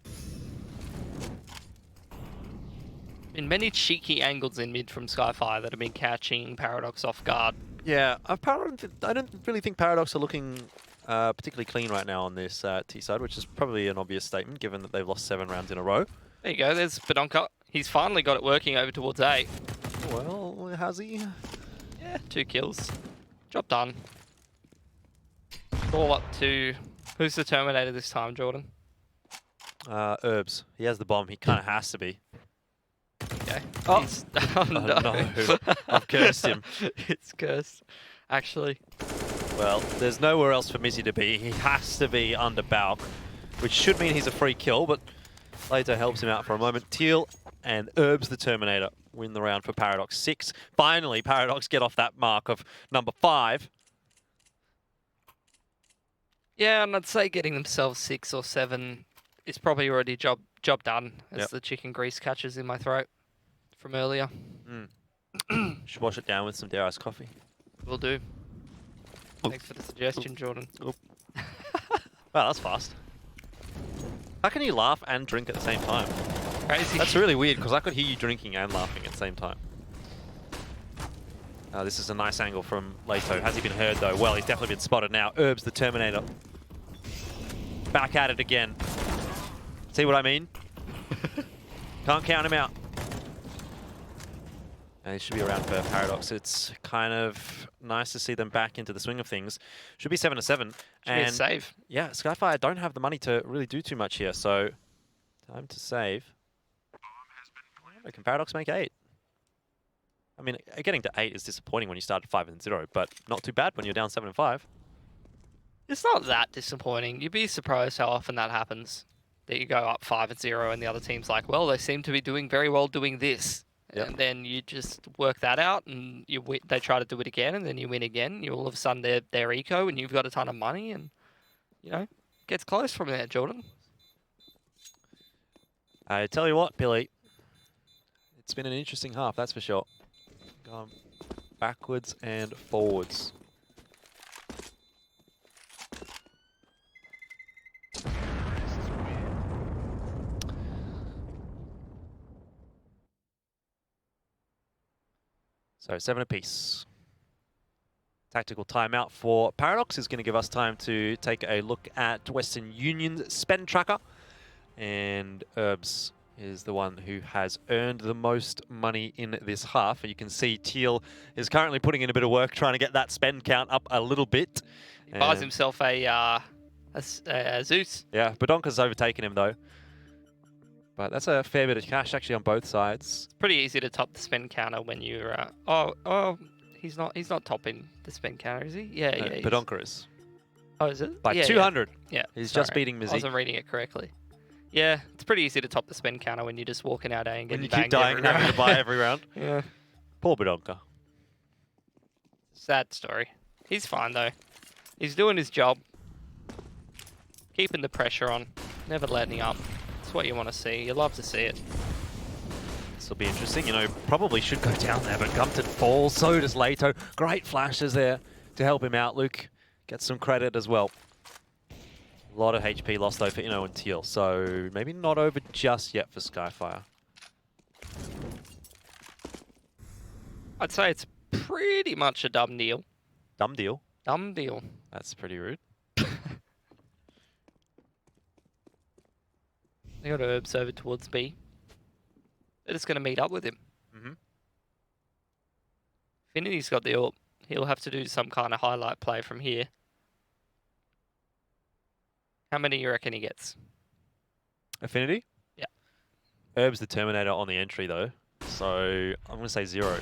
Been many cheeky angles in mid from Skyfire that have been catching Paradox off guard. Yeah, I don't really think Paradox are looking particularly clean right now on this T side, which is probably an obvious statement given that they've lost 7 rounds in a row. There you go, there's Badonka. He's finally got it working over towards A. Well, has he? Yeah, 2 kills. Job done. All up to... Who's the Terminator this time, Jordan? Herbs. He has the bomb. He kind of has to be. Okay. Oh. Oh no. I've cursed him. It's cursed, actually. Well, there's nowhere else for Mizzy to be. He has to be under Balk, which should mean he's a free kill, but Lato helps him out for a moment. Teal and Herbs the Terminator win the round for Paradox 6. Finally, Paradox get off that mark of number 5. Yeah, and I'd say getting themselves 6 or 7 is probably already job done, as the chicken grease catches in my throat from earlier. Should wash it down with some Dare Ice coffee. Will do. Thanks for the suggestion, Jordan. Wow, that's fast. How can you laugh and drink at the same time? Crazy. That's really weird, because I could hear you drinking and laughing at the same time. This is a nice angle from Lato. Has he been heard, though? Well, he's definitely been spotted now. Herbs the Terminator. Back at it again. See what I mean? Can't count him out. And he should be around for Paradox. It's kind of nice to see them back into the swing of things. Should be 7-7. Should be a save. Yeah, Skyfire don't have the money to really do too much here, so time to save. Can Paradox make 8? I mean, getting to 8 is disappointing when you start at 5-0, but not too bad when you're down 7-5. It's not that disappointing. You'd be surprised how often that happens. That you go up 5-0 and the other team's like, well, they seem to be doing very well doing this. Yep. And then you just work that out and you they try to do it again and then you win again. You all of a sudden they're eco and you've got a ton of money and, you know, gets close from there, Jordan. I tell you what, Billy, it's been an interesting half, that's for sure. Gone backwards and forwards. So 7 apiece. Tactical timeout for Paradox is going to give us time to take a look at Western Union's spend tracker. And Herbs is the one who has earned the most money in this half. You can see Teal is currently putting in a bit of work trying to get that spend count up a little bit. He buys himself a Zeus. Yeah, Badonka's overtaken him though. But that's a fair bit of cash actually on both sides. It's pretty easy to top the spin counter when you're. He's not topping the spin counter, is he? Yeah, yeah. Badonka is. Oh, is it? By Yeah, 200. Yeah. He's sorry. just beating I Mizzy. wasn't reading it correctly. Yeah, it's pretty easy to top the spin counter when you're just walking out and When getting you banged keep dying and every having to round. buy every round. Yeah. Poor Badonka. Sad story. He's fine though. He's doing his job. Keeping the pressure on. Never letting up. It's what you want to see. You love to see it. This will be interesting. You know, probably should go down there, but Gumpton falls. So does Leto. Great flashes there to help him out. Luke gets some credit as well. A lot of HP lost though for Inno and Teal, so maybe not over just yet for Skyfire. I'd say it's pretty much a dumb deal. Dumb deal. Dumb deal. That's pretty rude. They got Herbs over towards B. They're just going to meet up with him. Infinity's got the AWP. He'll have to do some kind of highlight play from here. How many you reckon he gets? Affinity? Yeah. Herb's the Terminator on the entry though, so I'm going to say 0.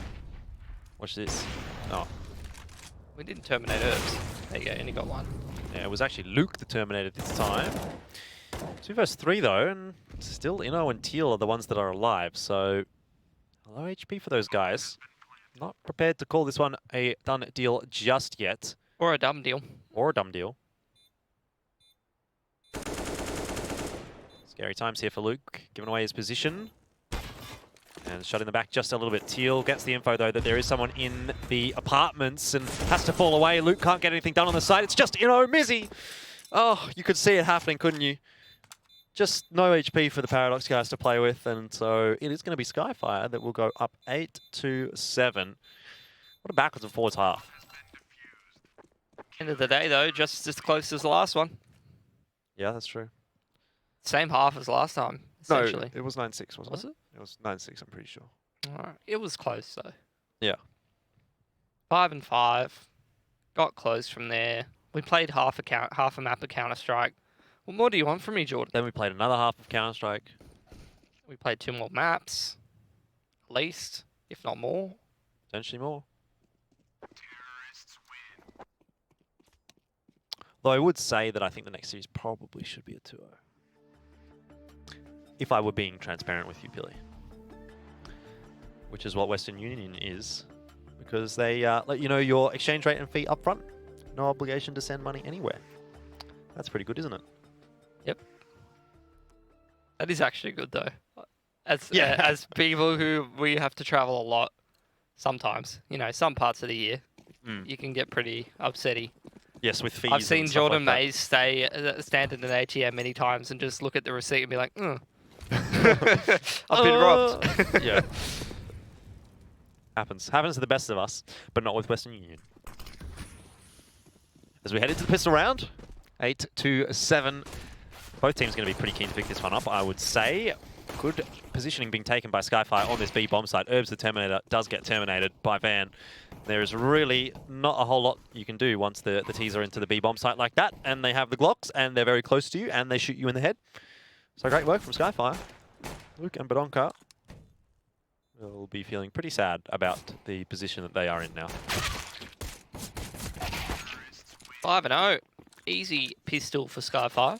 Watch this. Oh, We didn't terminate Herbs. There you go, only got one. yeah, it was actually Luke the Terminator this time. 2 versus 3 though, and still Inno and Teal are the ones that are alive, so low HP for those guys. Not prepared to call this one a done deal just yet. Or a dumb deal. Or a dumb deal. Scary times here for Luke, giving away his position. And shut in the back just a little bit. Teal gets the info though that there is someone in the apartments and has to fall away. Luke can't get anything done on the side. It's just, Mizzy. Oh, you could see it happening, couldn't you? Just no HP for the Paradox guys to play with, and so it is going to be Skyfire that will go up 8-7. What a backwards and forwards half. End of the day though, just as close as the last one. Yeah, that's true. Same half as last time, essentially. No, it was 9-6, wasn't Was it? it? It was 9-6, I'm pretty sure. Alright. It was close though. Yeah. 5 and 5. Got close from there. We played half a map of Counterstrike. What more do you want from me, Jordan? Then we played another half of Counterstrike. We played 2 more maps. At least, if not more. Potentially more. Though I would say that I think the next series probably should be a 2-0. If I were being transparent with you, Billy. Which is what Western Union is. Because they let you know your exchange rate and fee up front. No obligation to send money anywhere. That's pretty good, isn't it? Yep. That is actually good though. As people who we have to travel a lot, sometimes, some parts of the year, you can get pretty upsetty. Yes, with fees. I've seen and stuff Jordan like Mays stand in an ATM many times and just look at the receipt and be like, I've been robbed. Yeah. Happens to the best of us, but not with Western Union. As we head into the pistol round, 8-7. Both teams going to be pretty keen to pick this one up, I would say. Good positioning being taken by Skyfire on this B bomb site. Herbs the Terminator does get terminated by Van. There is really not a whole lot you can do once the T's are into the B bomb site like that, and they have the Glocks, and they're very close to you, and they shoot you in the head. So great work from Skyfire. Luke and Badonka will be feeling pretty sad about the position that they are in now. 5-0. Easy pistol for Skyfire.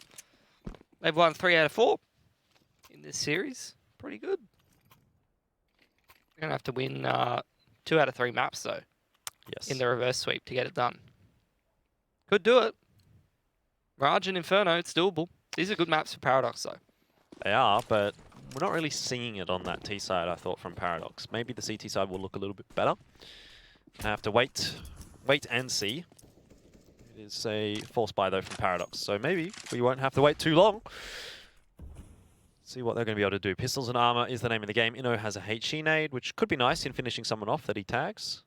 They've won 3 out of 4 in this series. Pretty good. They're going to have to win 2 out of 3 maps, though, Yes. in the reverse sweep to get it done. Could do it. Mirage and Inferno, it's doable. These are good maps for Paradox, though. They are, but we're not really seeing it on that T side, I thought, from Paradox. Maybe the CT side will look a little bit better. I have to wait and see. It is a false buy, though, from Paradox, so maybe we won't have to wait too long. See what they're going to be able to do. Pistols and Armor is the name of the game. Inno has a HE nade, which could be nice in finishing someone off that he tags.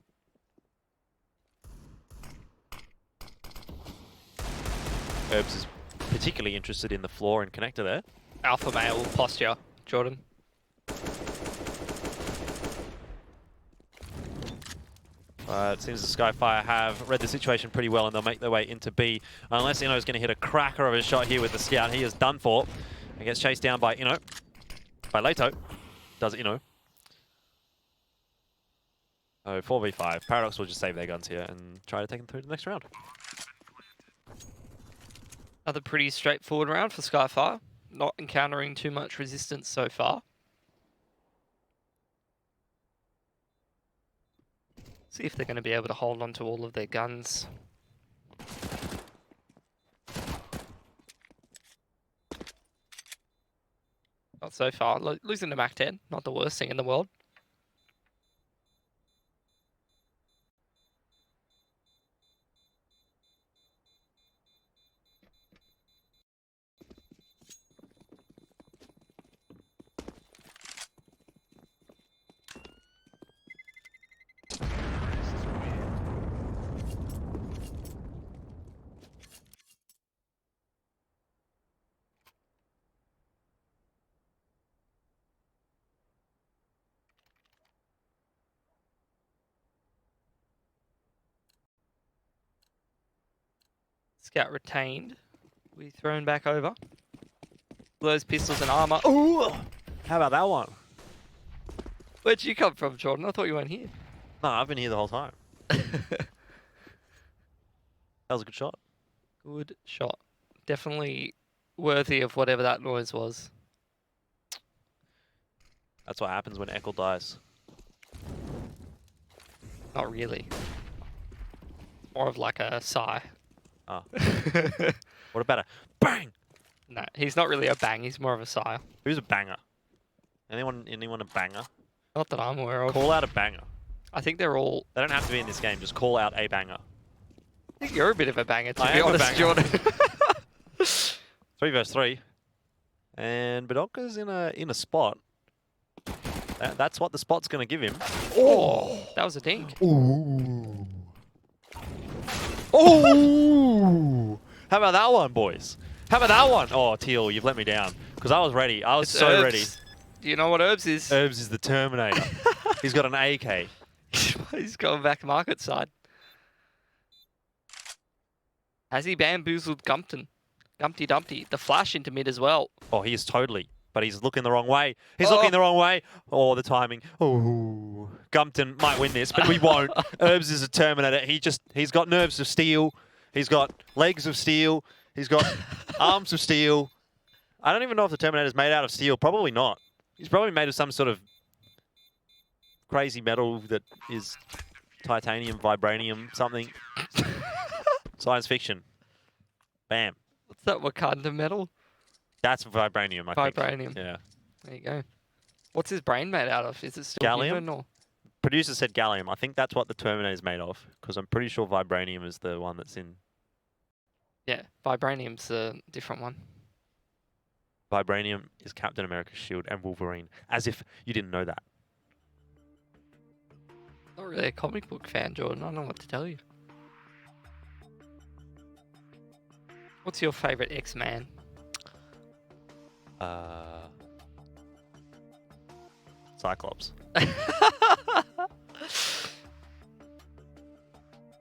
Herbs is particularly interested in the floor and connector there. Alpha male posture, Jordan. It seems the Skyfire have read the situation pretty well, and they'll make their way into B. Unless Inno's going to hit a cracker of a shot here with the Scout. He is done for. And gets chased down by Inno. By Leto. Does Inno. Oh, 4v5. Paradox will just save their guns here and try to take them through to the next round. Another pretty straightforward round for Skyfire. Not encountering too much resistance so far. See if they're going to be able to hold on to all of their guns. Not so far. Losing to Mac 10, not the worst thing in the world. Scout retained. We thrown back over. Those pistols and armor. Ooh! How about that one? Where'd you come from, Jordan? I thought you weren't here. No, I've been here the whole time. That was a good shot. Good shot. Definitely worthy of whatever that noise was. That's what happens when Eccles dies. Not really. More of like a sigh. Oh. What about a bang? No, he's not really a bang. He's more of a sigh. Who's a banger? Anyone a banger? Not that I'm aware of. Call out a banger. I think they're all... They don't have to be in this game. Just call out a banger. I think you're a bit of a banger, to I be am a honest, banger. Jordan. 3 versus 3. And Badonka's in a spot. That's what the spot's going to give him. Oh, that was a dink. Ooh. Oh! How about that one, boys? How about that one? Oh, Teal, you've let me down. Because I was ready. I was It's so Herbs. ready. Do you know what Herbs is? Herbs is the Terminator. He's got an AK. He's going back market side. Has he bamboozled Gumpton? Gumpty Dumpty. The flash into mid as well. Oh, he is totally. But he's looking the wrong way. He's looking the wrong way. Oh, the timing. Oh, Gumpton might win this, but we won't. Herbs is a Terminator. He's got nerves of steel. He's got legs of steel. He's got arms of steel. I don't even know if the Terminator's made out of steel. Probably not. He's probably made of some sort of crazy metal that is titanium, vibranium, something. Science fiction. Bam. What's that Wakanda metal? That's vibranium, I think. Vibranium. Yeah. There you go. What's his brain made out of? Is it still Gallium? human or? Producer said gallium. I think that's what the Terminator is made of, because I'm pretty sure vibranium is the one that's in. Yeah, vibranium's a different one. Vibranium is Captain America's shield and Wolverine. As if you didn't know that. Not really a comic book fan, Jordan. I don't know what to tell you. What's your favorite X-Man? Cyclops.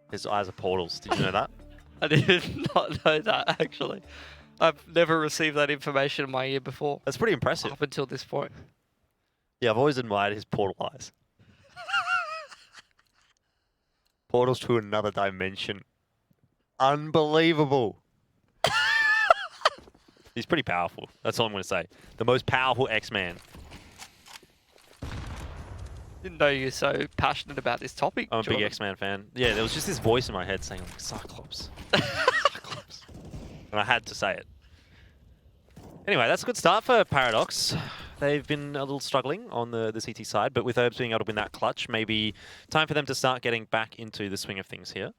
His eyes are portals. Did you know that? I did not know that, actually. I've never received that information in my ear before. That's pretty impressive. Up until this point. Yeah, I've always admired his portal eyes. Portals to another dimension. Unbelievable. He's pretty powerful. That's all I'm going to say. The most powerful X-Man. Didn't know you're so passionate about this topic. I'm a Jordan. big X-Man fan. Yeah, there was just this voice in my head saying, like, Cyclops. Cyclops. And I had to say it. Anyway, that's a good start for Paradox. They've been a little struggling on the CT side, but with Herbs being able to win that clutch, maybe time for them to start getting back into the swing of things here.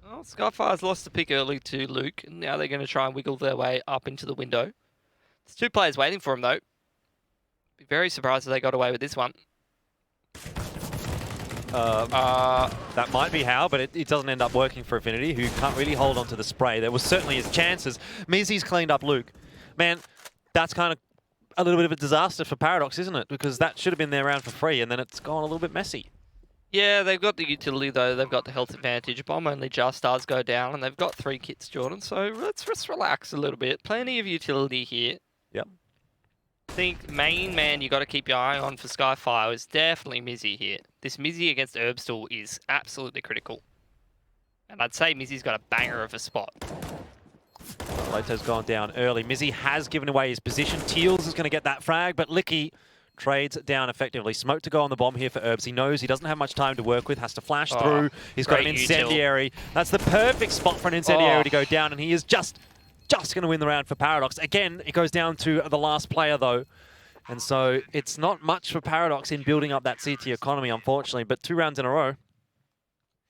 Well, Skyfire's lost the pick early to Luke, and now they're going to try and wiggle their way up into the window. There's 2 players waiting for him, though. Be very surprised if they got away with this one. That might be how, but it doesn't end up working for Affinity, who can't really hold on to the spray. There was certainly his chances. Mizzy's cleaned up Luke. Man, that's kind of a little bit of a disaster for Paradox, isn't it? Because that should have been their round for free, and then it's gone a little bit messy. Yeah, they've got the utility though. They've got the health advantage. Bomb only just does go down, and they've got 3 kits, Jordan. So let's just relax a little bit. Plenty of utility here. Yep. I think main man you got to keep your eye on for Skyfire is definitely Mizzy here. This Mizzy against Herbstall is absolutely critical. And I'd say Mizzy's got a banger of a spot. Loto's gone down early. Mizzy has given away his position. Teals is going to get that frag, but Licky trades down effectively. Smoke to go on the bomb here for Herbs. He knows he doesn't have much time to work with, has to flash through. He's got an incendiary. That's the perfect spot for an incendiary to go down, and he is just going to win the round for Paradox. Again, it goes down to the last player, though. And so it's not much for Paradox in building up that CT economy, unfortunately, but 2 rounds in a row.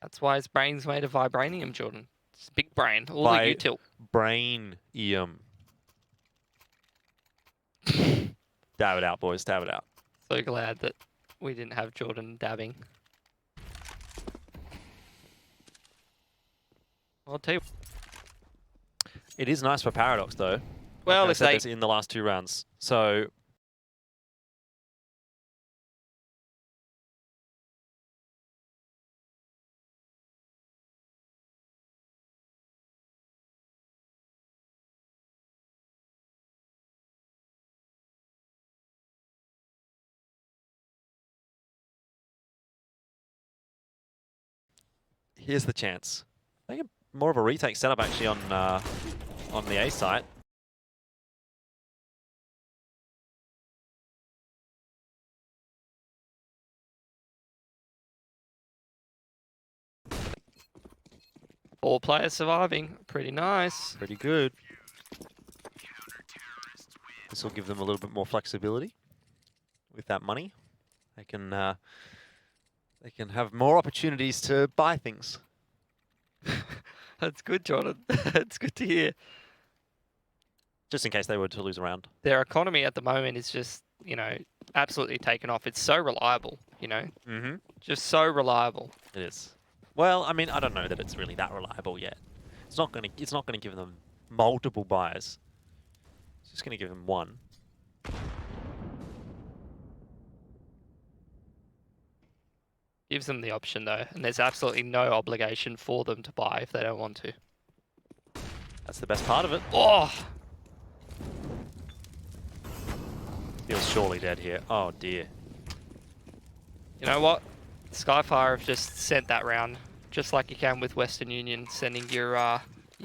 That's why his brain's made of vibranium, Jordan. It's big brain, all the util. Brain-ium. Dab it out, boys. Dab it out. So glad that we didn't have Jordan dabbing. I'll tell you. It is nice for Paradox, though. Well, like I if said they this in the last 2 rounds. So here's the chance. I think more of a retake setup actually on the A site. Four players surviving. Pretty nice. Pretty good. This will give them a little bit more flexibility with that money. They can have more opportunities to buy things. That's good, Jordan. That's good to hear. Just in case they were to lose a round. Their economy at the moment is just, you know, absolutely taken off. It's so reliable, you know? Mm-hmm. Just so reliable. It is. Well, I mean, I don't know that it's really that reliable yet. It's not gonna give them multiple buys. It's just gonna give them one. Gives them the option though, and there's absolutely no obligation for them to buy if they don't want to. That's the best part of it. Oh! Feels surely dead here. Oh dear. You know what? Skyfire have just sent that round, just like you can with Western Union, sending your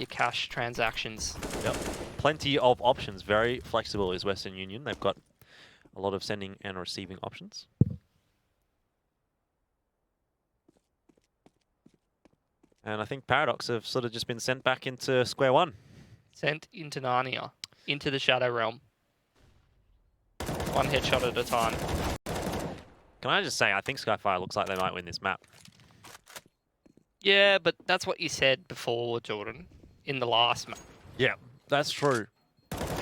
cash transactions. Yep. Plenty of options. Very flexible is Western Union. They've got a lot of sending and receiving options. And I think Paradox have sort of just been sent back into square one. Sent into Narnia, into the Shadow Realm. One headshot at a time. Can I just say, I think Skyfire looks like they might win this map. Yeah, but that's what you said before, Jordan, in the last map. Yeah, that's true.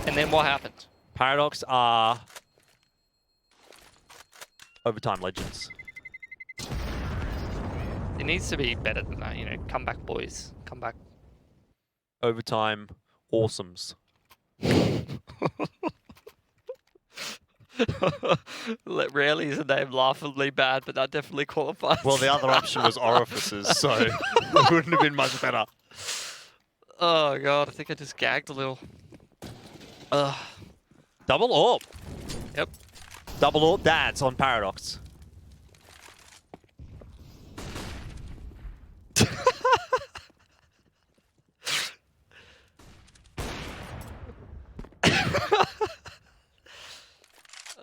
And then what happened? Paradox are overtime legends. It needs to be better than that, you know. Come back, boys. Come back. Overtime awesomes. Rarely is a name laughably bad, but that definitely qualifies. Well, the other option was orifices, so it wouldn't have been much better. Oh god, I think I just gagged a little. Double AWP. Yep. Double AWP dads on Paradox.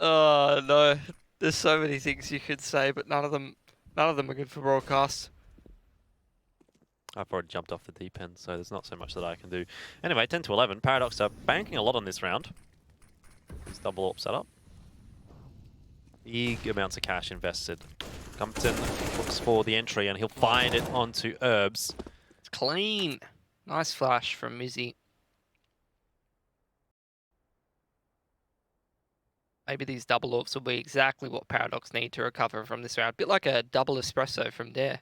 Oh no, there's so many things you could say, but none of them are good for broadcast. I've already jumped off the deep end, so there's not so much that I can do. Anyway, 10 to 11. Paradox are banking a lot on this round. This double AWP setup. Big amounts of cash invested. Compton looks for the entry, and he'll find it onto Herbs. It's clean. Nice flash from Mizzy. Maybe these double AWPs will be exactly what Paradox need to recover from this round. A bit like a double espresso from there.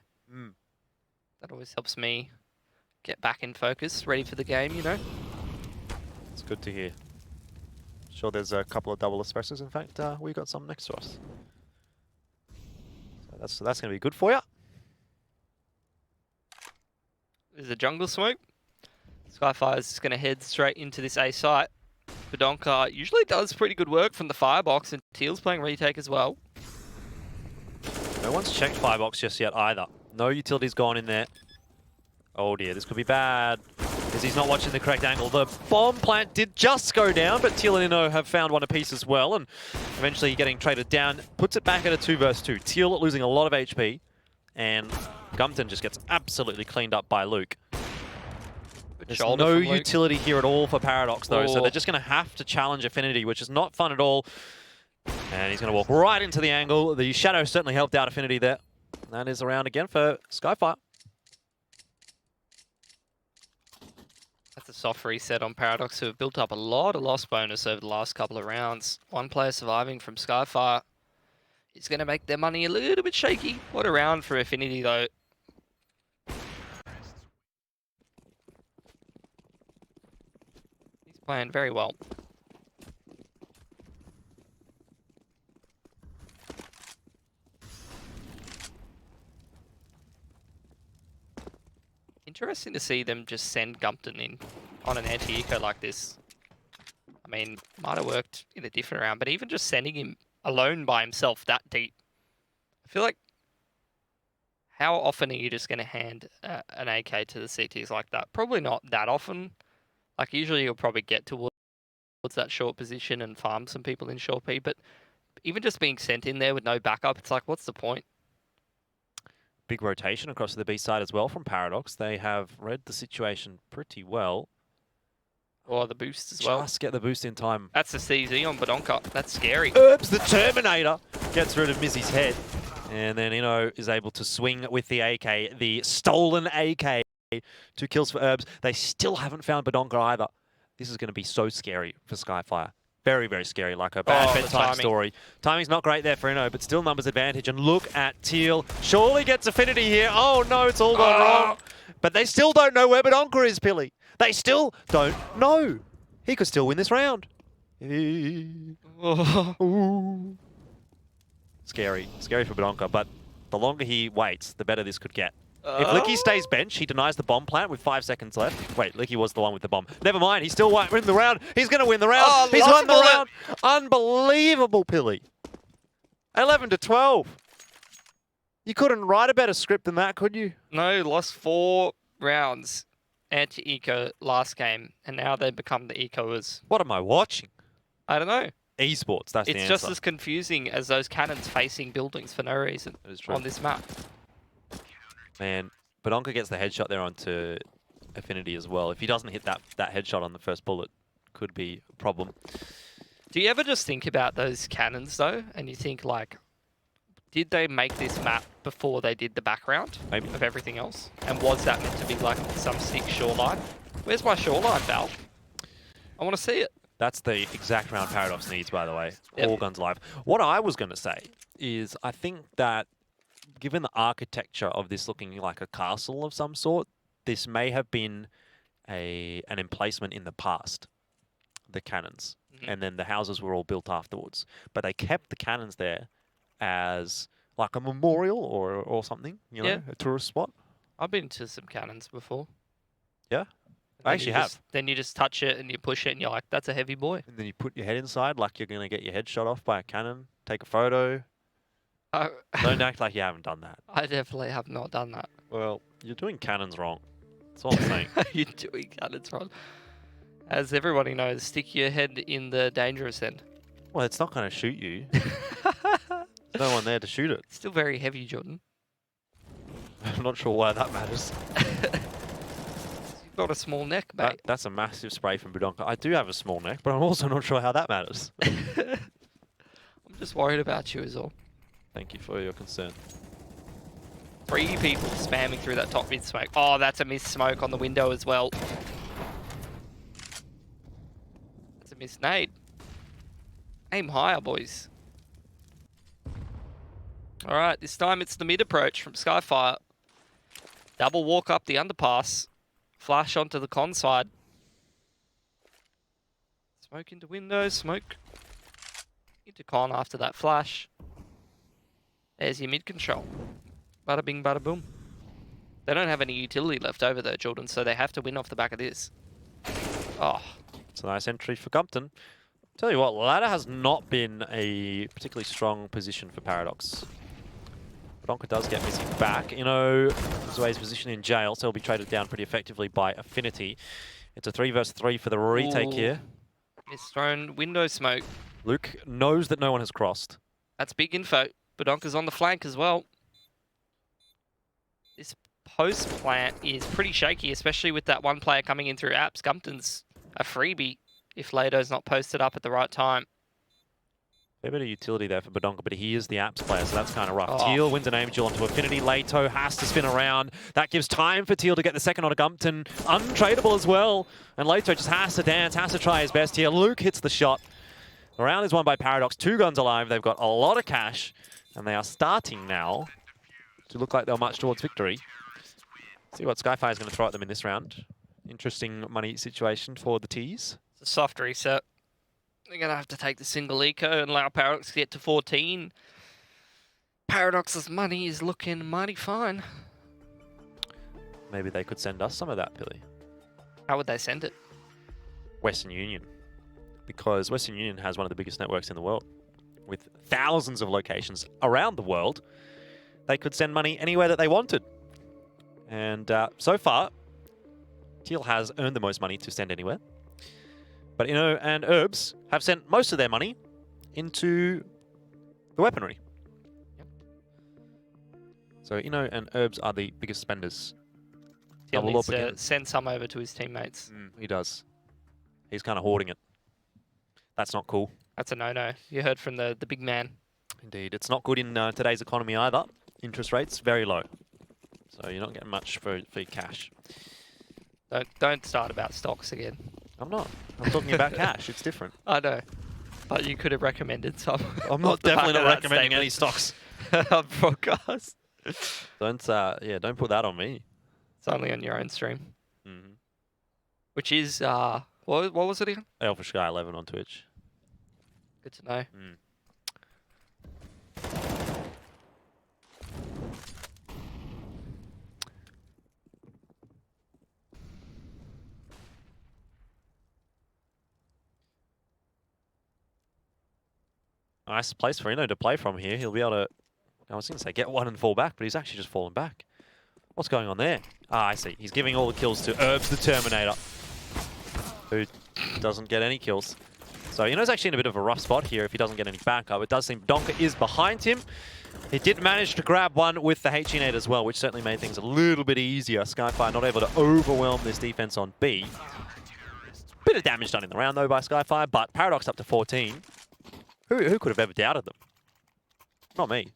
That always helps me get back in focus, ready for the game, you know? It's good to hear. Sure, there's a couple of double espressos. In fact, we got some next to us. So That's going to be good for you. There's a jungle smoke. Skyfire's just going to head straight into this A site. Badonka usually does pretty good work from the firebox, and Teal's playing retake as well. No one's checked firebox just yet either. No utility's gone in there. Oh dear, this could be bad. Because he's not watching the correct angle. The bomb plant did just go down, but Teal and Inno have found one apiece as well, and eventually getting traded down, puts it back at a 2 versus 2. Teal losing a lot of HP, and Gumpton just gets absolutely cleaned up by Luke. There's no utility here at all for Paradox, though, so they're just going to have to challenge Affinity, which is not fun at all. And he's going to walk right into the angle. The Shadow certainly helped out Affinity there. That is around again for Skyfire. That's a soft reset on Paradox, who have built up a lot of loss bonus over the last couple of rounds. One player surviving from Skyfire is going to make their money a little bit shaky. What a round for Affinity, though. He's playing very well. Interesting to see them just send Gumpton in on an anti-eco like this. I mean, might have worked in a different round, but even just sending him alone by himself that deep, I feel like, how often are you just going to hand an AK to the CTs like that? Probably not that often. Like, usually you'll probably get towards that short position and farm some people in short P, but even just being sent in there with no backup, it's like, what's the point? Big rotation across to the B side as well from Paradox. They have read the situation pretty well. Or the boost as well. Just get the boost in time. That's the CZ on Badonka. That's scary. Oops, the Terminator gets rid of Mizzy's head. And then Inno is able to swing with the AK, the stolen AK. 2 kills for Herbs. They still haven't found Badonka either. This is going to be so scary for Skyfire. Very, very scary, like a bad bedtime story. Timing's not great there for Inno, but still numbers advantage. And look at Teal. Surely gets Affinity here. Oh no, it's all gone wrong. But they still don't know where Badonka is, Pilly. They still don't know. He could still win this round. Ooh. Scary. Scary for Badonka, but the longer he waits, the better this could get. If Licky stays bench, he denies the bomb plant with 5 seconds left. Wait, Licky was the one with the bomb. Never mind, he still won't win the round. He's going to win the round. Oh, he's won the round. Unbelievable, Pilly. 11-12. You couldn't write a better script than that, could you? No, lost 4 rounds anti-eco last game, and now they've become the ecoers. What am I watching? I don't know. Esports, that's the answer. It's just as confusing as those cannons facing buildings for no reason on this map. Man, Badonka gets the headshot there onto Affinity as well. If he doesn't hit that headshot on the first bullet, could be a problem. Do you ever just think about those cannons, though, and you think, like, did they make this map before they did the background of everything else? And was that meant to be, like, some sick shoreline? Where's my shoreline, Val? I want to see it. That's the exact round Paradox needs, by the way. Yep. All guns live. What I was going to say is I think that given the architecture of this looking like a castle of some sort, this may have been an emplacement in the past, the cannons. And then the houses were all built afterwards. But they kept the cannons there as like a memorial or something, you know, a tourist spot. I've been to some cannons before. Yeah? I actually have. Then you just touch it and you push it and you're like, that's a heavy boy. And then you put your head inside like you're going to get your head shot off by a cannon, take a photo. Don't act like you haven't done that. I definitely have not done that. Well, you're doing cannons wrong. That's all I'm saying. You're doing cannons wrong. As everybody knows, stick your head in the dangerous end. Well, it's not going to shoot you. There's no one there to shoot it. It's still very heavy, Jordan. I'm not sure why that matters. You've got a small neck, mate. That's a massive spray from Badonka. I do have a small neck, but I'm also not sure how that matters. I'm just worried about you is all. Thank you for your concern. 3 people spamming through that top mid smoke. Oh, that's a missed smoke on the window as well. That's a missed nade. Aim higher, boys. Alright, this time it's the mid approach from Skyfire. Double walk up the underpass. Flash onto the con side. Smoke into window, smoke into con after that flash. There's your mid control. Bada bing, bada boom. They don't have any utility left over though, Jordan, so they have to win off the back of this. Oh. It's a nice entry for Gumpton. Tell you what, ladder has not been a particularly strong position for Paradox. Donka does get missing back. Zway's position in jail, so he'll be traded down pretty effectively by Affinity. It's a 3 versus 3 for the retake here. It's thrown window smoke. Luke knows that no one has crossed. That's big info. Badonka's on the flank as well. This post plant is pretty shaky, especially with that one player coming in through apps. Gumpton's a freebie if Lado's not posted up at the right time. A bit of utility there for Badonka, but he is the apps player, so that's kind of rough. Oh. Teal wins an aim duel onto Affinity. Leto has to spin around. That gives time for Teal to get the second on a Gumpton. Untradeable as well. And Leto just has to dance, has to try his best here. Luke hits the shot. The round is won by Paradox. 2 guns alive. They've got a lot of cash. And they are starting now to look like they'll march towards victory. See what Skyfire is going to throw at them in this round. Interesting money situation for the T's. It's a soft reset. They're going to have to take the single eco and allow Paradox to get to 14. Paradox's money is looking mighty fine. Maybe they could send us some of that, Billy. How would they send it? Western Union. Because Western Union has one of the biggest networks in the world. With thousands of locations around the world. They could send money anywhere that they wanted. And so far, Teal has earned the most money to send anywhere. But and Herbs have sent most of their money into the weaponry. Yep. So and Herbs are the biggest spenders. Teal Double needs up to again. send some over to his teammates. He does. He's kind of hoarding it. That's not cool. That's a no-no. You heard from the big man. Indeed. It's not good in today's economy either. Interest rates, very low. So you're not getting much for your cash. Don't start about stocks again. I'm not. I'm talking about cash. It's different. I know. But you could have recommended some. I'm not definitely not recommending any stocks. Broadcast. Don't put that on me. It's only on your own stream. Mm-hmm. Which is, what was it again? Alpha Sky 11 on Twitch. Good to know. Nice place for Eno to play from here. He'll be able to, I was going to say get one and fall back, but he's actually just fallen back. What's going on there? Ah, I see. He's giving all the kills to Herbs the Terminator, who doesn't get any kills. So Eno's actually in a bit of a rough spot here if he doesn't get any backup. It does seem Donka is behind him. He did manage to grab one with the HE-nade as well, which certainly made things a little bit easier. Skyfire not able to overwhelm this defense on B. Bit of damage done in the round though by Skyfire, but Paradox up to 14. Who could have ever doubted them? Not me.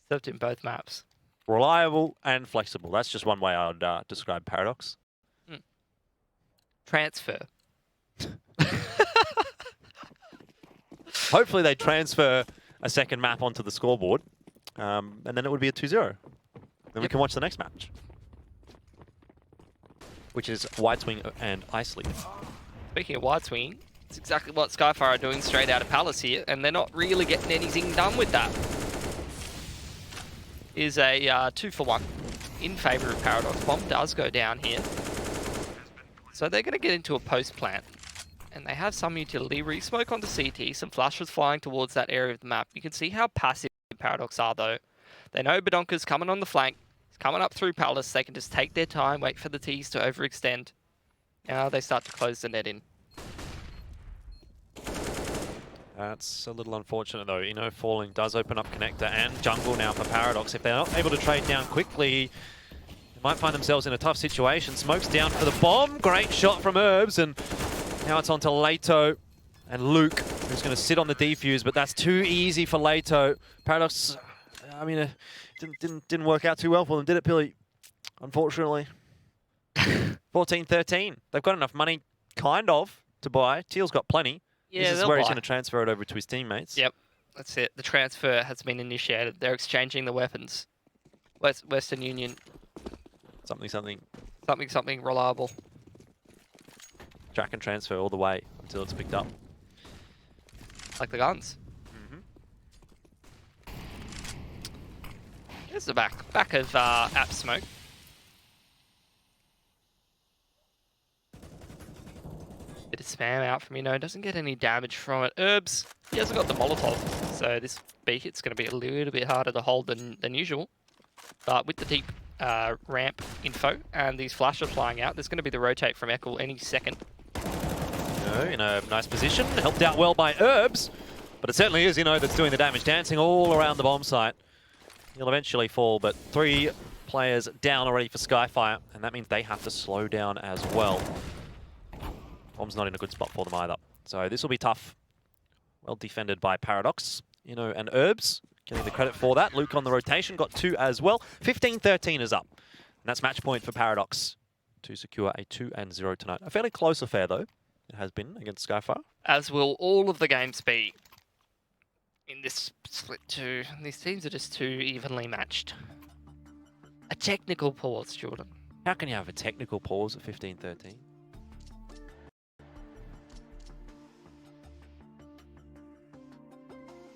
Except in both maps. Reliable and flexible. That's just one way I would describe Paradox. Transfer. Hopefully they transfer a second map onto the scoreboard, and then it would be a 2-0. Then we can watch the next match, which is White Swing and Ice League. Speaking of wide swinging, it's exactly what Skyfire are doing straight out of Palace here, and they're not really getting anything done with that. Is a 2-for-1 in favor of Paradox. Bomb does go down here. So they're going to get into a post plant. And they have some utility. Re-smoke onto CT, some flashes flying towards that area of the map. You can see how passive Paradox are though. They know Badonka's coming on the flank. He's coming up through Palace. They can just take their time, wait for the T's to overextend. Now they start to close the net in. That's a little unfortunate though. Falling does open up connector and jungle now for Paradox. If they're not able to trade down quickly, they might find themselves in a tough situation. Smoke's down for the bomb. Great shot from Herbs, and now it's on to Leto and Luke, who's going to sit on the defuse, but that's too easy for Leto. Paradox, I mean, didn't work out too well for them, did it, Pilly? Unfortunately. 14-13. They've got enough money, kind of, to buy. Teal's got plenty. Yeah, this is where he's going to transfer it over to his teammates. Yep, that's it. The transfer has been initiated. They're exchanging the weapons. Western Union. Something reliable. Track and transfer all the way until it's picked up. Like the guns. There's the back of App Smoke. Bit of spam out from doesn't get any damage from it. Herbs, he hasn't got the Molotov, so this B hit's going to be a little bit harder to hold than usual. But with the deep ramp info and these flashes flying out, there's going to be the rotate from Eckle any second. In a nice position, helped out well by Herbs, but it certainly is, that's doing the damage, dancing all around the bomb site. He'll eventually fall, but 3 players down already for Skyfire, and that means they have to slow down as well. Bomb's not in a good spot for them either. So this will be tough. Well defended by Paradox, and Herbs getting the credit for that. Luke on the rotation, got 2 as well. 15-13 is up. And that's match point for Paradox to secure a 2-0 tonight. A fairly close affair, though, it has been against Skyfire. As will all of the games be in this split 2. These teams are just too evenly matched. A technical pause, Jordan. How can you have a technical pause at 15-13?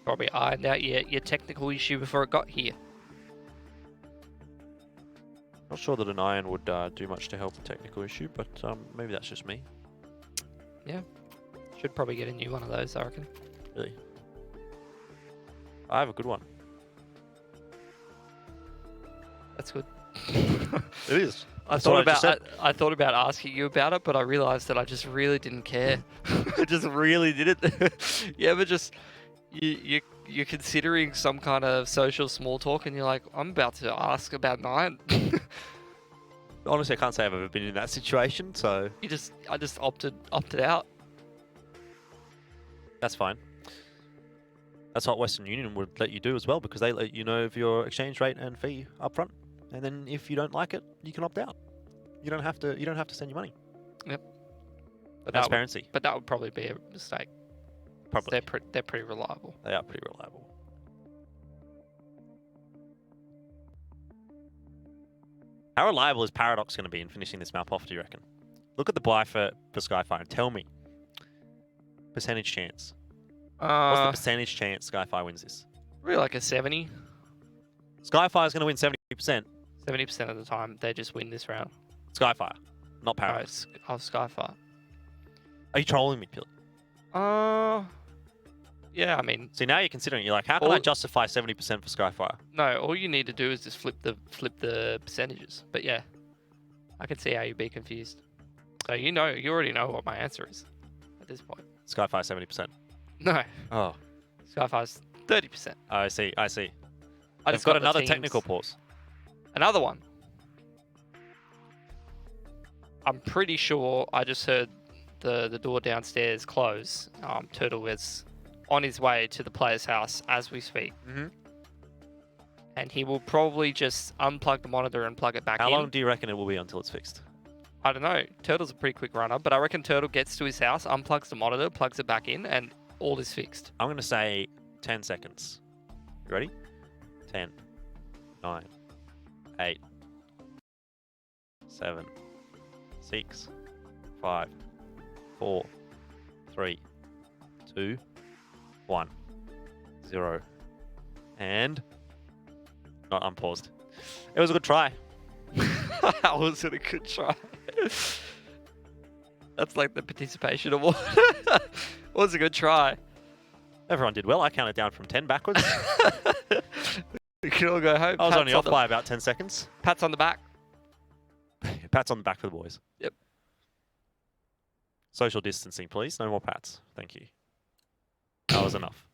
Probably ironed out your technical issue before it got here. Not sure that an iron would do much to help a technical issue, but maybe that's just me. Yeah. Should probably get a new one of those, I reckon. Really? I have a good one. That's good. It is. I thought about asking you about it, but I realized that I just really didn't care. I just really didn't. You ever just you're considering some kind of social small talk, and you're like, I'm about to ask about mine. Honestly, I can't say I've ever been in that situation, so I just opted out. That's fine. That's what Western Union would let you do as well, because they let you know of your exchange rate and fee up front, and then if you don't like it, you can opt out. You don't have to send your money. Yep. But Transparency. But that would probably be a mistake. Probably. They're pretty reliable. They are pretty reliable. How reliable is Paradox going to be in finishing this map off, do you reckon? Look at the buy for Skyfire and tell me. Percentage chance. What's the percentage chance Skyfire wins this? Really like a 70. Skyfire's going to win 70%. 70% of the time, they just win this round. Skyfire, not Paradox. Oh, Skyfire. Are you trolling me, Pilly? Yeah, I mean... See, now you're considering, you're like, how can I justify 70% for Skyfire? No, all you need to do is just flip the percentages. But yeah, I can see how you'd be confused. So you already know what my answer is at this point. Skyfire 70%. No. Oh. Skyfire's 30%. Oh, I see. I I've just got another technical pause. Another one. I'm pretty sure I just heard the door downstairs close. Turtle was on his way to the player's house as we speak. Mm-hmm. And he will probably just unplug the monitor and plug it back in. How long do you reckon it will be until it's fixed? I don't know. Turtle's a pretty quick runner, but I reckon Turtle gets to his house, unplugs the monitor, plugs it back in, and all is fixed. I'm going to say 10 seconds. You ready? 10, 9, 8, 7, 6, 5, 4, 3, 2, 1, 0. And not unpaused. It was a good try. That was a good try. That's like the participation award. It was a good try. Everyone did well. I counted down from 10 backwards. We can all go home. I was only off by about 10 seconds. Pats on the back. Pats on the back for the boys. Yep. Social distancing, please. No more pats. Thank you. That was enough.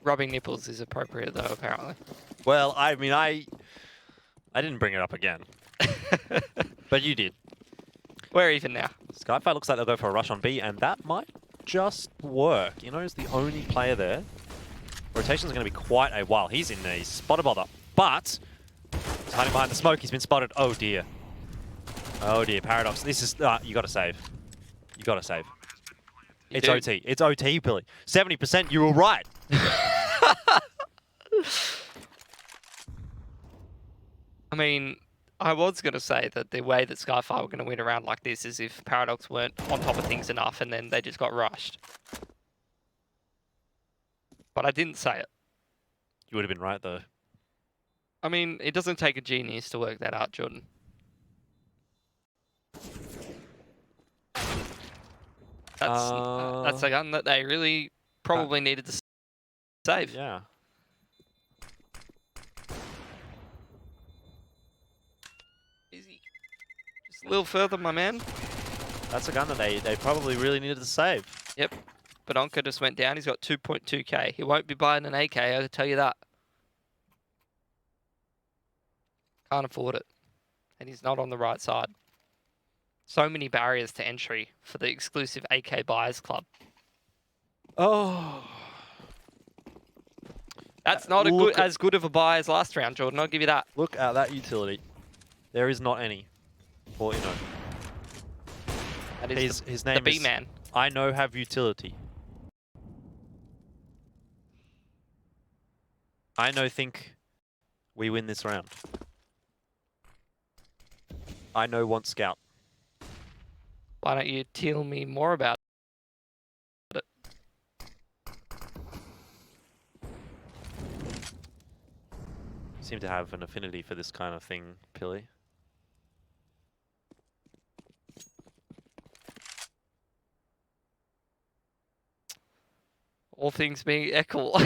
Rubbing nipples is appropriate, though, apparently. Well, I mean, I didn't bring it up again. But you did. We're even now. Skyfire looks like they'll go for a rush on B, and that might just work. Is the only player there. Rotation's going to be quite a while. He's in a spotter bother, but he's hiding behind the smoke. He's been spotted. Oh, dear. Oh, dear. Paradox. This is... you got to save. You got to save. It's OT. It's OT, Billy. 70%, you were right. I mean, I was going to say that the way that Skyfire were going to win a round like this is if Paradox weren't on top of things enough and then they just got rushed. But I didn't say it. You would have been right, though. I mean, it doesn't take a genius to work that out, Jordan. That's a gun that they really probably needed to save. Yeah. Easy. Just a little further, my man. That's a gun that they probably really needed to save. Yep. Badonka just went down. He's got 2.2k. He won't be buying an AK, I can tell you that. Can't afford it. And he's not on the right side. So many barriers to entry for the exclusive AK Buyers Club. Oh. That's not as good of a buy as last round, Jordan. I'll give you that. Look at that utility. There is not any for Ino. That is His the name is B-Man. I know have utility. I know think we win this round. I know want scout. Why don't you tell me more about it? Seem to have an affinity for this kind of thing, Pilly. All things being equal.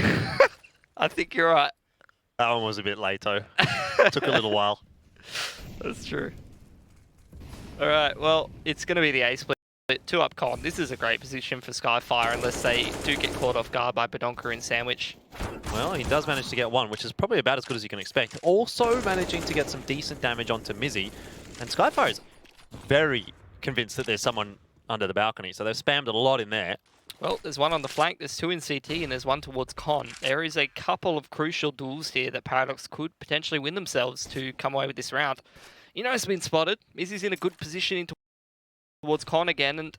I think you're right. That one was a bit late, though. Took a little while. That's true. Alright, well, it's going to be the A split. 2 up con. This is a great position for Skyfire unless they do get caught off guard by Badonka and Sandwich. Well, he does manage to get one, which is probably about as good as you can expect. Also managing to get some decent damage onto Mizzy. And Skyfire is very convinced that there's someone under the balcony, so they've spammed a lot in there. Well, there's one on the flank, there's 2 in CT, and there's 1 towards con. There is a couple of crucial duels here that Paradox could potentially win themselves to come away with this round. Ino's been spotted. Mizzy's in a good position towards con again, and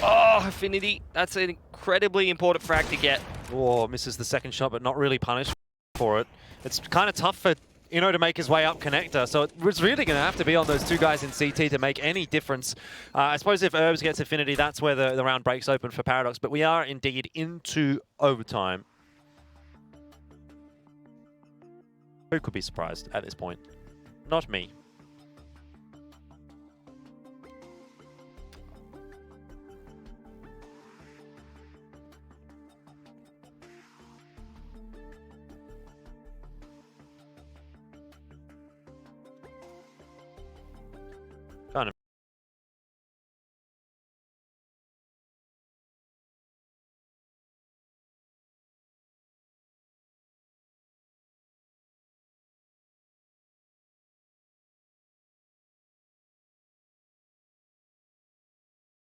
oh, Affinity. That's an incredibly important frag to get. Oh, misses the second shot, but not really punished for it. It's kind of tough for Ino to make his way up connector, so it was really going to have to be on those 2 guys in CT to make any difference. I suppose if Herbs gets Affinity, that's where the round breaks open for Paradox, but we are indeed into overtime. Who could be surprised at this point? Not me. Kind of.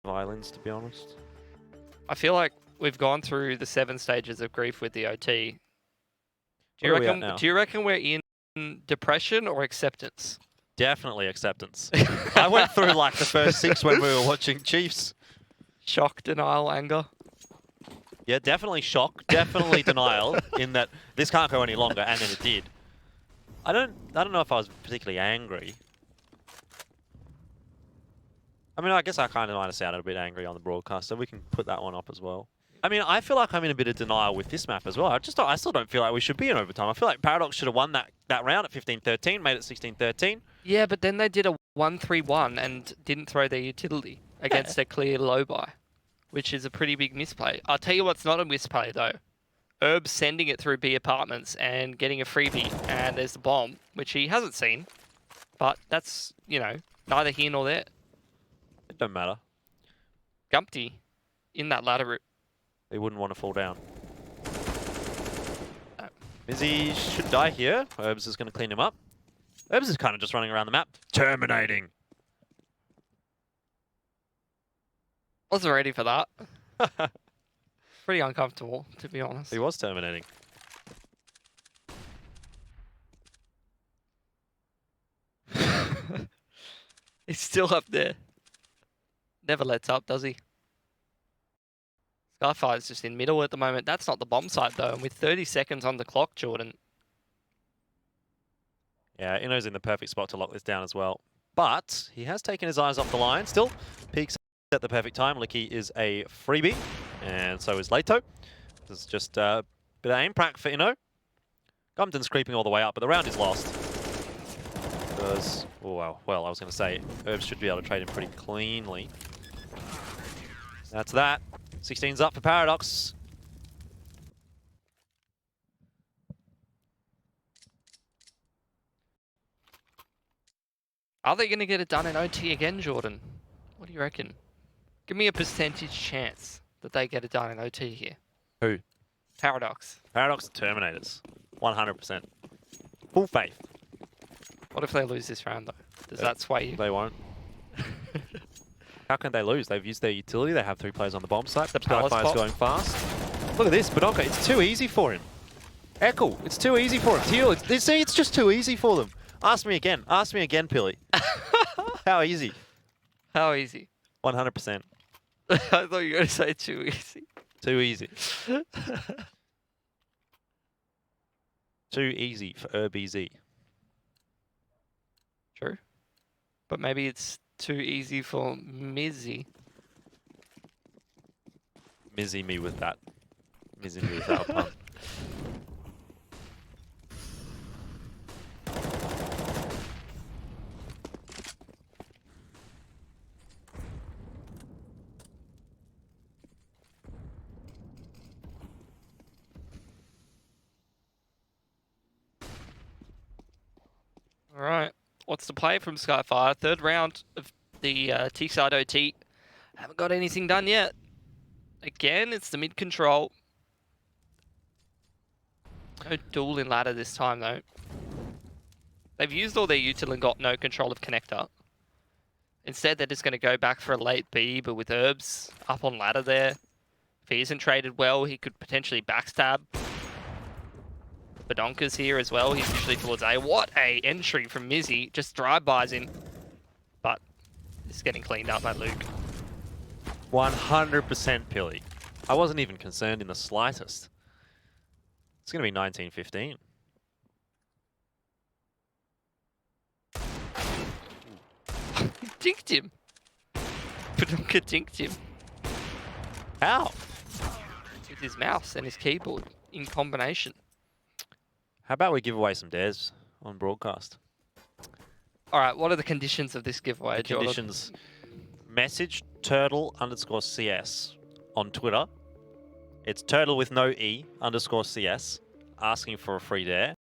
Violence, to be honest. I feel like we've gone through the 7 stages of grief with the OT. Do you reckon we're in depression or acceptance? Definitely acceptance. I went through like the first 6 when we were watching Chiefs. Shock, denial, anger. Yeah, definitely shock, definitely denial in that this can't go any longer, and then it did. I don't know if I was particularly angry. I mean, I guess I kind of might have sounded a bit angry on the broadcast, so we can put that one up as well. I mean, I feel like I'm in a bit of denial with this map as well. I still don't feel like we should be in overtime. I feel like Paradox should have won that round at 15-13, made it 16-13. Yeah, but then they did a 1-3-1 and didn't throw their utility against a clear low buy, which is a pretty big misplay. I'll tell you what's not a misplay, though. Herb sending it through B apartments and getting a freebie, and there's the bomb, which he hasn't seen. But that's, you know, neither here nor there. It don't matter. Gumpty in that ladder route. They wouldn't want to fall down. Mizzy should die here. Herbs is going to clean him up. Herbs is kind of just running around the map, terminating. Wasn't ready for that. Pretty uncomfortable, to be honest. He was terminating. He's still up there. Never lets up, does he? Skyfire's just in middle at the moment. That's not the bomb site, though. And with 30 seconds on the clock, Jordan. Yeah, Ino's in the perfect spot to lock this down as well. But he has taken his eyes off the line still. Peaks at the perfect time. Licky is a freebie. And so is Leto. This is just a bit of aim prac for Ino. Compton's creeping all the way up, but the round is lost. Because, oh wow, well, I was going to say, Herbs should be able to trade him pretty cleanly. That's that. 16's up for Paradox. Are they going to get it done in OT again, Jordan? What do you reckon? Give me a percentage chance that they get it done in OT here. Who? Paradox. Paradox Terminators. 100%. Full faith. What if they lose this round, though? Does that sway you? They won't. How can they lose? They've used their utility. They have 3 players on the bomb site. The Skyfire's going fast. Look at this. Badonka, it's too easy for him. Echo, it's too easy for him. Teal, see, it's just too easy for them. Ask me again. Ask me again, Pilly. How easy? How easy? 100%. I thought you were going to say too easy. Too easy. Too easy for BZ. True. But maybe it's too easy for Mizzy. Mizzy me with that. Mizzy me with that pun. All right. What's the play from Skyfire? Third round of the T-side OT. Haven't got anything done yet. Again, it's the mid control. No duel in ladder this time, though. They've used all their util and got no control of connector. Instead, they're just going to go back for a late B, but with Herbs up on ladder there. If he isn't traded well, he could potentially backstab. Badonka's here as well. He's usually towards A. What a entry from Mizzy. Just drive-bys him. But it's getting cleaned up by Luke. 100% Pilly. I wasn't even concerned in the slightest. It's going to be 19-15. He dinked him. Badonka dinked him. How? With his mouse and his keyboard in combination. How about we give away some dares on broadcast? All right, what are the conditions of this giveaway, Jordan? Conditions. Message turtle_CS on Twitter. It's turtle with no E _CS asking for a free dare.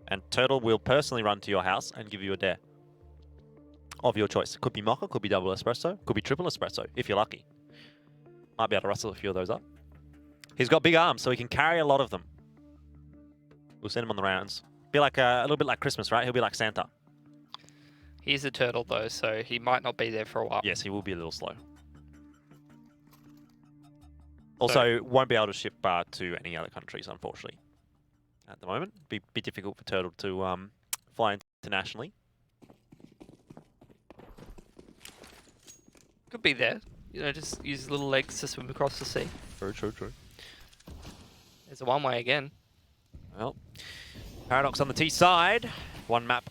And Turtle will personally run to your house and give you a dare of your choice. Could be mocha, could be double espresso, could be triple espresso if you're lucky. Might be able to rustle a few of those up. He's got big arms, so he can carry a lot of them. We'll send him on the rounds. Be like a little bit like Christmas, right? He'll be like Santa. He's a turtle, though, so he might not be there for a while. Yes, he will be a little slow. Also, won't be able to ship to any other countries, unfortunately. At the moment, be difficult for Turtle to fly internationally. Could be there. You know, just use his little legs to swim across the sea. True. There's a one-way again. Well, Paradox on the T side. 1 map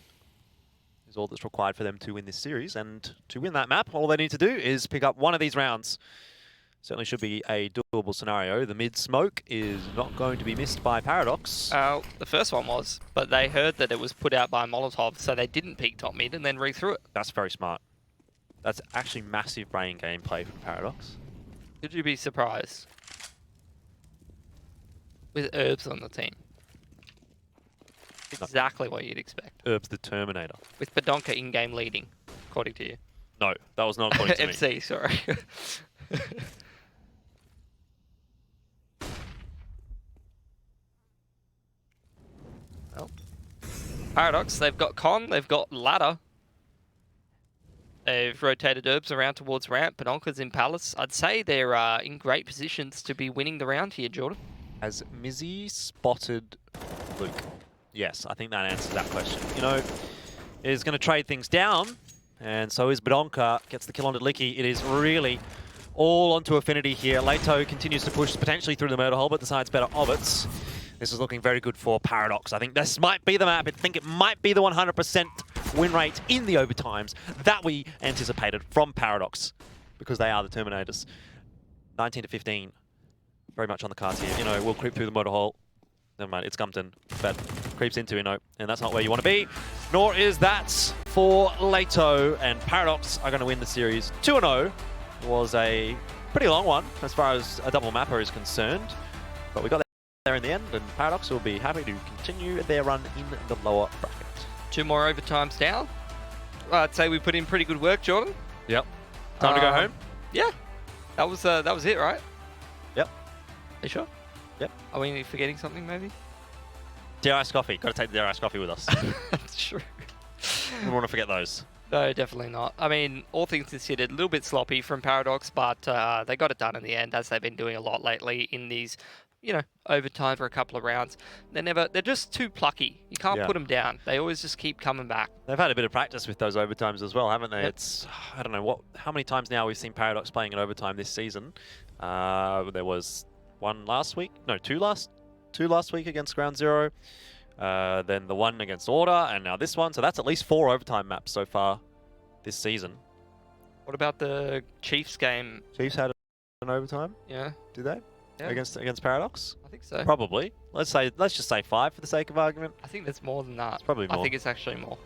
is all that's required for them to win this series. And to win that map, all they need to do is pick up one of these rounds. Certainly should be a doable scenario. The mid smoke is not going to be missed by Paradox. The first one was, but they heard that it was put out by Molotov, so they didn't peek top mid and then re-threw it. That's very smart. That's actually massive brain gameplay from Paradox. Could you be surprised? With Herbs on the team. Exactly what you'd expect. Herbs the Terminator. With Badonka in-game leading, according to you. No, that was not according to me. MC, sorry. Well, Paradox, they've got Con, they've got Ladder. They've rotated Herbs around towards ramp. Badonka's in Palace. I'd say they're in great positions to be winning the round here, Jordan. Has Mizzy spotted Luke? Yes, I think that answers that question. You know, is going to trade things down, and so is Badonka. Gets the kill on Licky. It is really all onto Affinity here. Leto continues to push potentially through the murder hole, but decides better of it. This is looking very good for Paradox. I think this might be the map. I think it might be the 100% win rate in the overtimes that we anticipated from Paradox, because they are the Terminators. 19-15, very much on the cards here. You know, we'll creep through the motor hole. Never mind, it's Gumpton that creeps into Inno, and that's not where you want to be. Nor is that for Leto, and Paradox are going to win the series 2-0. It was a pretty long one as far as a double mapper is concerned, but we got there in the end, and Paradox will be happy to continue their run in the lower bracket. 2 more overtimes down. I'd say we put in pretty good work, Jordan. Yep. Time to go home? Yeah. That was it, right? Yep. Are you sure? Yep. Are we forgetting something, maybe? Dare Ice Coffee. Got to take the Dare Ice Coffee with us. That's true. We want to forget those. No, definitely not. I mean, all things considered, a little bit sloppy from Paradox, but they got it done in the end, as they've been doing a lot lately in these, you know, overtime for a couple of rounds. They're just too plucky. You can't put them down. They always just keep coming back. They've had a bit of practice with those overtimes as well, haven't they? Yep. It's, I don't know how many times now we've seen Paradox playing in overtime this season. There was one last week, no, two last week against Ground Zero. Then the one against Order, and now this one. So that's at least 4 overtime maps so far this season. What about the Chiefs game? Chiefs had an overtime, Yeah, did they? Yeah. Against Paradox? I think so. Probably. Let's just say 5 for the sake of argument. I think there's more than that. It's probably more. I think it's actually more.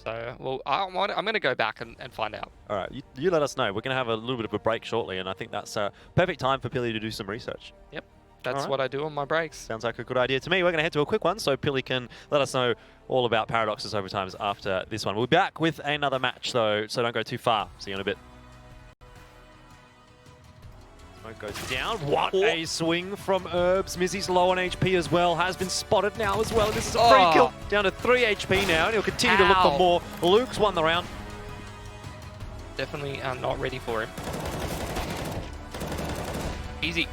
So, well, I'm going to go back and find out. All right, you let us know. We're going to have a little bit of a break shortly, and I think that's a perfect time for Pilly to do some research. Yep, that's Alright. what I do on my breaks. Sounds like a good idea to me. We're going to head to a quick one so Pilly can let us know all about Paradox's overtimes after this one. We'll be back with another match, though, so don't go too far. See you in a bit. Smoke goes down. What a swing from Herbs. Mizzy's low on HP as well. Has been spotted now as well. This is a free kill. Down to 3 HP now, and he'll continue to look for more. Luke's won the round. Definitely not ready for him. Easy.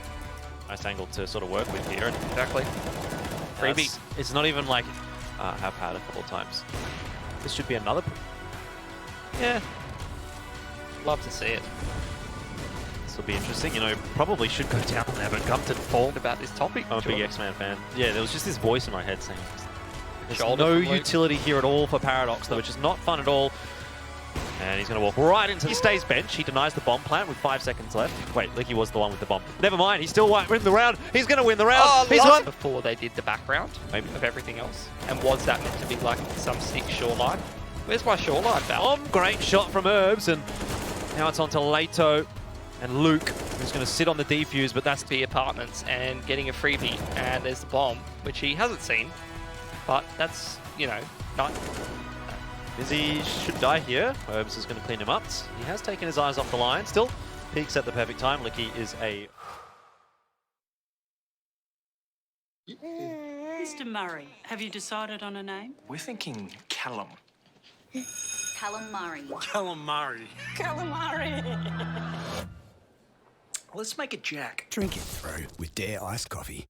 Nice angle to sort of work with here. And Exactly. Freebie. it's not even like have had a couple of times. This should be another. Yeah. Love to see it. This will be interesting. You know, probably should go down there, but Gumpton fall. What about this topic? I'm a big Jordan? X-Man fan. Yeah, there was just this voice in my head saying, there's Shoulder no from Luke. utility here at all for Paradox, though, which is not fun at all. And he's going to walk right into the stays bench. He denies the bomb plant with 5 seconds left. Wait, Licky was the one with the bomb. Never mind, he still won't win the round. He's going to win the round. Oh, He's won. Before they did the background Maybe. of everything else. And was that meant to be like some sick shoreline? Where's my shoreline, Val? Great shot from Herbs, and now it's on to Leto and Luke, who's going to sit on the defuse, but that's The apartments and getting a freebie, and there's the bomb, which he hasn't seen, but that's, you know, not. Mizzy should die here. Herbs is going to clean him up. He has taken his eyes off the line. Still peaks at the perfect time. Licky is a... Mr. Murray, have you decided on a name? We're thinking Callum. Callum Murray. Callum Murray. Calamari. Let's make it Jack. Drink it through with Dare Iced Coffee.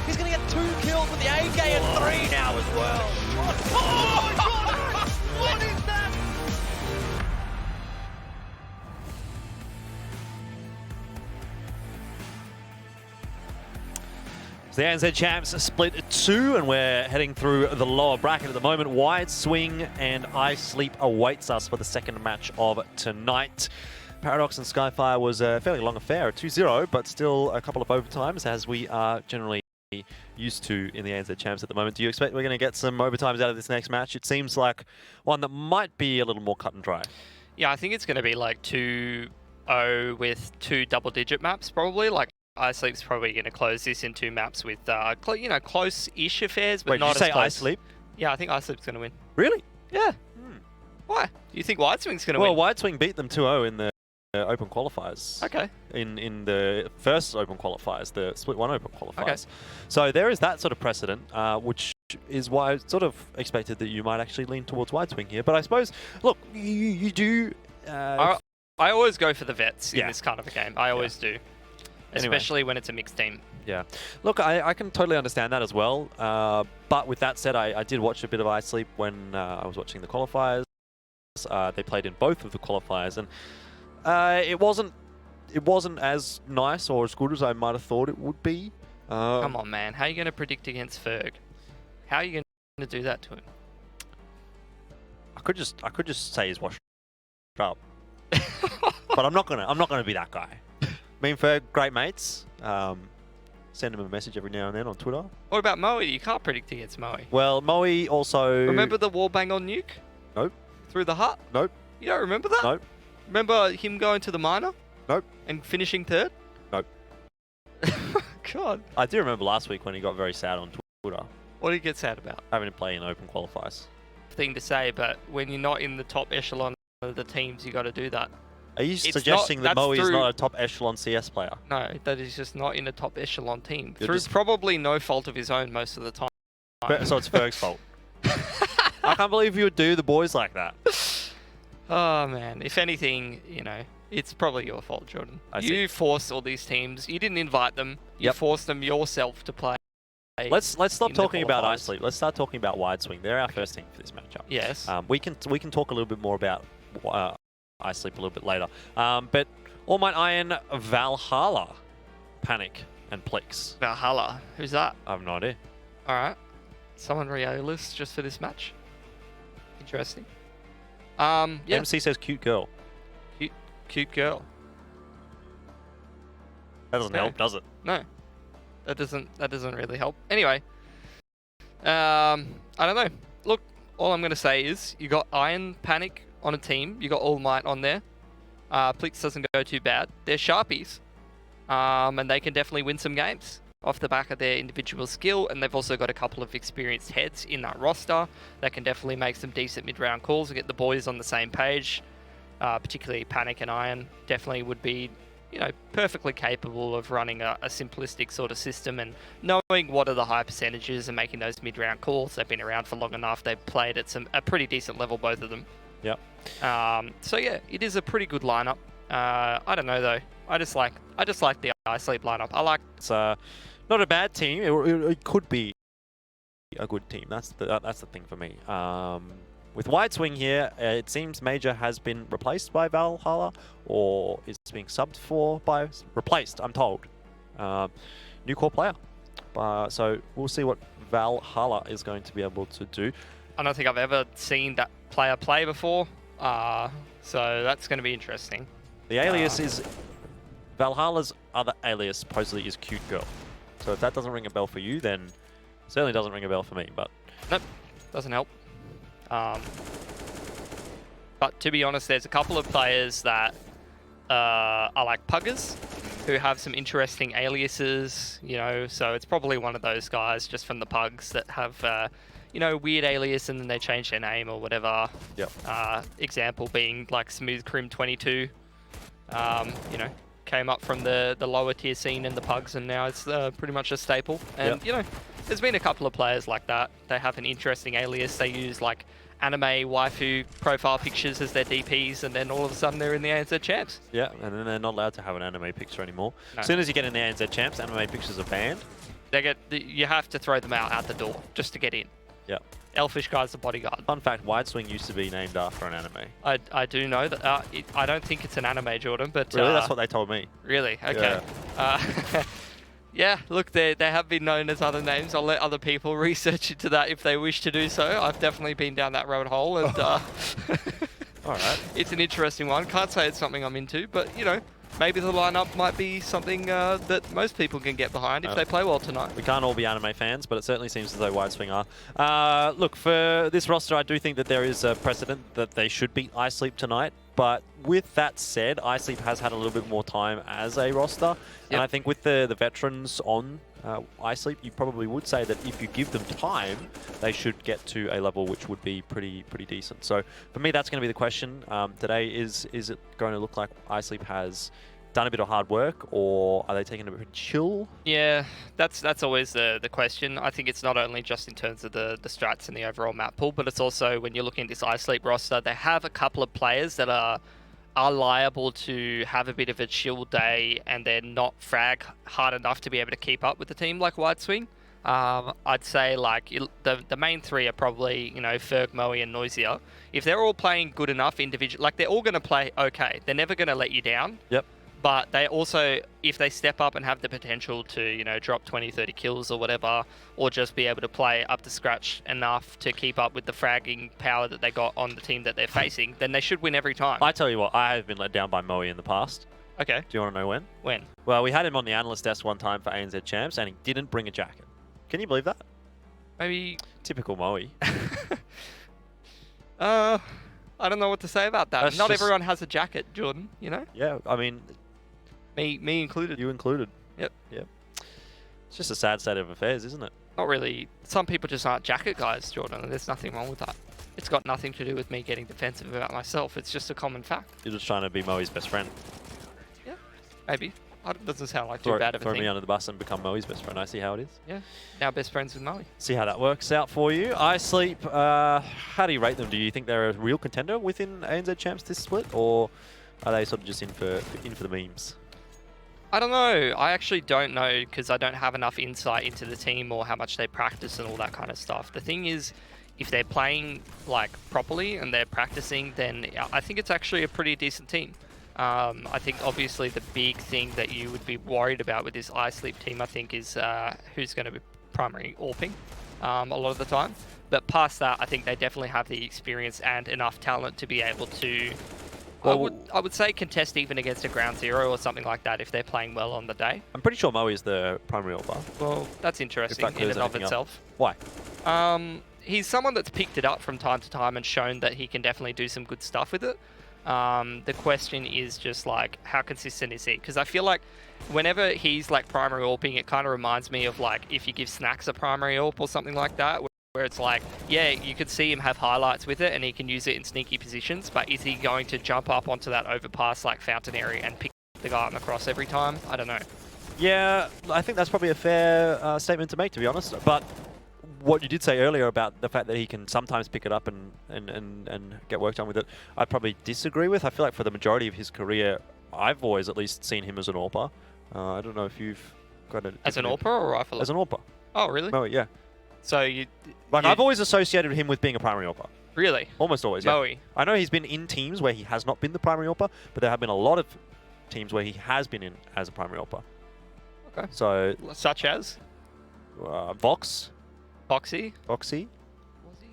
He's going to get 2 kills with the AK and 3 now as well. Oh my God! What is that? So the ANZ champs split 2, and we're heading through the lower bracket at the moment. Wide Swing and I Sleep awaits us for the second match of tonight. Paradox and Skyfire was a fairly long affair, 2-0, but still a couple of overtimes, as we are generally used to in the ANZ champs at the moment. Do you expect we're going to get some overtimes out of this next match? It seems like one that might be a little more cut and dry. Yeah, I think it's going to be like 2-0 with 2 double-digit maps, probably. Like, iSleep's probably going to close this in 2 maps with, you know, close-ish affairs, but Wait, not did you as say close. iSleep? Yeah, I think iSleep's going to win. Really? Yeah. Why? Do you think Wide Swing's going to Well, win? Wide Swing beat them 2-0 in the open qualifiers. Okay. In the first open qualifiers, the split 1 open qualifiers. Okay. So there is that sort of precedent, which is why I sort of expected that you might actually lean towards Wide Swing here. But I suppose, look, you do... I always go for the vets in Yeah. this kind of a game. I always do. Anyway. Especially when it's a mixed team. Yeah. Look, I can totally understand that as well. But with that said, I did watch a bit of iSleep when I was watching the qualifiers. They played in both of the qualifiers, and it wasn't as nice or as good as I might have thought it would be. Come on, man. How are you going to predict against Ferg? How are you going to do that to him? I could just say he's washed up, but I'm not gonna be that guy. Me and Ferg, great mates. Send him a message every now and then on Twitter. What about Moe? You can't predict against Moe. Well, Moe also... Remember the wallbang on Nuke? Nope. Through the hut? Nope. You don't remember that? Nope. Remember him going to the minor? Nope. And finishing third? Nope. God. I do remember last week when he got very sad on Twitter. What did he get sad about? Having to play in open qualifiers. Thing to say, but when you're not in the top echelon of the teams, you got to do that. Are you It's suggesting not- that Moe that's is through- not a top echelon CS player? No, that is just not in a top echelon team. You're Through just- probably no fault of his own most of the time. So it's Ferg's fault. I can't believe you would do the boys like that. Oh man, if anything, you know, it's probably your fault, Jordan. I see. You forced all these teams. You didn't invite them. You Yep. forced them yourself to play. Let's stop in the talking about qualifiers. iSleep. Let's start talking about Wide Swing. They're our first team for this matchup. Yes. We can talk a little bit more about iSleep a little bit later. But All Might Iron, Valhalla, Panic, and Plex. Valhalla. Who's that? I have no idea. All right. Someone Realist just for this match. Interesting. Yeah. MC says cute girl. Cute girl. That doesn't Okay. help, does it? No. That doesn't really help. Anyway. I don't know. Look, all I'm gonna say is you got Iron Panic on a team. You got All Might on there. Plix doesn't go too bad. They're sharpies. And they can definitely win some games off the back of their individual skill, and they've also got a couple of experienced heads in that roster that can definitely make some decent mid-round calls and get the boys on the same page. Particularly Panic and Iron definitely would be, you know, perfectly capable of running a simplistic sort of system and knowing what are the high percentages and making those mid-round calls. They've been around for long enough. They've played at a pretty decent level, both of them. Yep. So yeah, it is a pretty good lineup. I don't know though. I just like the iSleep lineup. I like. It's not a bad team. It could be a good team. That's the thing for me. With Wide Swing here, it seems Major has been replaced by Valhalla, or is being subbed for by replaced. I'm told. New core player. So we'll see what Valhalla is going to be able to do. I don't think I've ever seen that player play before. So that's going to be interesting. The alias is Valhalla's other alias supposedly is Cute Girl. So if that doesn't ring a bell for you, then it certainly doesn't ring a bell for me. But Nope, doesn't help. But to be honest, there's a couple of players that are like puggers who have some interesting aliases, you know, so it's probably one of those guys just from the pugs that have, you know, weird alias and then they change their name or whatever. Yep. Example being like Smooth Crim 22, you know, came up from the lower tier scene in the pugs and now it's pretty much a staple. And, Yep. you know, there's been a couple of players like that. They have an interesting alias. They use like anime waifu profile pictures as their DPs and then all of a sudden they're in the ANZ champs. yeah, and then they're not allowed to have an anime picture anymore. No. As soon as you get in the ANZ champs, anime pictures are banned. You have to throw them out the door just to get in. Yeah. Elfish Guy's the bodyguard. Fun fact, Wide Swing used to be named after an anime. I do know that. I don't think it's an anime, Jordan, but... Really? That's what they told me. Really? Okay. Yeah, look, they have been known as other names. I'll let other people research into that if they wish to do so. I've definitely been down that rabbit hole, and All right. it's an interesting one. Can't say it's something I'm into, but, you know, maybe the lineup might be something that most people can get behind if they play well tonight. We can't all be anime fans, but it certainly seems as though Wide Swing are. Look, for this roster, I do think that there is a precedent that they should beat iSleep tonight. But with that said, iSleep has had a little bit more time as a roster. And I think with the veterans on iSleep, you probably would say that if you give them time, they should get to a level which would be pretty decent. So for me, that's going to be the question today. Is it going to look like iSleep has done a bit of hard work, or are they taking a bit of a chill? Yeah, that's always the question. I think it's not only just in terms of the strats and the overall map pool, but it's also when you're looking at this iSleep roster, they have a couple of players that are are liable to have a bit of a chill day and then not frag hard enough to be able to keep up with the team like Wide Swing. I'd say like the main three are probably, you know, Ferg, Moe and Noisia. If they're all playing good enough individual, like they're all going to play okay. They're never going to let you down. Yep. But they also, if they step up and have the potential to, you know, drop 20, 30 kills or whatever, or just be able to play up to scratch enough to keep up with the fragging power that they got on the team that they're facing, then they should win every time. I tell you what, I have been let down by Moe in the past. Okay. Do you want to know when? When? Well, we had him on the analyst desk one time for ANZ Champs, and he didn't bring a jacket. Can you believe that? Maybe... Typical Moe. I don't know what to say about that. That's Not just- everyone has a jacket, Jordan, you know? Yeah, I mean... Me included. You included. Yep. Yep. It's just a sad state of affairs, isn't it? Not really. Some people just aren't jacket guys, Jordan, and there's nothing wrong with that. It's got nothing to do with me getting defensive about myself. It's just a common fact. You're just trying to be Moe's best friend. Yeah, maybe. It doesn't sound like too bad of a Throw thing. me under the bus and become Moe's best friend. I see how it is. Yeah, now best friends with Moe. See how that works out for you. iSleep, how do you rate them? Do you think they're a real contender within ANZ Champs this split, or are they sort of just in for the memes? I don't know. I actually don't know because I don't have enough insight into the team or how much they practice and all that kind of stuff. The thing is, if they're playing like properly and they're practicing, then I think it's actually a pretty decent team. I think obviously the big thing that you would be worried about with this iSleep team, I think, is who's going to be primary AWPing a lot of the time. But past that, I think they definitely have the experience and enough talent to be able to, I would say, contest even against a ground zero or something like that if they're playing well on the day. I'm pretty sure Moe is the primary AWPer. Well, that's interesting in clears and of anything up. itself. Why? He's someone that's picked it up from time to time and shown that he can definitely do some good stuff with it. The question is just like, how consistent is he? Because I feel like whenever he's like primary AWPing, it kind of reminds me of like if you give Snacks a primary AWP or something like that, where it's like, yeah, you could see him have highlights with it and he can use it in sneaky positions, but is he going to jump up onto that overpass like Fountain Area and pick the guy on the cross every time? I don't know. Yeah, I think that's probably a fair statement to make, to be honest. But what you did say earlier about the fact that he can sometimes pick it up and get work done with it, I'd probably disagree with. I feel like for the majority of his career, I've always at least seen him as an AWPer. I don't know if you've got a... As an AWPer or rifler? As an AWPer. Oh, really? Moe, yeah. So you... I've always associated him with being a primary AWPer. Really? Almost always, yeah. Moe. I know he's been in teams where he has not been the primary AWPer, but there have been a lot of teams where he has been in as a primary AWPer. Okay. So... Such as? Vox. Foxy? Foxy.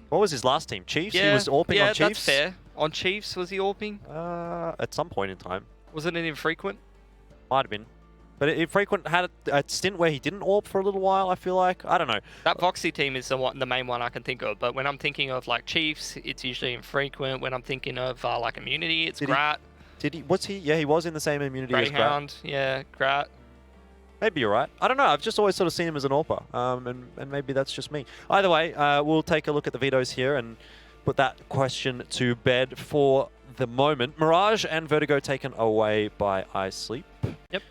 What was his last team? Chiefs? Yeah, He was AWPing on Chiefs? Yeah, that's fair. On Chiefs, was he AWPing? At some point in time. Wasn't it infrequent? Might have been. But Frequent had a stint where he didn't AWP for a little while, I feel like. I don't know. That Voxy team is the main one I can think of. But when I'm thinking of like Chiefs, it's usually infrequent. When I'm thinking of like Immunity, it's Grat. Was he? Yeah, he was in the same Immunity as Grat. Greyhound, yeah, Grat. Maybe you're right. I don't know. I've just always sort of seen him as an AWPer. And maybe that's just me. Either way, we'll take a look at the vetoes here and put that question to bed for the moment. Mirage and Vertigo taken away by iSleep. Yep.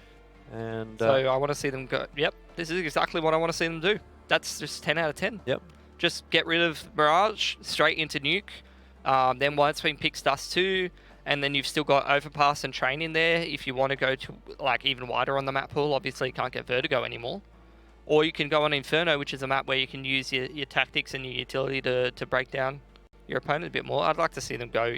And so I want to see them go. Yep, this is exactly what I want to see them do. That's just 10 out of 10. Yep. Just get rid of Mirage, straight into Nuke. Then Wideswing picks Dust 2. And then you've still got Overpass and Train in there if you want to go to like even wider on the map pool. Obviously, you can't get Vertigo anymore. Or you can go on Inferno, which is a map where you can use your tactics and your utility to break down your opponent a bit more. I'd like to see them go